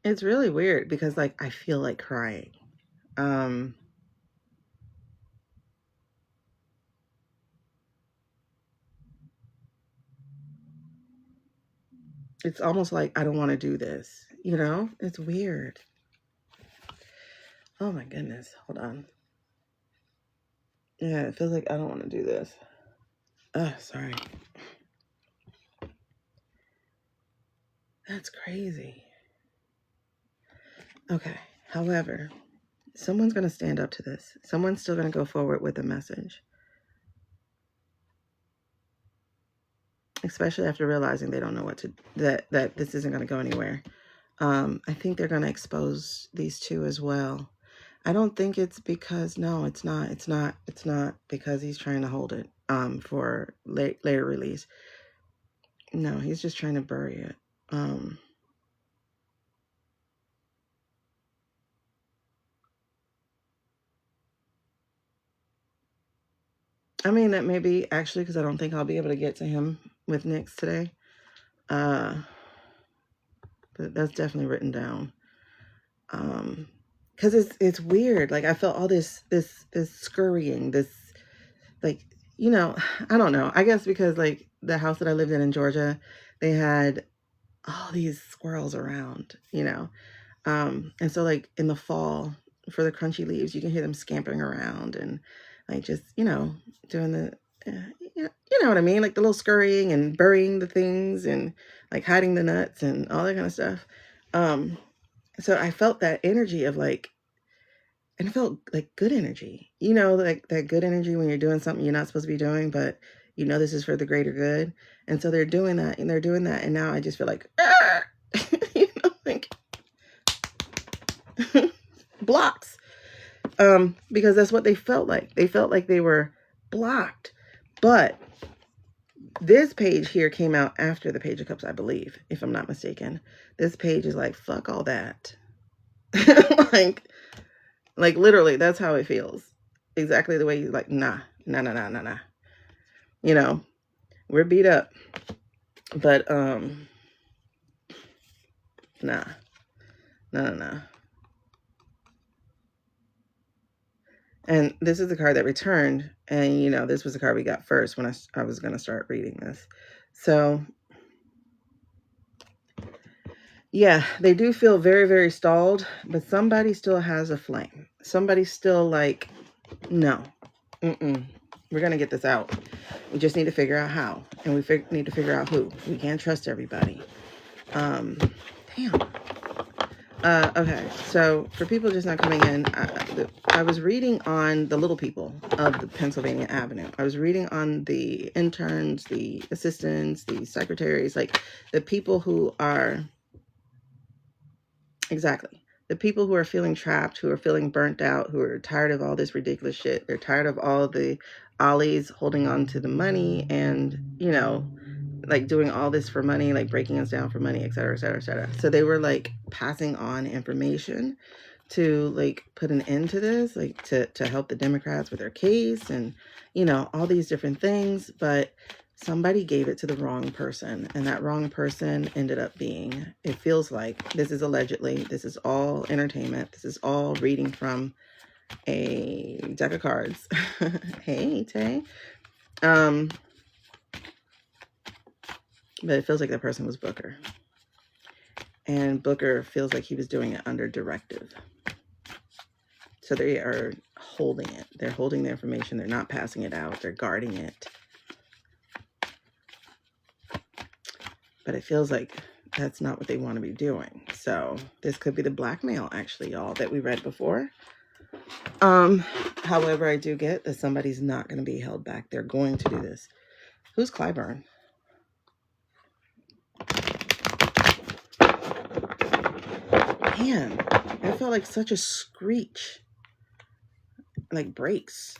It's really weird because like I feel like crying. It's almost like I don't want to do this, you know? It's weird. Oh my goodness. Hold on. Yeah, it feels like I don't want to do this. Sorry. That's crazy. Okay. However, someone's going to stand up to this. Someone's still going to go forward with the message. Especially after realizing they don't know what to, that this isn't going to go anywhere. I think they're going to expose these two as well. I don't think it's because, no, it's not because he's trying to hold it for later release. No, he's just trying to bury it. I mean, that may be actually because I don't think I'll be able to get to him with Nyx today. But that's definitely written down. Because it's weird. Like I felt all this scurrying, this like, you know, I don't know. I guess because like the house that I lived in Georgia, they had all these squirrels around, you know. And so like in the fall for the crunchy leaves, you can hear them scampering around and like just, you know, doing the, you know what I mean? Like the little scurrying and burying the things and like hiding the nuts and all that kind of stuff. So I felt that energy of like, and it felt like good energy, you know, like that good energy when you're doing something you're not supposed to be doing, but you know, this is for the greater good. And so they're doing that and they're doing that. And now I just feel like, you know, like blocks. Because that's what they felt like. They felt like they were blocked. But this page here came out after the Page of Cups, I believe, if I'm not mistaken. This page is like, fuck all that. like literally, that's how it feels. exactly the way you like. Nah. You know, we're beat up, but nah. And this is the card that returned, and you know, this was the card we got first when I was going to start reading this. So yeah, they do feel very, very stalled, but somebody still has a flame. Somebody's still like, no, we're going to get this out. We just need to figure out how, and we need to figure out who. We can't trust everybody. Damn. Okay, so for people just not coming in, I was reading on the little people of the Pennsylvania Avenue. I was reading on the interns, the assistants, the secretaries, like the people who are, exactly, the people who are feeling trapped, who are feeling burnt out, who are tired of all this ridiculous shit. They're tired of all the ollies holding on to the money and, you know, like doing all this for money, like breaking us down for money, et cetera, et cetera, et cetera. So they were like passing on information to like put an end to this, like to help the Democrats with their case and, you know, all these different things. But somebody gave it to the wrong person, and that wrong person ended up being, it feels like, this is allegedly, this is all entertainment, this is all reading from a deck of cards. Hey, Tay. But it feels like that person was Booker. And Booker feels like he was doing it under directive. So they are holding it. They're holding the information. They're not passing it out. They're guarding it. But it feels like that's not what they want to be doing. So this could be the blackmail, actually, y'all, that we read before. However, I do get that somebody's not going to be held back. They're going to do this. Who's Clyburn? Man, that felt like such a screech. Like brakes.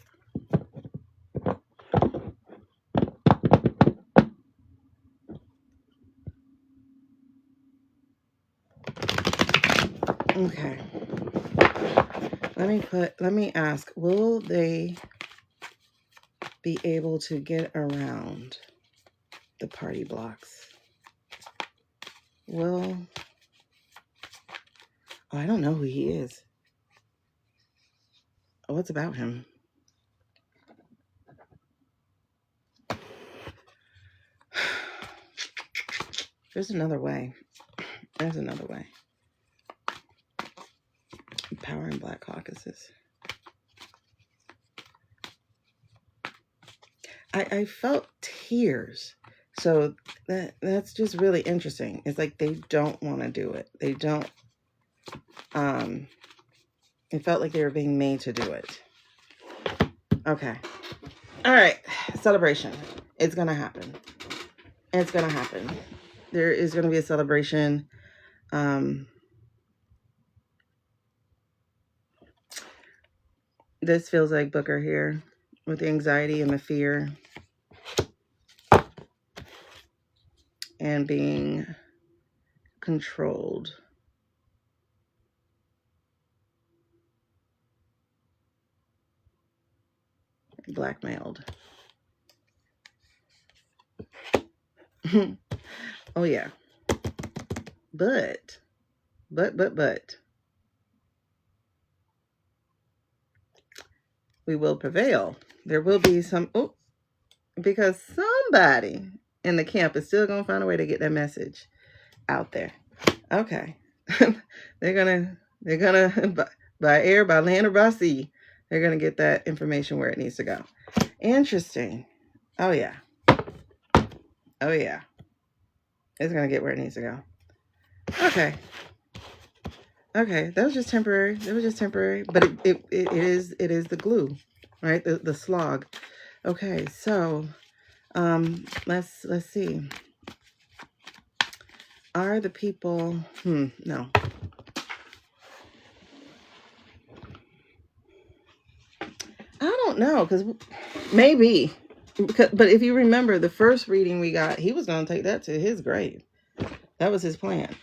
Okay. Let me ask, will they be able to get around the party blocks? Well, oh, I don't know who he is. What's about him? There's another way. There's another way. Power in Black caucuses. I felt tears. So that's just really interesting. It's like they don't want to do it. They don't. It felt like they were being made to do it. Okay. All right. Celebration. It's going to happen. It's going to happen. There is going to be a celebration. This feels like Booker here with the anxiety and the fear and being controlled. Blackmailed. Oh yeah. But we will prevail. There will be some, because somebody in the camp is still going to find a way to get that message out there. Okay. They're going to, by air, by land, or by sea, they're going to get that information where it needs to go. Interesting. Oh yeah. Oh yeah. It's going to get where it needs to go. Okay. Okay, that was just temporary. It was just temporary, but it is the glue, right? The slog. Okay, so let's see. Are the people? No. I don't know, because maybe. But if you remember the first reading we got, he was going to take that to his grave. That was his plan.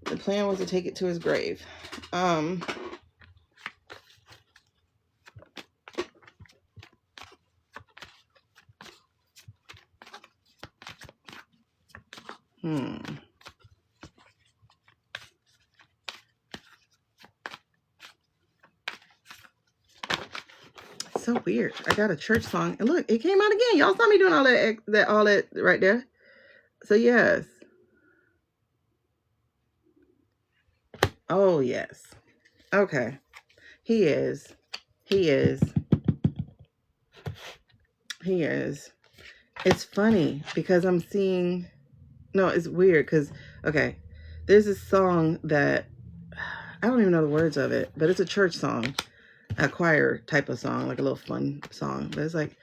The plan was to take it to his grave. It's so weird. I got a church song, and look, it came out again. Y'all saw me doing all that right there. So yes. Oh yes. Okay. He is. He is. He is. It's funny because I'm seeing. No, it's weird because okay, there's this song that I don't even know the words of it, but it's a church song, a choir type of song, like a little fun song. But it's like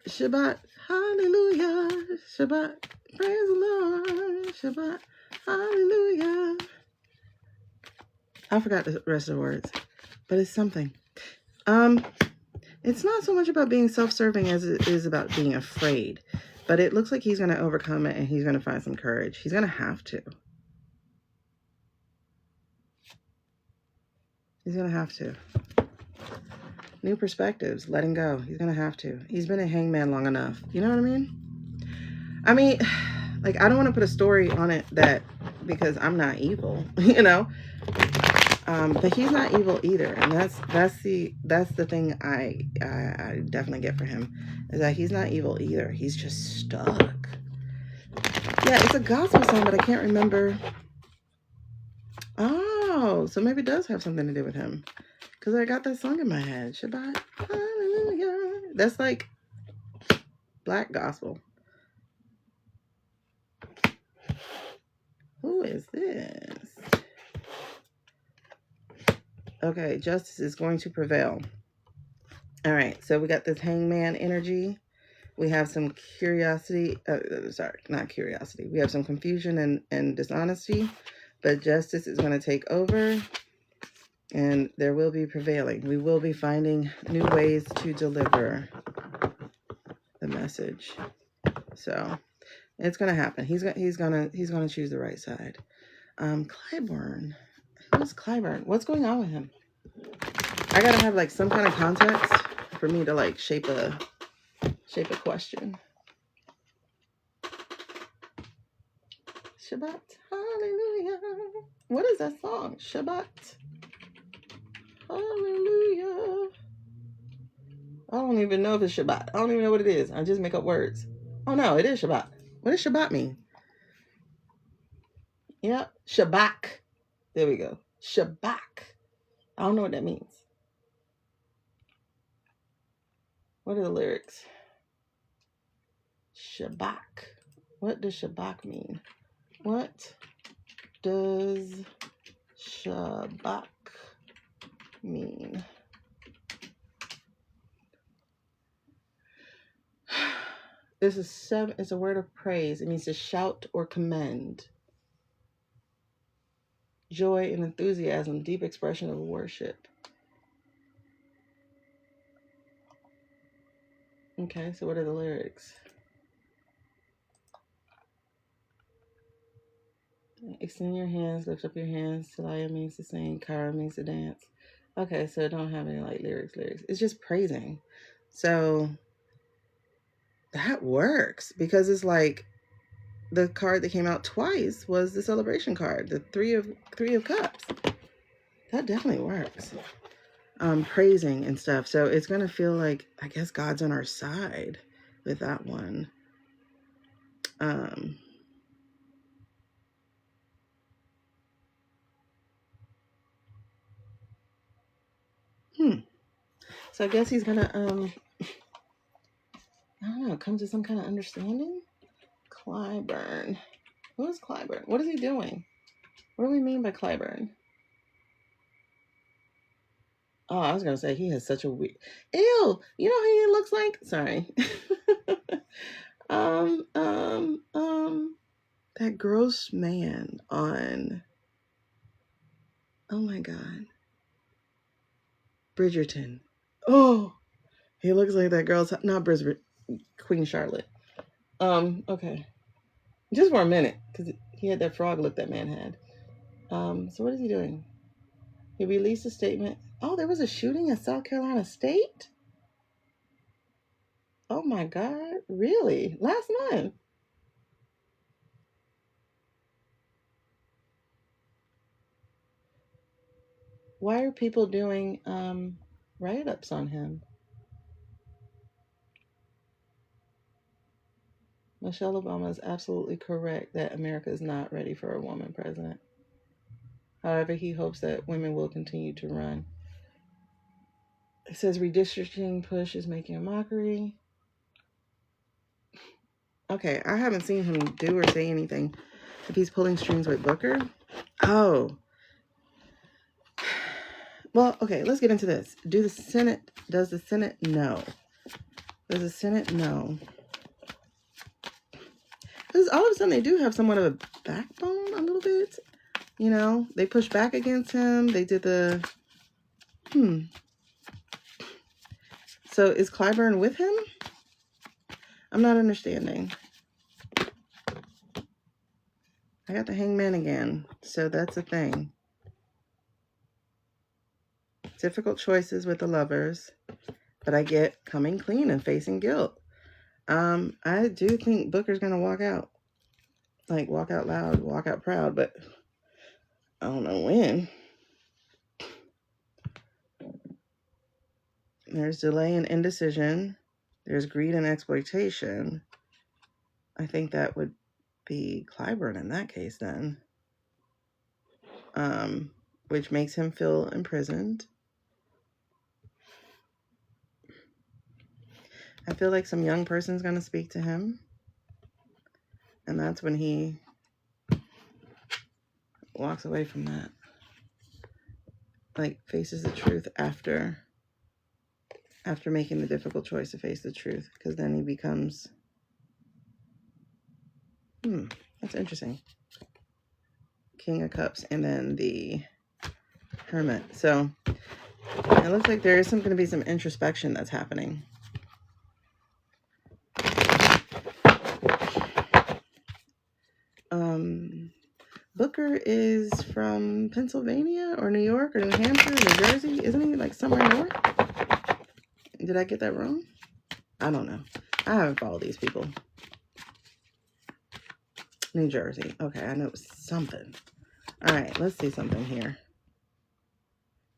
Shabbat, Hallelujah, Shabbat, praise the Lord, Shabbat, Hallelujah. I forgot the rest of the words, but it's something. It's not so much about being self-serving as it is about being afraid. But it looks like he's going to overcome it and he's going to find some courage. He's going to have to. He's going to have to. New perspectives, letting go. He's going to have to. He's been a hangman long enough. You know what I mean? I mean, like, I don't want to put a story on it that because I'm not evil, you know? But he's not evil either. And that's the thing I definitely get for him is that he's not evil either. He's just stuck. Yeah, it's a gospel song, but I can't remember. Oh, so maybe it does have something to do with him. Because I got that song in my head. Shabbat, hallelujah. That's like black gospel. Who is this? Okay, justice is going to prevail. All right, so we got this hangman energy. We have some curiosity. Sorry, not curiosity. We have some confusion and dishonesty. But justice is going to take over. And there will be prevailing. We will be finding new ways to deliver the message. So it's going to happen. He's going to choose the right side. Clyburn. Who's Clyburn? What's going on with him? I got to have like some kind of context for me to like shape a question. Shabbat, hallelujah. What is that song? Shabbat, hallelujah. I don't even know if it's Shabbat. I don't even know what it is. I just make up words. Oh no, it is Shabbat. What does Shabbat mean? Yeah, Shabak. There we go. Shabak. I don't know what that means. What are the lyrics? Shabak. What does Shabak mean? What does Shabak mean? This is seven. It's a word of praise. It means to shout or commend. Joy and enthusiasm, deep expression of worship. Okay, so what are the lyrics? Extend your hands, lift up your hands. Talaya means to sing, Kara means to dance. Okay, so it don't have any like lyrics. It's just praising. So that works because it's like the card that came out twice was the celebration card, the three of cups. That definitely works. Praising and stuff. So it's gonna feel like I guess God's on our side with that one. So I guess he's gonna I don't know, come to some kind of understanding. Clyburn. Who is Clyburn? What is he doing? What do we mean by Clyburn? Oh, I was gonna say he has such a weird. Ew, you know who he looks like? Sorry. That gross man on. Oh my God. Bridgerton. Oh, he looks like that girl's not Brisbane, Queen Charlotte. Okay. Just for a minute, because he had that frog look that man had. So what is he doing? He released a statement. Oh, there was a shooting in South Carolina State? Oh my God, really? Last month? Why are people doing write-ups on him? Michelle Obama is absolutely correct that America is not ready for a woman president. However, he hopes that women will continue to run. It says redistricting push is making a mockery. Okay, I haven't seen him do or say anything. If he's pulling strings with Booker. Oh. Well, okay, let's get into this. Does the Senate know? Does the Senate know? Because all of a sudden they do have somewhat of a backbone a little bit. You know, they pushed back against him. They did the, So is Clyburn with him? I'm not understanding. I got the hangman again. So that's a thing. Difficult choices with the lovers. But I get coming clean and facing guilt. I do think Booker's going to walk out. Like, walk out loud, walk out proud. But I don't know when. There's delay and indecision. There's greed and exploitation. I think that would be Clyburn in that case then. Which makes him feel imprisoned. I feel like some young person's going to speak to him. And that's when he walks away from that. Like, faces the truth after making the difficult choice to face the truth. Because then he becomes... that's interesting. King of Cups and then the Hermit. So, it looks like there is going to be some introspection that's happening. Booker is from Pennsylvania or New York or New Hampshire, New Jersey. Isn't he like somewhere north? Did I get that wrong? I don't know. I haven't followed these people. New Jersey. Okay, I know it was something. All right, let's see something here.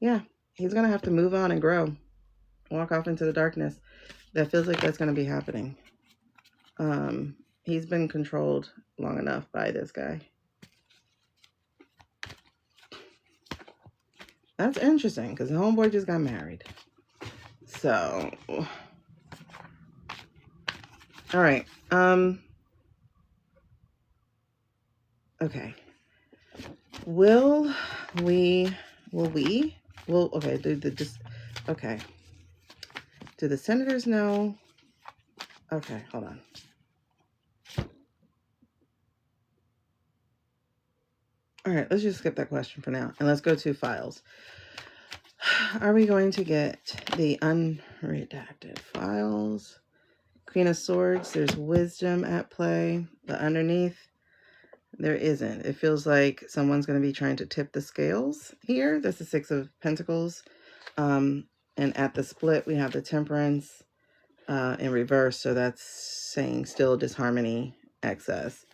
Yeah, he's going to have to move on and grow. Walk off into the darkness. That feels like that's going to be happening. He's been controlled long enough by this guy. That's interesting because the homeboy just got married. So, all right. Okay. Okay. Do the senators know? Okay, hold on. All right, let's just skip that question for now. And let's go to files. Are we going to get the unredacted files? Queen of Swords, there's wisdom at play. But underneath, there isn't. It feels like someone's going to be trying to tip the scales here. That's the Six of Pentacles. And at the split, we have the Temperance in reverse. So that's saying still disharmony, excess.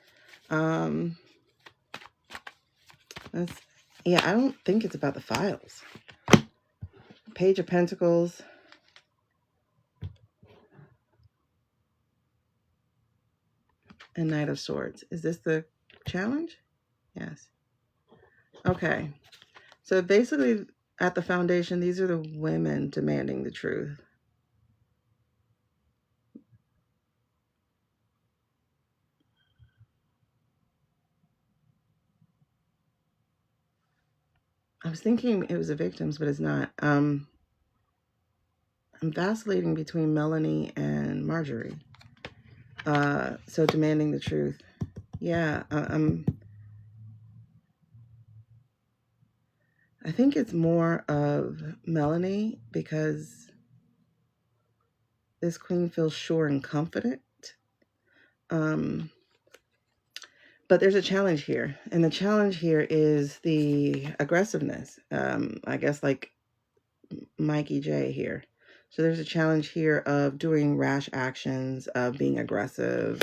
Yeah, I don't think it's about the files. Page of Pentacles. And Knight of Swords. Is this the challenge? Yes. Okay. So basically, at the foundation, these are the women demanding the truth. I was thinking it was the victims, but it's not. I'm vacillating between Melanie and Marjorie. So demanding the truth. Yeah, I think it's more of Melanie because this queen feels sure and confident. But there's a challenge here. And the challenge here is the aggressiveness. I guess like Mikey J here. So there's a challenge here of doing rash actions, of being aggressive.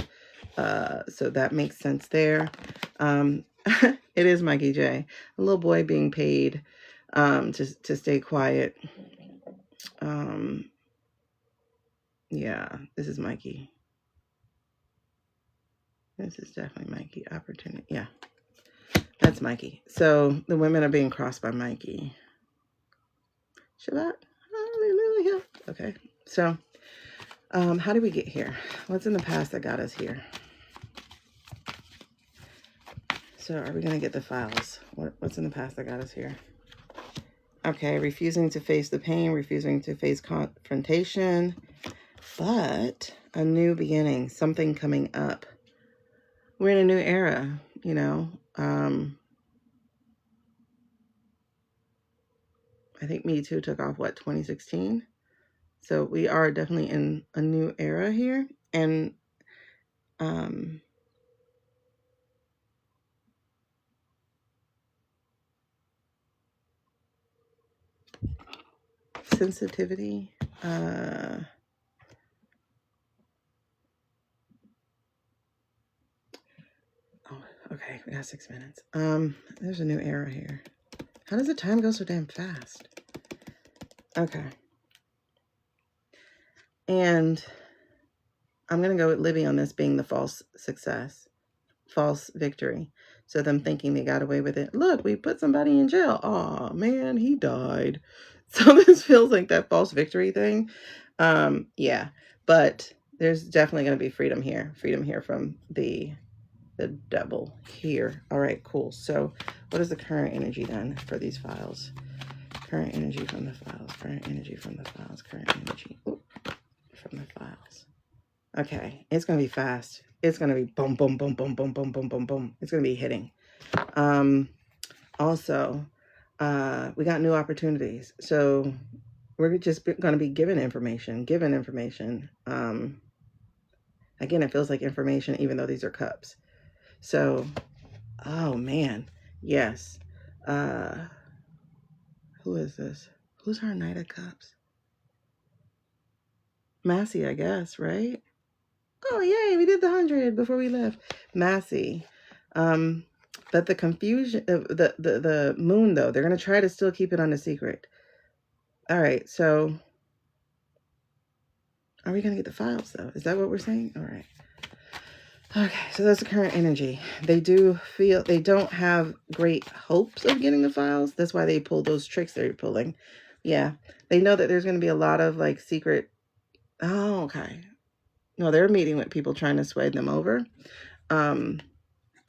So that makes sense there. It is Mikey J. A little boy being paid to stay quiet. Yeah, this is Mikey. This is definitely Mikey. Opportunity. Yeah, that's Mikey. So the women are being crossed by Mikey. Shabbat. Hallelujah. Okay. So, how did we get here? What's in the past that got us here? So are we going to get the files? What's in the past that got us here? Okay. Refusing to face the pain, refusing to face confrontation, but a new beginning, something coming up. We're in a new era, you know. I think Me Too took off, what, 2016? So we are definitely in a new era here. And sensitivity. Oh, okay, we got 6 minutes. There's a new era here. How does the time go so damn fast? Okay. And I'm going to go with Libby on this being the false success, false victory. So them thinking they got away with it. Look, we put somebody in jail. Oh man, he died. So this feels like that false victory thing. Yeah, but there's definitely going to be freedom here. Freedom here from the devil here. All right, cool. So what is the current energy then for these files? Current energy from the files. Current energy from the files. Current energy from the files. Okay, it's going to be fast. It's going to be boom, boom, boom, boom, boom, boom, boom, boom, boom. It's going to be hitting. Also, we got new opportunities. So we're just going to be given information. Again, it feels like information, even though these are cups. So, oh man, yes. Who is this? Who's our Knight of Cups? Massey, I guess, right? Oh, yay, we did the 100 before we left. Massey. But the confusion, the moon, though, they're going to try to still keep it on a secret. All right, so are we going to get the files, though? Is that what we're saying? All right. Okay, so that's the current energy. They don't have great hopes of getting the files. That's why they pull those tricks they're pulling. Yeah, they know that there's going to be a lot of like secret. Oh, okay. No, they're meeting with people trying to sway them over. And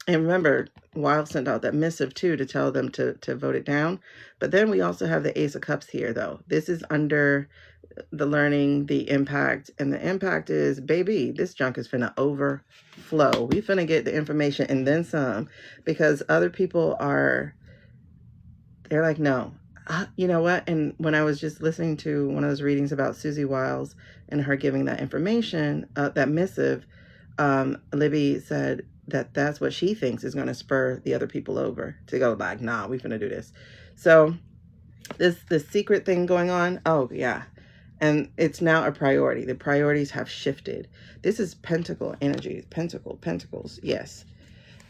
remember, Wild sent out that missive too to tell them to vote it down. But then we also have the Ace of Cups here, though. This is under the learning, the impact, and the impact is, baby, this junk is finna overflow. We finna get the information and then some, because other people they're like, no. You know what? And when I was just listening to one of those readings about Susie Wiles and her giving that information, that missive, Libby said that that's what she thinks is going to spur the other people over to go like, nah, we finna do this. So this secret thing going on, oh yeah. And it's now a priority. The priorities have shifted. This is pentacle energy. Pentacles. Yes.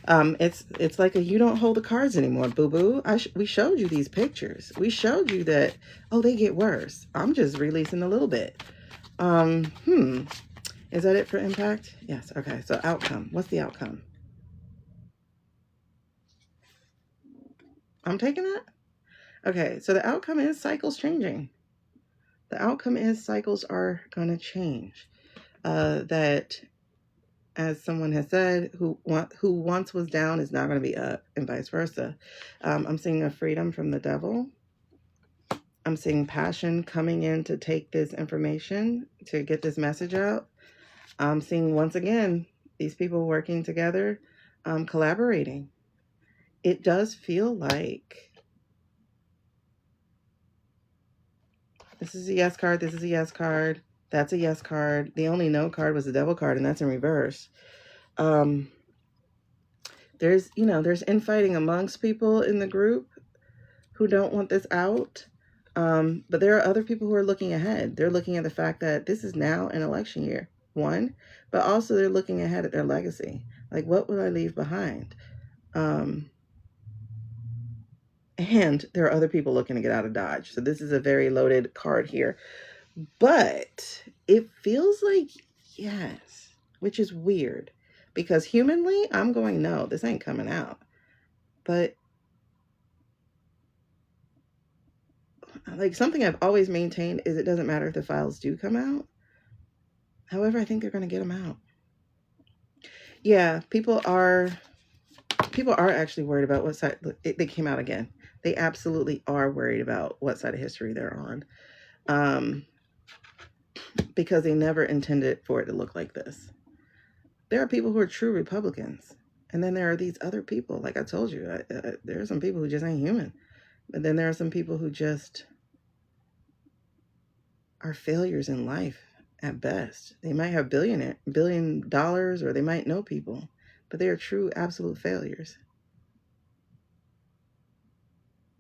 It's like you don't hold the cards anymore, boo-boo. We showed you these pictures. We showed you that, oh, they get worse. I'm just releasing a little bit. Is that it for impact? Yes. Okay. So outcome. What's the outcome? I'm taking that? Okay. So the outcome is cycles changing. The outcome is cycles are going to change. That, as someone has said, who once was down is now going to be up, and vice versa. I'm seeing a freedom from the devil. I'm seeing passion coming in to take this information, to get this message out. I'm seeing, once again, these people working together, collaborating. It does feel like this is a yes card, this is a yes card, that's a yes card. The only no card was the devil card, and that's in reverse. There's infighting amongst people in the group who don't want this out. But there are other people who are looking ahead. They're looking at the fact that this is now an election year, one, but also they're looking ahead at their legacy. Like, what will I leave behind? And there are other people looking to get out of Dodge. So this is a very loaded card here. But it feels like yes, which is weird. Because humanly, I'm going, no, this ain't coming out. But like something I've always maintained is it doesn't matter if the files do come out. However, I think they're going to get them out. Yeah, people are actually worried about what side they came out again. They absolutely are worried about what side of history they're on, because they never intended for it to look like this. There are people who are true Republicans, and then there are these other people. Like I told you, there are some people who just ain't human, but then there are some people who just are failures in life at best. They might have $1 billion, or they might know people, but they are true absolute failures.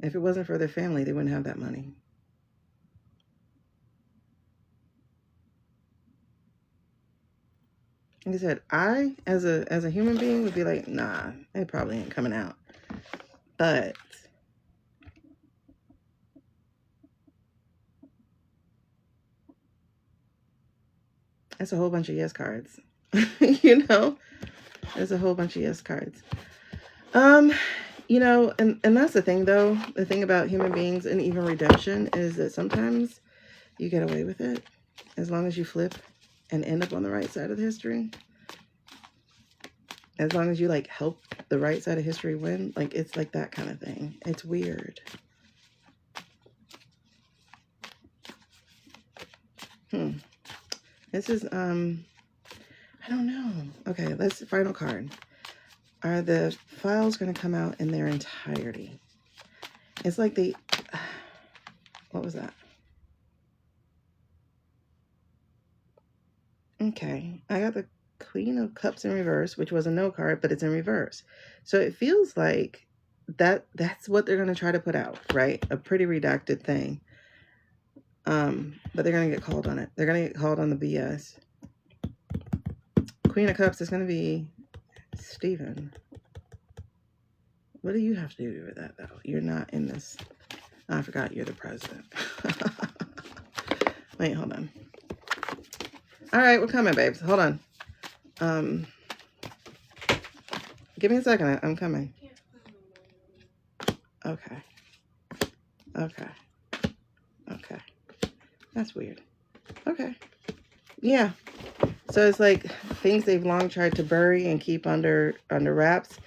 If it wasn't for their family, they wouldn't have that money. Like I said, I as a human being would be like, nah, it probably ain't coming out. But that's a whole bunch of yes cards. You know? There's a whole bunch of yes cards. You know, and that's the thing though. The thing about human beings and even redemption is that sometimes you get away with it as long as you flip and end up on the right side of history. As long as you like help the right side of history win, like it's like that kind of thing. It's weird. This is I don't know. Okay, let's final card. Are the files going to come out in their entirety? It's like the what was that? Okay, I got the Queen of Cups in reverse, which was a no card, but it's in reverse. So it feels like that's what they're going to try to put out, right? A pretty redacted thing. But they're going to get called on it. They're going to get called on the BS. Queen of Cups is going to be Stephen. What do you have to do with that, though? You're not in this. Oh, I forgot you're the president. Wait, hold on. All right, we're coming, babes. Hold on. Give me a second. I'm coming. Okay. Okay. Okay. That's weird. Okay. Yeah. So it's like things they've long tried to bury and keep under wraps.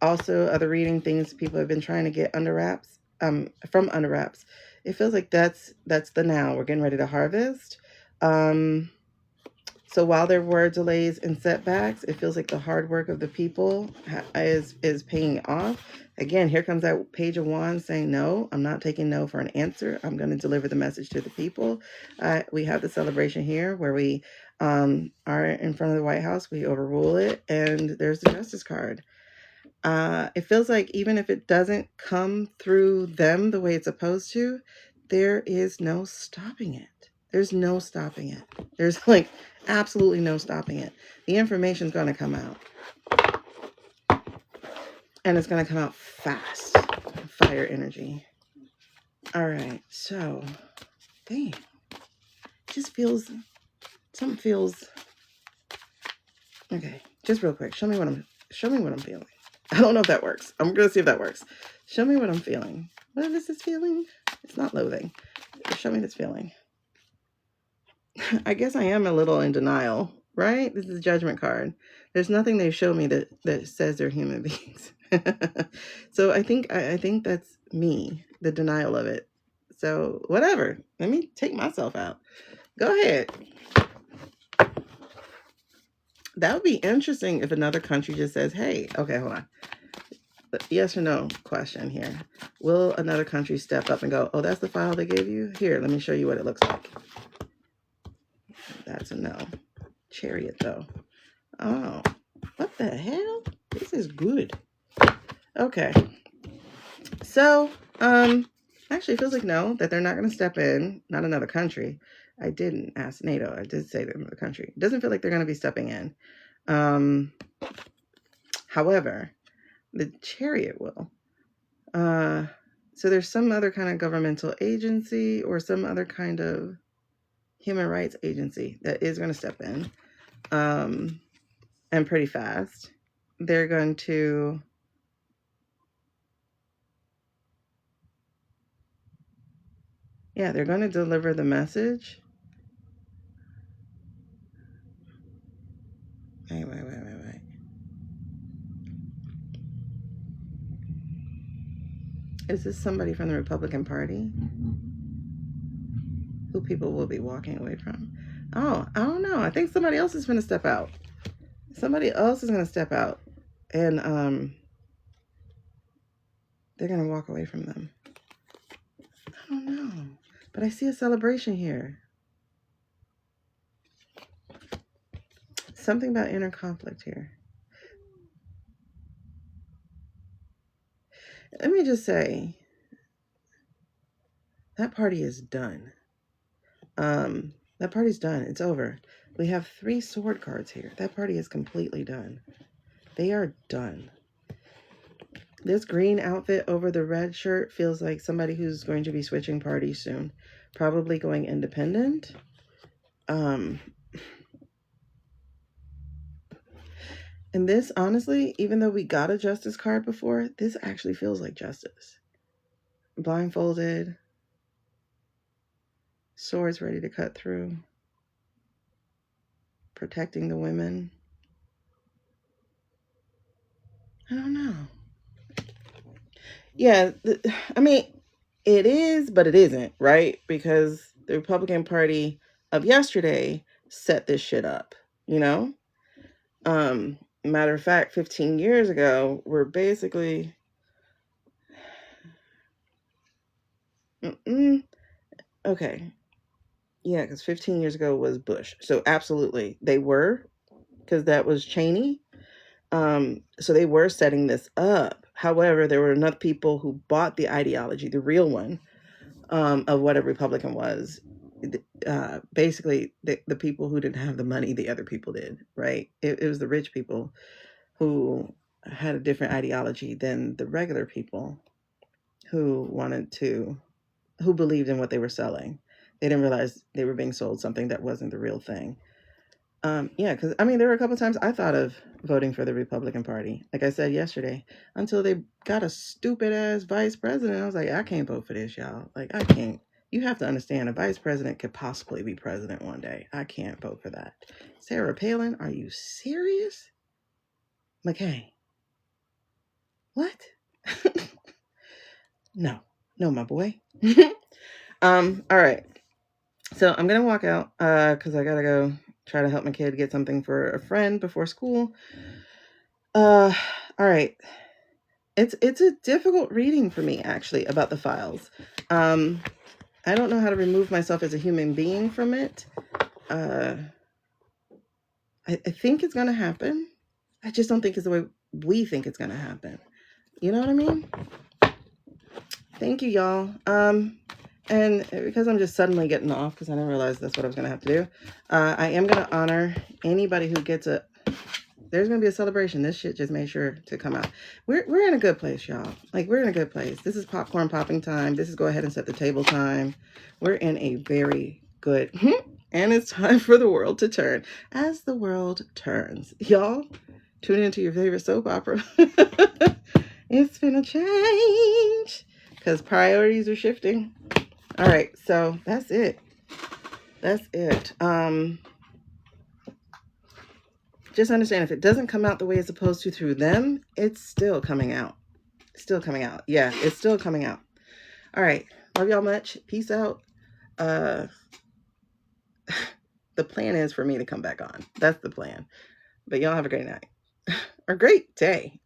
Also, other reading things people have been trying to get under wraps, from under wraps. It feels like that's the now. We're getting ready to harvest. So while there were delays and setbacks, it feels like the hard work of the people is paying off. Again, here comes that Page of Wands saying, no, I'm not taking no for an answer. I'm going to deliver the message to the people. We have the celebration here where we are in front of the White House. We overrule it. And there's the Justice card. It feels like even if it doesn't come through them the way it's supposed to, there is no stopping it. There's no stopping it. There's like absolutely no stopping it. The information's going to come out. And it's going to come out fast. Fire energy. All right. So, dang. Just feels, something feels, okay. Just real quick. Show me what I'm feeling. I don't know if that works. I'm going to see if that works. Show me what I'm feeling. What is this feeling? It's not loathing. Show me this feeling. I guess I am a little in denial, right? This is a judgment card. There's nothing they show me that says they're human beings. So I think that's me, the denial of it. So whatever. Let me take myself out. Go ahead. That would be interesting if another country just says, hey, okay, hold on. Yes or no question here. Will another country step up and go, oh, that's the file they gave you? Here, let me show you what it looks like. That's a no. Chariot, though. Oh, what the hell? This is good. Okay. So, actually, it feels like no, that they're not going to step in. Not another country. I didn't ask NATO. I did say another country. It doesn't feel like they're going to be stepping in. However, the chariot will. So there's some other kind of governmental agency or some other kind of human rights agency that is going to step in, and pretty fast. They're going to, yeah, they're going to deliver the message. Wait. Is this somebody from the Republican Party who people will be walking away from? Oh, I don't know. I think somebody else is going to step out. Somebody else is going to step out, and they're going to walk away from them. I don't know. But I see a celebration here. Something about inner conflict here. Let me just say, that party is done. That party's done. It's over. We have 3 sword cards here. That party is completely done. They are done. This green outfit over the red shirt feels like somebody who's going to be switching parties soon. Probably going independent. And this, honestly, even though we got a justice card before, this actually feels like justice. Blindfolded. Swords ready to cut through. Protecting the women. I don't know. Yeah, I mean, it is, but it isn't, right? Because the Republican Party of yesterday set this shit up, you know? Matter of fact, 15 years ago, we're basically... Okay. Yeah, because 15 years ago was Bush. So absolutely, they were, because that was Cheney. So they were setting this up. However, there were enough people who bought the ideology, the real one, of what a Republican was. Basically, the people who didn't have the money, the other people did, right? It was the rich people who had a different ideology than the regular people who who believed in what they were selling. They didn't realize they were being sold something that wasn't the real thing. Yeah, because I mean, there were a couple times I thought of voting for the Republican Party. Like I said yesterday, until they got a stupid ass vice president, I was like, I can't vote for this, y'all. Like, I can't. You have to understand, a vice president could possibly be president one day. I can't vote for that. Sarah Palin, are you serious? McCain. What? No, my boy. All right. So I'm gonna walk out because I gotta go try to help my kid get something for a friend before school. All right. It's a difficult reading for me, actually, about the files. I don't know how to remove myself as a human being from it. I think it's gonna happen. I just don't think it's the way we think it's gonna happen. You know what I mean? Thank you, y'all. And because I'm just suddenly getting off, because I didn't realize that's what I was gonna have to do, I am gonna honor anybody who gets a... There's gonna be a celebration. This shit just made sure to come out. We're in a good place, y'all. Like, we're in a good place. This is popcorn popping time. This is go ahead and set the table time. We're in a very good... And it's time for the world to turn. As the world turns. Y'all, tune into your favorite soap opera. It's been a change. Because priorities are shifting. All right, so that's it. That's it. Just understand, if it doesn't come out the way it's supposed to through them, it's still coming out. Still coming out. Yeah, it's still coming out. All right. Love y'all much. Peace out. The plan is for me to come back on. That's the plan. But y'all have a great night. Or great day.